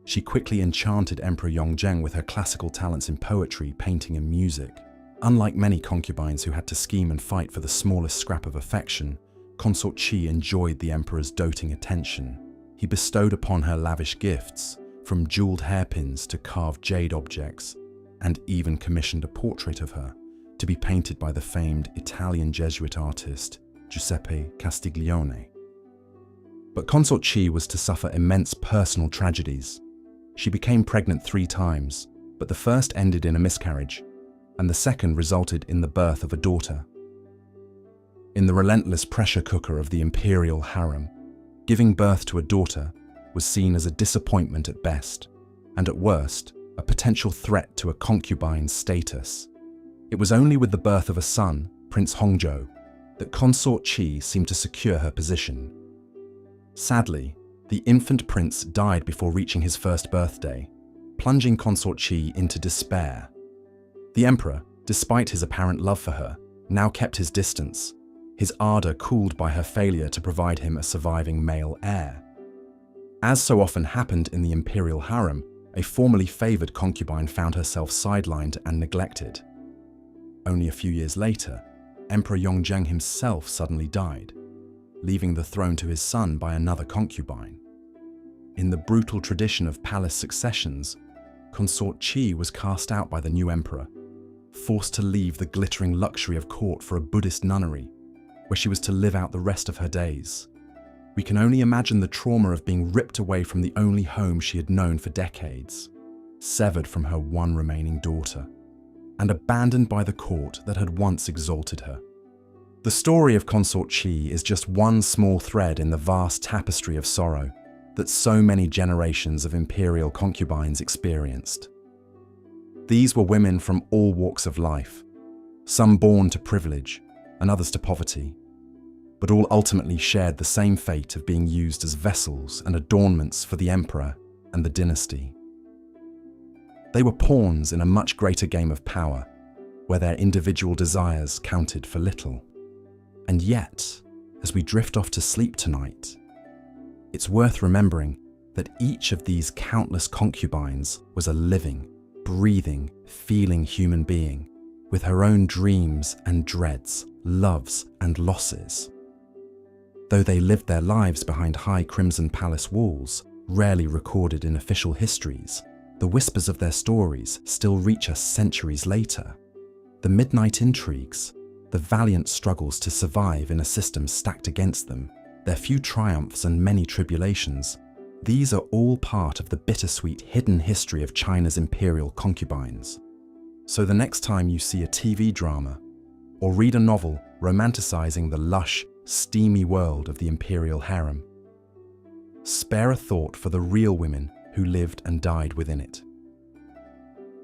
She quickly enchanted Emperor Yongzheng with her classical talents in poetry, painting and music. Unlike many concubines who had to scheme and fight for the smallest scrap of affection, Consort Qi enjoyed the emperor's doting attention. He bestowed upon her lavish gifts, from jeweled hairpins to carved jade objects, and even commissioned a portrait of her to be painted by the famed Italian Jesuit artist Giuseppe Castiglione. But Consort Qi was to suffer immense personal tragedies. She became pregnant 3 times, but the first ended in a miscarriage, and the second resulted in the birth of a daughter. In the relentless pressure cooker of the imperial harem, giving birth to a daughter was seen as a disappointment at best, and at worst, a potential threat to a concubine's status. It was only with the birth of a son, Prince Hongzhou, that Consort Qi seemed to secure her position. Sadly, the infant prince died before reaching his first birthday, plunging Consort Qi into despair. The emperor, despite his apparent love for her, now kept his distance, his ardor cooled by her failure to provide him a surviving male heir. As so often happened in the imperial harem, a formerly favored concubine found herself sidelined and neglected. Only a few years later, Emperor Yongzheng himself suddenly died, leaving the throne to his son by another concubine. In the brutal tradition of palace successions, Consort Qi was cast out by the new emperor, forced to leave the glittering luxury of court for a Buddhist nunnery, where she was to live out the rest of her days. We can only imagine the trauma of being ripped away from the only home she had known for decades, severed from her one remaining daughter, and abandoned by the court that had once exalted her. The story of Consort Qi is just one small thread in the vast tapestry of sorrow that so many generations of imperial concubines experienced. These were women from all walks of life, some born to privilege and others to poverty, but all ultimately shared the same fate of being used as vessels and adornments for the emperor and the dynasty. They were pawns in a much greater game of power, where their individual desires counted for little. And yet, as we drift off to sleep tonight, it's worth remembering that each of these countless concubines was a living, breathing, feeling human being, with her own dreams and dreads, loves and losses. Though they lived their lives behind high crimson palace walls, rarely recorded in official histories, the whispers of their stories still reach us centuries later. The midnight intrigues, the valiant struggles to survive in a system stacked against them, their few triumphs and many tribulations, these are all part of the bittersweet hidden history of China's imperial concubines. So the next time you see a TV drama or read a novel romanticizing the lush, steamy world of the imperial harem, spare a thought for the real women who lived and died within it.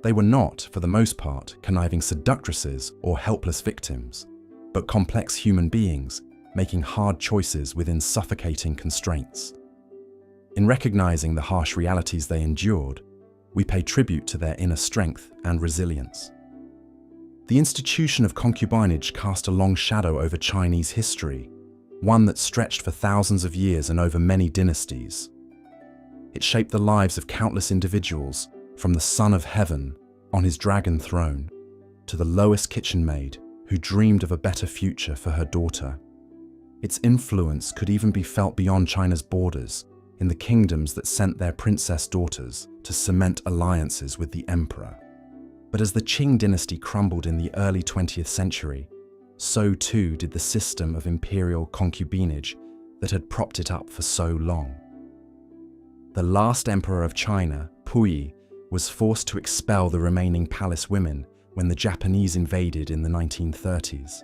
They were not, for the most part, conniving seductresses or helpless victims, but complex human beings making hard choices within suffocating constraints. In recognizing the harsh realities they endured, we pay tribute to their inner strength and resilience. The institution of concubinage cast a long shadow over Chinese history, one that stretched for thousands of years and over many dynasties. It shaped the lives of countless individuals, from the son of heaven on his dragon throne to the lowest kitchen maid who dreamed of a better future for her daughter. Its influence could even be felt beyond China's borders, in the kingdoms that sent their princess daughters to cement alliances with the emperor. But as the Qing dynasty crumbled in the early 20th century, so too did the system of imperial concubinage that had propped it up for so long. The last emperor of China, Puyi, was forced to expel the remaining palace women when the Japanese invaded in the 1930s.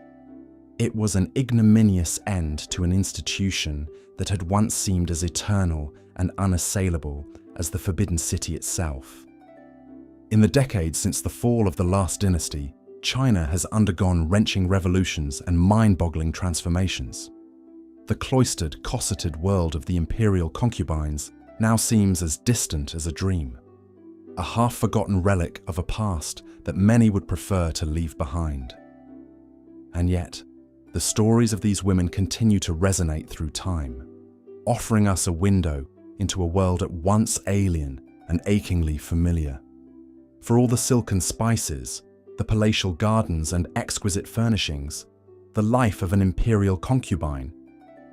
It was an ignominious end to an institution that had once seemed as eternal and unassailable as the Forbidden City itself. In the decades since the fall of the last dynasty, China has undergone wrenching revolutions and mind-boggling transformations. The cloistered, cosseted world of the imperial concubines now seems as distant as a dream, a half-forgotten relic of a past that many would prefer to leave behind. And yet, the stories of these women continue to resonate through time, offering us a window into a world at once alien and achingly familiar. For all the silken spices, the palatial gardens and exquisite furnishings, the life of an imperial concubine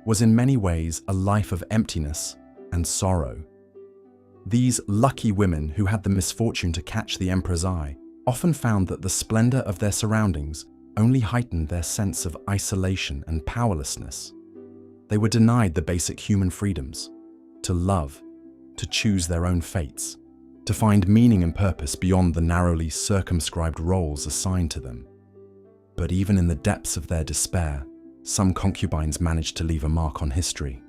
was in many ways a life of emptiness and sorrow. These lucky women who had the misfortune to catch the emperor's eye often found that the splendor of their surroundings only heightened their sense of isolation and powerlessness. They were denied the basic human freedoms, to love, to choose their own fates, to find meaning and purpose beyond the narrowly circumscribed roles assigned to them. But even in the depths of their despair, some concubines managed to leave a mark on history.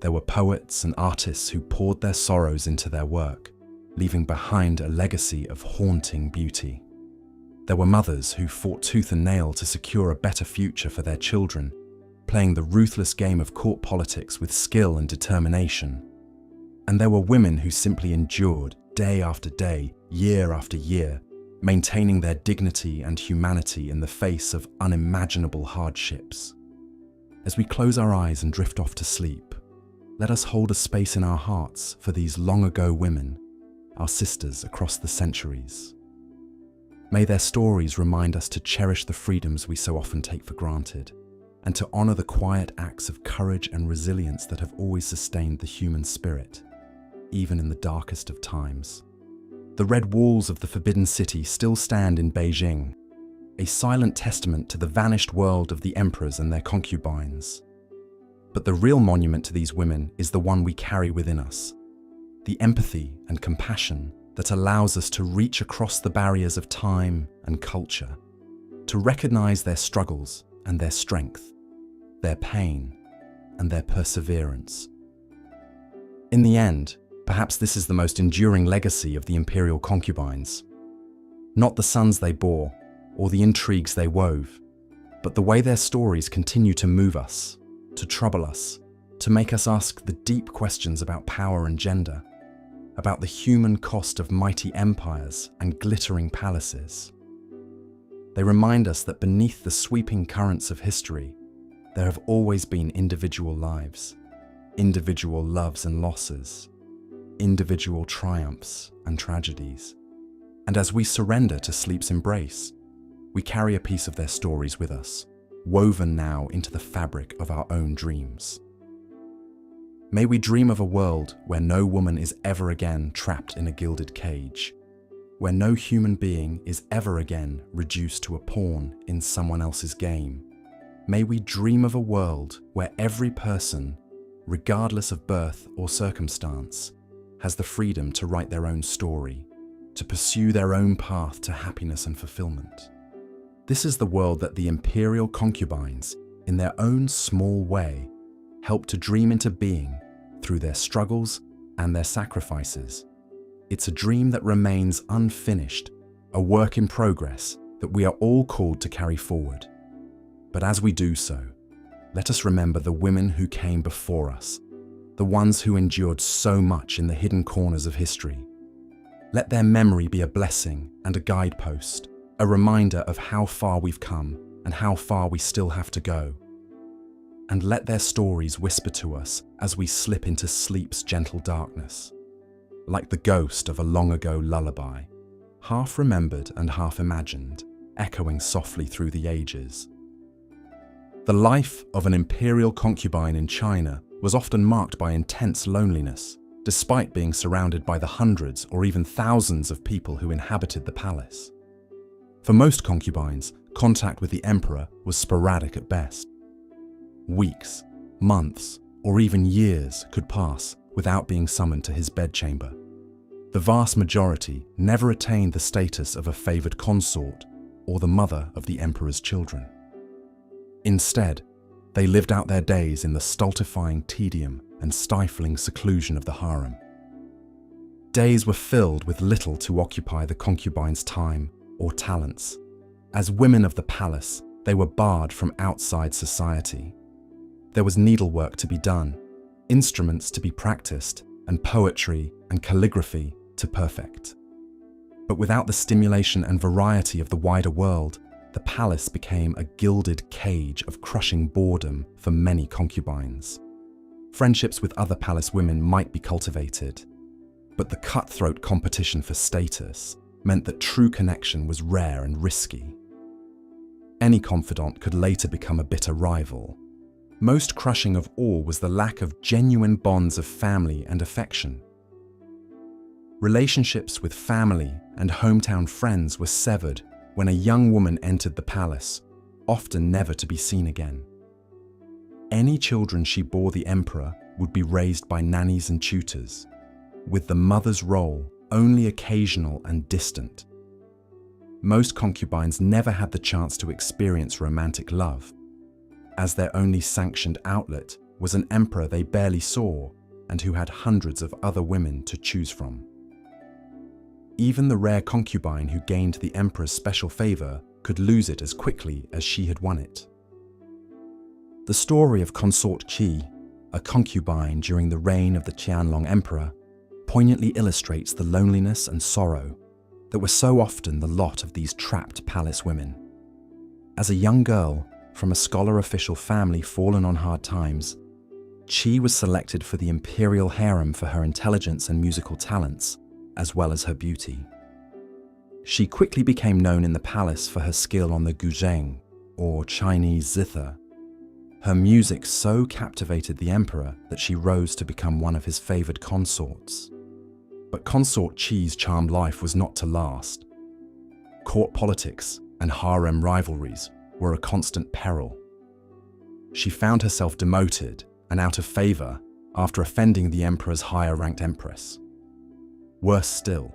There were poets and artists who poured their sorrows into their work, leaving behind a legacy of haunting beauty. There were mothers who fought tooth and nail to secure a better future for their children, playing the ruthless game of court politics with skill and determination. And there were women who simply endured day after day, year after year, maintaining their dignity and humanity in the face of unimaginable hardships. As we close our eyes and drift off to sleep, let us hold a space in our hearts for these long-ago women, our sisters across the centuries. May their stories remind us to cherish the freedoms we so often take for granted, and to honor the quiet acts of courage and resilience that have always sustained the human spirit, even in the darkest of times. The red walls of the Forbidden City still stand in Beijing, a silent testament to the vanished world of the emperors and their concubines. But the real monument to these women is the one we carry within us, the empathy and compassion that allows us to reach across the barriers of time and culture, to recognize their struggles and their strength, their pain and their perseverance. In the end, perhaps this is the most enduring legacy of the imperial concubines. Not the sons they bore or the intrigues they wove, but the way their stories continue to move us, to trouble us, to make us ask the deep questions about power and gender, about the human cost of mighty empires and glittering palaces. They remind us that beneath the sweeping currents of history, there have always been individual lives, individual loves and losses, individual triumphs and tragedies. And as we surrender to sleep's embrace, we carry a piece of their stories with us, woven now into the fabric of our own dreams. May we dream of a world where no woman is ever again trapped in a gilded cage, where no human being is ever again reduced to a pawn in someone else's game, may we dream of a world where every person, regardless of birth or circumstance, has the freedom to write their own story, to pursue their own path to happiness and fulfillment. This is the world that the Imperial concubines, in their own small way, help to dream into being through their struggles and their sacrifices. It's a dream that remains unfinished, a work in progress that we are all called to carry forward. But as we do so, let us remember the women who came before us, the ones who endured so much in the hidden corners of history. Let their memory be a blessing and a guidepost, a reminder of how far we've come and how far we still have to go. And let their stories whisper to us as we slip into sleep's gentle darkness, like the ghost of a long-ago lullaby, half remembered and half imagined, echoing softly through the ages. The life of an imperial concubine in China was often marked by intense loneliness, despite being surrounded by the hundreds or even thousands of people who inhabited the palace. For most concubines, contact with the emperor was sporadic at best. Weeks, months, or even years could pass without being summoned to his bedchamber. The vast majority never attained the status of a favored consort or the mother of the emperor's children. Instead, they lived out their days in the stultifying tedium and stifling seclusion of the harem. Days were filled with little to occupy the concubine's time or talents. As women of the palace, they were barred from outside society. There was needlework to be done, instruments to be practiced, and poetry and calligraphy to perfect. But without the stimulation and variety of the wider world, the palace became a gilded cage of crushing boredom for many concubines. Friendships with other palace women might be cultivated, but the cutthroat competition for status meant that true connection was rare and risky. Any confidant could later become a bitter rival. Most crushing of all was the lack of genuine bonds of family and affection. Relationships with family and hometown friends were severed when a young woman entered the palace, often never to be seen again. Any children she bore the emperor would be raised by nannies and tutors, with the mother's role only occasional and distant. Most concubines never had the chance to experience romantic love, as their only sanctioned outlet was an emperor they barely saw and who had hundreds of other women to choose from. Even the rare concubine who gained the emperor's special favor could lose it as quickly as she had won it. The story of Consort Qi, a concubine during the reign of the Qianlong emperor, poignantly illustrates the loneliness and sorrow that were so often the lot of these trapped palace women. As a young girl from a scholar-official family fallen on hard times, Qi was selected for the imperial harem for her intelligence and musical talents, as well as her beauty. She quickly became known in the palace for her skill on the guzheng, or Chinese zither. Her music so captivated the emperor that she rose to become one of his favored consorts. But Consort Qi's charmed life was not to last. Court politics and harem rivalries were a constant peril. She found herself demoted and out of favor after offending the emperor's higher-ranked empress. Worse still,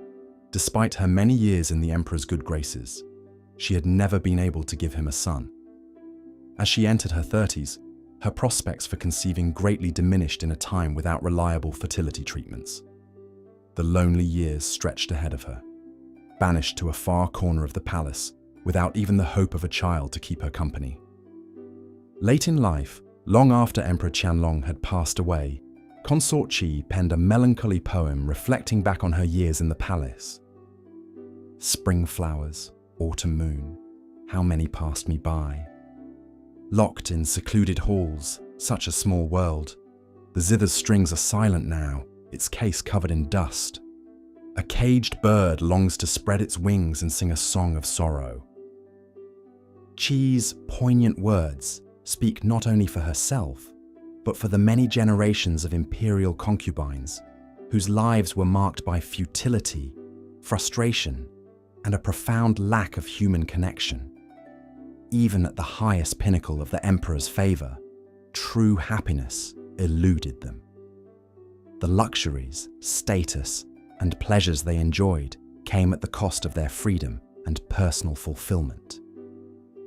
despite her many years in the emperor's good graces, she had never been able to give him a son. As she entered her 30s, her prospects for conceiving greatly diminished in a time without reliable fertility treatments. The lonely years stretched ahead of her, banished to a far corner of the palace without even the hope of a child to keep her company. Late in life, long after Emperor Qianlong had passed away, Consort Qi penned a melancholy poem reflecting back on her years in the palace. Spring flowers, autumn moon, how many passed me by. Locked in secluded halls, such a small world. The zither's strings are silent now, its case covered in dust. A caged bird longs to spread its wings and sing a song of sorrow. Qi's poignant words speak not only for herself, but for the many generations of imperial concubines whose lives were marked by futility, frustration, and a profound lack of human connection. even at the highest pinnacle of the emperor's favor, true happiness eluded them. The luxuries, status, and pleasures they enjoyed came at the cost of their freedom and personal fulfillment.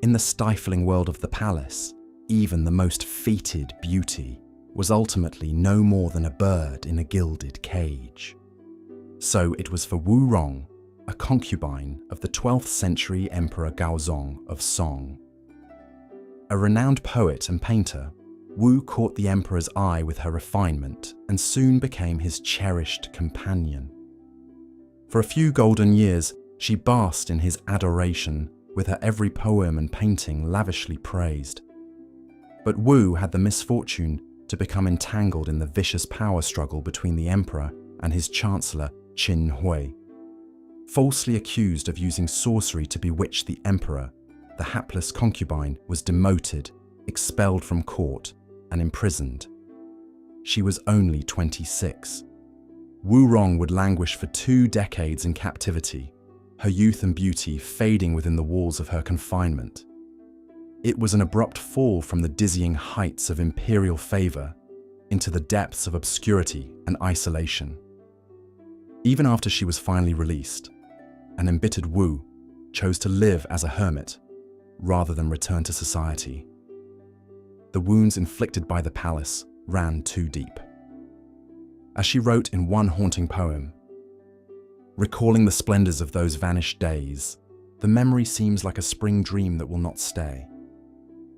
In the stifling world of the palace, even the most feted beauty was ultimately no more than a bird in a gilded cage. So it was for Wu Rong, a concubine of the 12th century Emperor Gaozong of Song. A renowned poet and painter, Wu caught the emperor's eye with her refinement and soon became his cherished companion. For a few golden years, she basked in his adoration, with her every poem and painting lavishly praised. But Wu had the misfortune to become entangled in the vicious power struggle between the emperor and his chancellor Qin Hui. Falsely accused of using sorcery to bewitch the emperor, the hapless concubine was demoted, expelled from court, and imprisoned. She was only 26. Wu Rong would languish for 2 decades in captivity, her youth and beauty fading within the walls of her confinement. It was an abrupt fall from the dizzying heights of imperial favor into the depths of obscurity and isolation. Even after she was finally released, an embittered Wu chose to live as a hermit rather than return to society. The wounds inflicted by the palace ran too deep. As she wrote in one haunting poem, recalling the splendors of those vanished days, the memory seems like a spring dream that will not stay.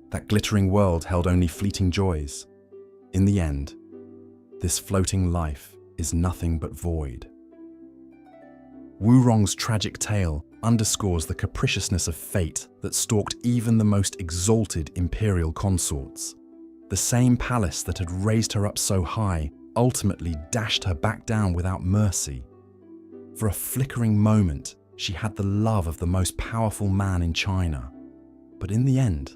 That glittering world held only fleeting joys. In the end, this floating life is nothing but void. Wu Rong's tragic tale underscores the capriciousness of fate that stalked even the most exalted imperial consorts. The same palace that had raised her up so high ultimately dashed her back down without mercy. For a flickering moment, she had the love of the most powerful man in China. But in the end,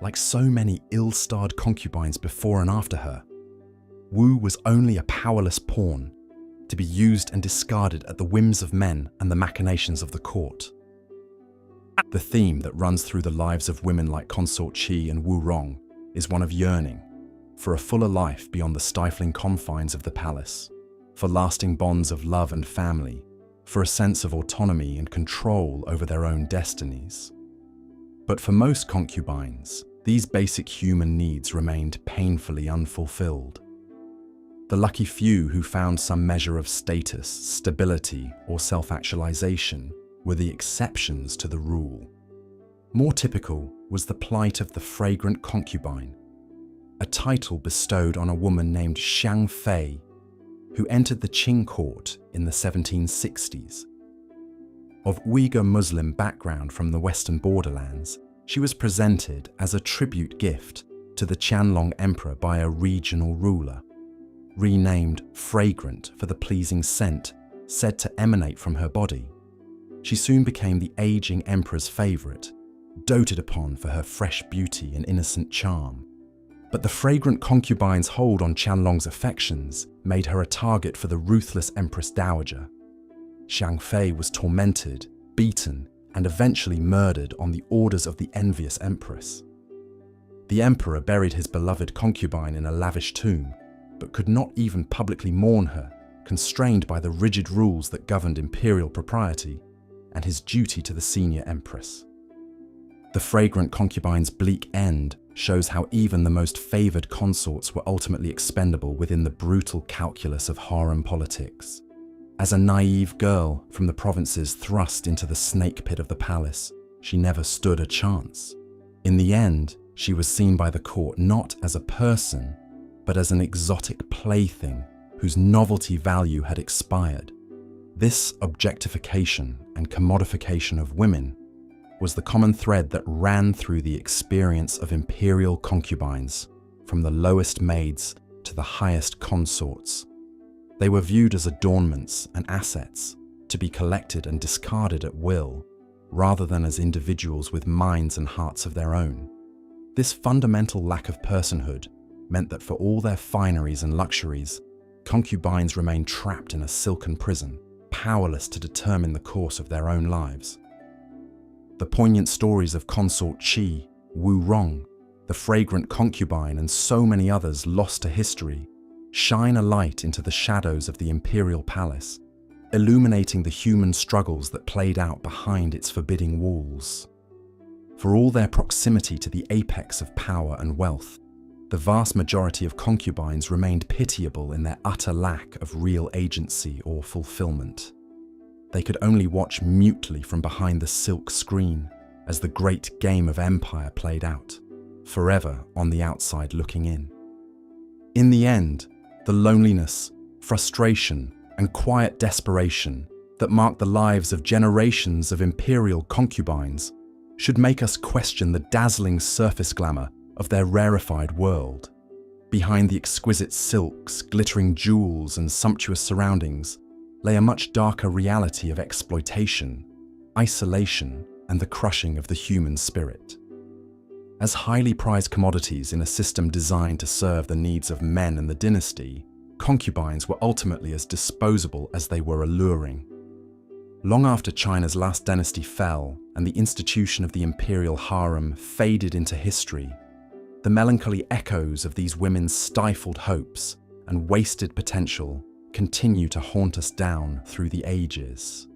like so many ill-starred concubines before and after her, Wu was only a powerless pawn, to be used and discarded at the whims of men and the machinations of the court. The theme that runs through the lives of women like Consort Qi and Wu Rong is one of yearning for a fuller life beyond the stifling confines of the palace, for lasting bonds of love and family, for a sense of autonomy and control over their own destinies. But for most concubines, these basic human needs remained painfully unfulfilled. The lucky few who found some measure of status, stability, or self-actualization were the exceptions to the rule. More typical was the plight of the fragrant concubine, a title bestowed on a woman named Xiang Fei, who entered the Qing court in the 1760s. Of Uyghur Muslim background from the western borderlands, she was presented as a tribute gift to the Qianlong emperor by a regional ruler. Renamed Fragrant for the pleasing scent said to emanate from her body, she soon became the aging emperor's favorite, doted upon for her fresh beauty and innocent charm. But the fragrant concubine's hold on Qianlong's affections made her a target for the ruthless Empress Dowager. Xiang Fei was tormented, beaten, and eventually murdered on the orders of the envious empress. The emperor buried his beloved concubine in a lavish tomb, but could not even publicly mourn her, constrained by the rigid rules that governed imperial propriety and his duty to the senior empress. The fragrant concubine's bleak end shows how even the most favored consorts were ultimately expendable within the brutal calculus of harem politics. As a naive girl from the provinces thrust into the snake pit of the palace, she never stood a chance. In the end, she was seen by the court not as a person, but as an exotic plaything whose novelty value had expired. This objectification and commodification of women was the common thread that ran through the experience of imperial concubines, from the lowest maids to the highest consorts. They were viewed as adornments and assets, to be collected and discarded at will, rather than as individuals with minds and hearts of their own. This fundamental lack of personhood meant that for all their fineries and luxuries, concubines remained trapped in a silken prison, powerless to determine the course of their own lives. The poignant stories of Consort Qi, Wu Rong, the fragrant concubine, and so many others lost to history shine a light into the shadows of the imperial palace, illuminating the human struggles that played out behind its forbidding walls. For all their proximity to the apex of power and wealth, the vast majority of concubines remained pitiable in their utter lack of real agency or fulfillment. They could only watch mutely from behind the silk screen as the great game of empire played out, forever on the outside looking in. In the end, the loneliness, frustration, and quiet desperation that marked the lives of generations of imperial concubines should make us question the dazzling surface glamour of their rarefied world. Behind the exquisite silks, glittering jewels, and sumptuous surroundings lay a much darker reality of exploitation, isolation, and the crushing of the human spirit. As highly prized commodities in a system designed to serve the needs of men and the dynasty, concubines were ultimately as disposable as they were alluring. Long after China's last dynasty fell and the institution of the imperial harem faded into history, the melancholy echoes of these women's stifled hopes and wasted potential continue to haunt us down through the ages.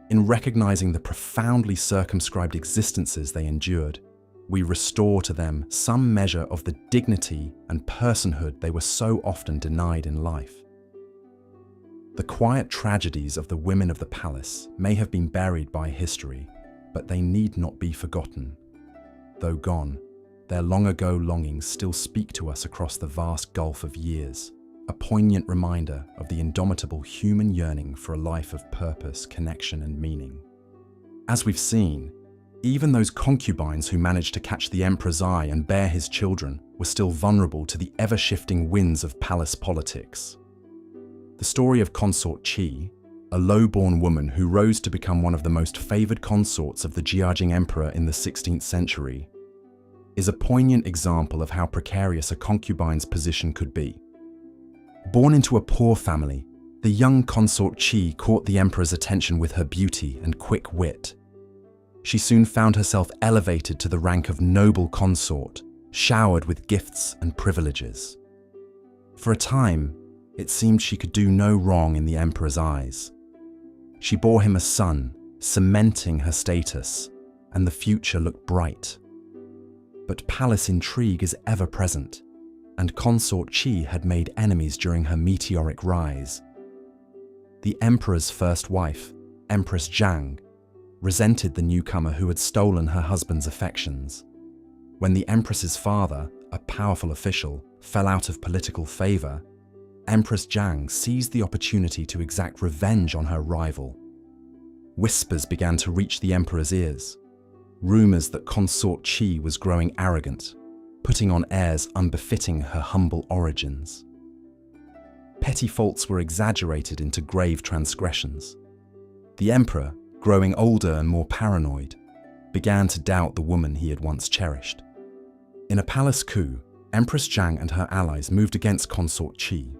In recognizing the profoundly circumscribed existences they endured, we restore to them some measure of the dignity and personhood they were so often denied in life. The quiet tragedies of the women of the palace may have been buried by history, but they need not be forgotten. Though gone, their long-ago longings still speak to us across the vast gulf of years, a poignant reminder of the indomitable human yearning for a life of purpose, connection, and meaning. As we've seen, even those concubines who managed to catch the emperor's eye and bear his children were still vulnerable to the ever-shifting winds of palace politics. The story of Consort Qi, a low-born woman who rose to become one of the most favored consorts of the Jiajing emperor in the 16th century, is a poignant example of how precarious a concubine's position could be. Born into a poor family, the young Consort Qi caught the emperor's attention with her beauty and quick wit. She soon found herself elevated to the rank of noble consort, showered with gifts and privileges. For a time, it seemed she could do no wrong in the emperor's eyes. She bore him a son, cementing her status, and the future looked bright. But palace intrigue is ever present, and Consort Qi had made enemies during her meteoric rise. The emperor's first wife, Empress Zhang, resented the newcomer who had stolen her husband's affections. When the empress's father, a powerful official, fell out of political favor, Empress Zhang seized the opportunity to exact revenge on her rival. Whispers began to reach the emperor's ears, rumors that Consort Qi was growing arrogant, putting on airs unbefitting her humble origins. Petty faults were exaggerated into grave transgressions. The emperor, growing older and more paranoid, began to doubt the woman he had once cherished. In a palace coup, Empress Zhang and her allies moved against Consort Qi.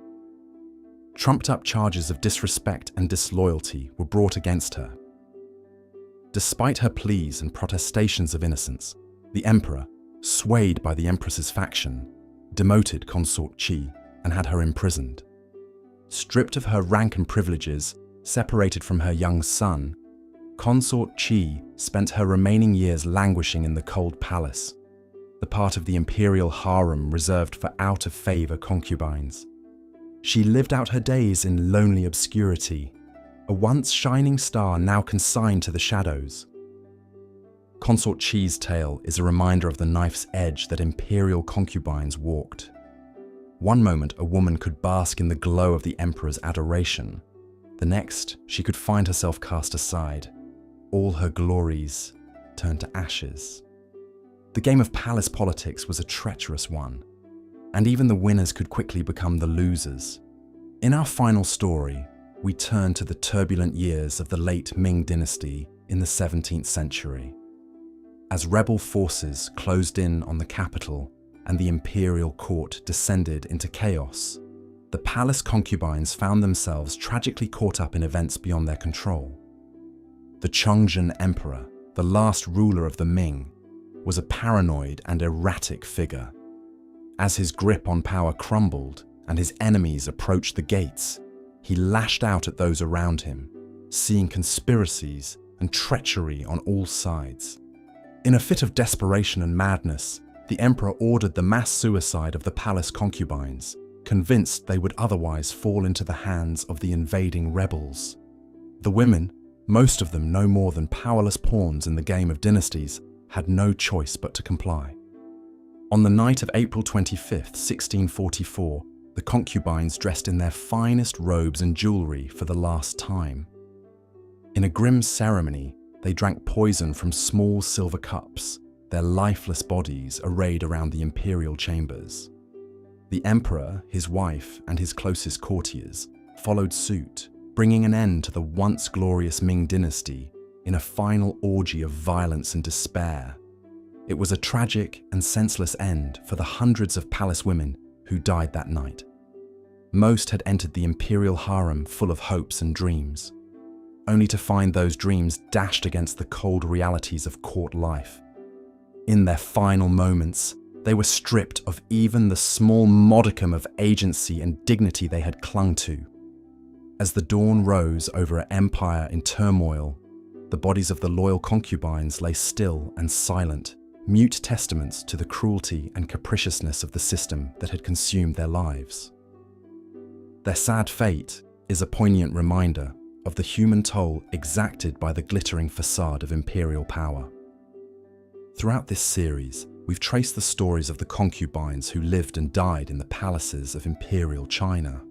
Trumped-up charges of disrespect and disloyalty were brought against her. Despite her pleas and protestations of innocence, the emperor, swayed by the empress's faction, demoted Consort Qi and had her imprisoned. Stripped of her rank and privileges, separated from her young son, Consort Qi spent her remaining years languishing in the cold palace, the part of the imperial harem reserved for out-of-favor concubines. She lived out her days in lonely obscurity, a once shining star now consigned to the shadows. Consort Qi's tale is a reminder of the knife's edge that imperial concubines walked. One moment a woman could bask in the glow of the emperor's adoration. The next, she could find herself cast aside. All her glories turned to ashes. The game of palace politics was a treacherous one, and even the winners could quickly become the losers. In our final story, we turn to the turbulent years of the late Ming dynasty in the 17th century. As rebel forces closed in on the capital and the imperial court descended into chaos, the palace concubines found themselves tragically caught up in events beyond their control. The Chongzhen emperor, the last ruler of the Ming, was a paranoid and erratic figure. As his grip on power crumbled and his enemies approached the gates, he lashed out at those around him, seeing conspiracies and treachery on all sides. In a fit of desperation and madness, the emperor ordered the mass suicide of the palace concubines, convinced they would otherwise fall into the hands of the invading rebels. The women, most of them no more than powerless pawns in the game of dynasties, had no choice but to comply. On the night of April 25th, 1644, the concubines dressed in their finest robes and jewelry for the last time. In a grim ceremony, they drank poison from small silver cups, their lifeless bodies arrayed around the imperial chambers. The emperor, his wife, and his closest courtiers followed suit, bringing an end to the once glorious Ming dynasty in a final orgy of violence and despair. It was a tragic and senseless end for the hundreds of palace women who died that night. Most had entered the imperial harem full of hopes and dreams, only to find those dreams dashed against the cold realities of court life. In their final moments, they were stripped of even the small modicum of agency and dignity they had clung to. As the dawn rose over an empire in turmoil, the bodies of the loyal concubines lay still and silent, mute testaments to the cruelty and capriciousness of the system that had consumed their lives. Their sad fate is a poignant reminder of the human toll exacted by the glittering facade of imperial power. Throughout this series, we've traced the stories of the concubines who lived and died in the palaces of imperial China.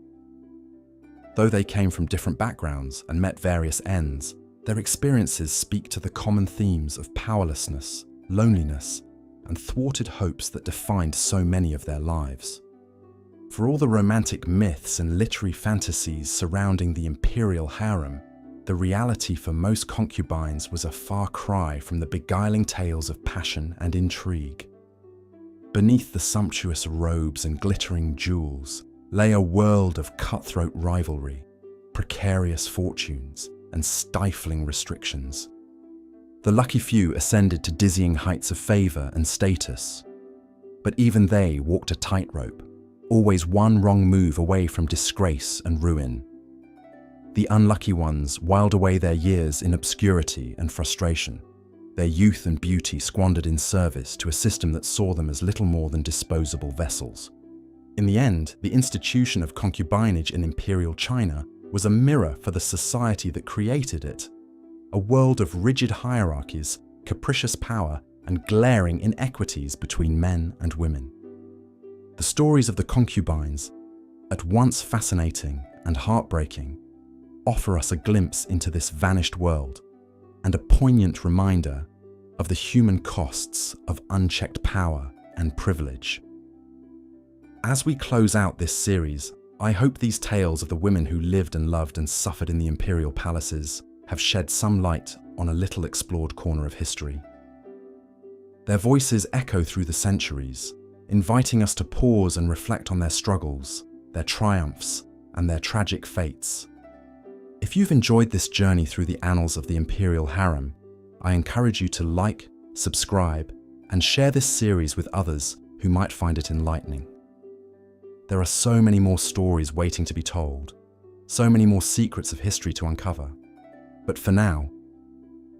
Though they came from different backgrounds and met various ends, their experiences speak to the common themes of powerlessness, loneliness, and thwarted hopes that defined so many of their lives. For all the romantic myths and literary fantasies surrounding the imperial harem, the reality for most concubines was a far cry from the beguiling tales of passion and intrigue. Beneath the sumptuous robes and glittering jewels lay a world of cutthroat rivalry, precarious fortunes, and stifling restrictions. The lucky few ascended to dizzying heights of favor and status, but even they walked a tightrope, always one wrong move away from disgrace and ruin. The unlucky ones whiled away their years in obscurity and frustration, their youth and beauty squandered in service to a system that saw them as little more than disposable vessels. In the end, the institution of concubinage in imperial China was a mirror for the society that created it, a world of rigid hierarchies, capricious power, and glaring inequities between men and women. The stories of the concubines, at once fascinating and heartbreaking, offer us a glimpse into this vanished world and a poignant reminder of the human costs of unchecked power and privilege. As we close out this series, I hope these tales of the women who lived and loved and suffered in the imperial palaces have shed some light on a little explored corner of history. Their voices echo through the centuries, inviting us to pause and reflect on their struggles, their triumphs, and their tragic fates. If you've enjoyed this journey through the annals of the imperial harem, I encourage you to like, subscribe, and share this series with others who might find it enlightening. There are so many more stories waiting to be told, so many more secrets of history to uncover. But for now,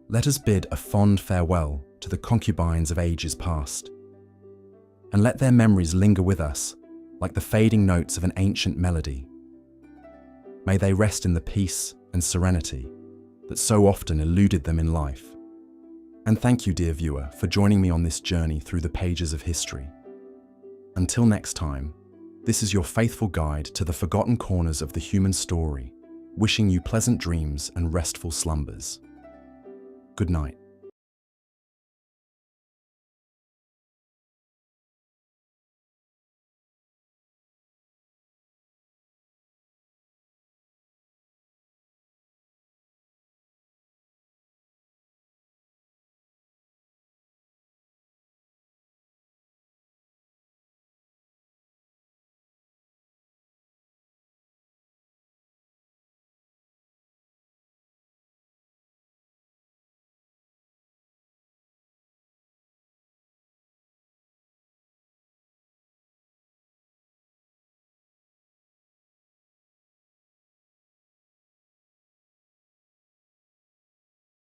let us bid a fond farewell to the concubines of ages past, and let their memories linger with us like the fading notes of an ancient melody. May they rest in the peace and serenity that so often eluded them in life. And thank you, dear viewer, for joining me on this journey through the pages of history. Until next time, this is your faithful guide to the forgotten corners of the human story, wishing you pleasant dreams and restful slumbers. Good night.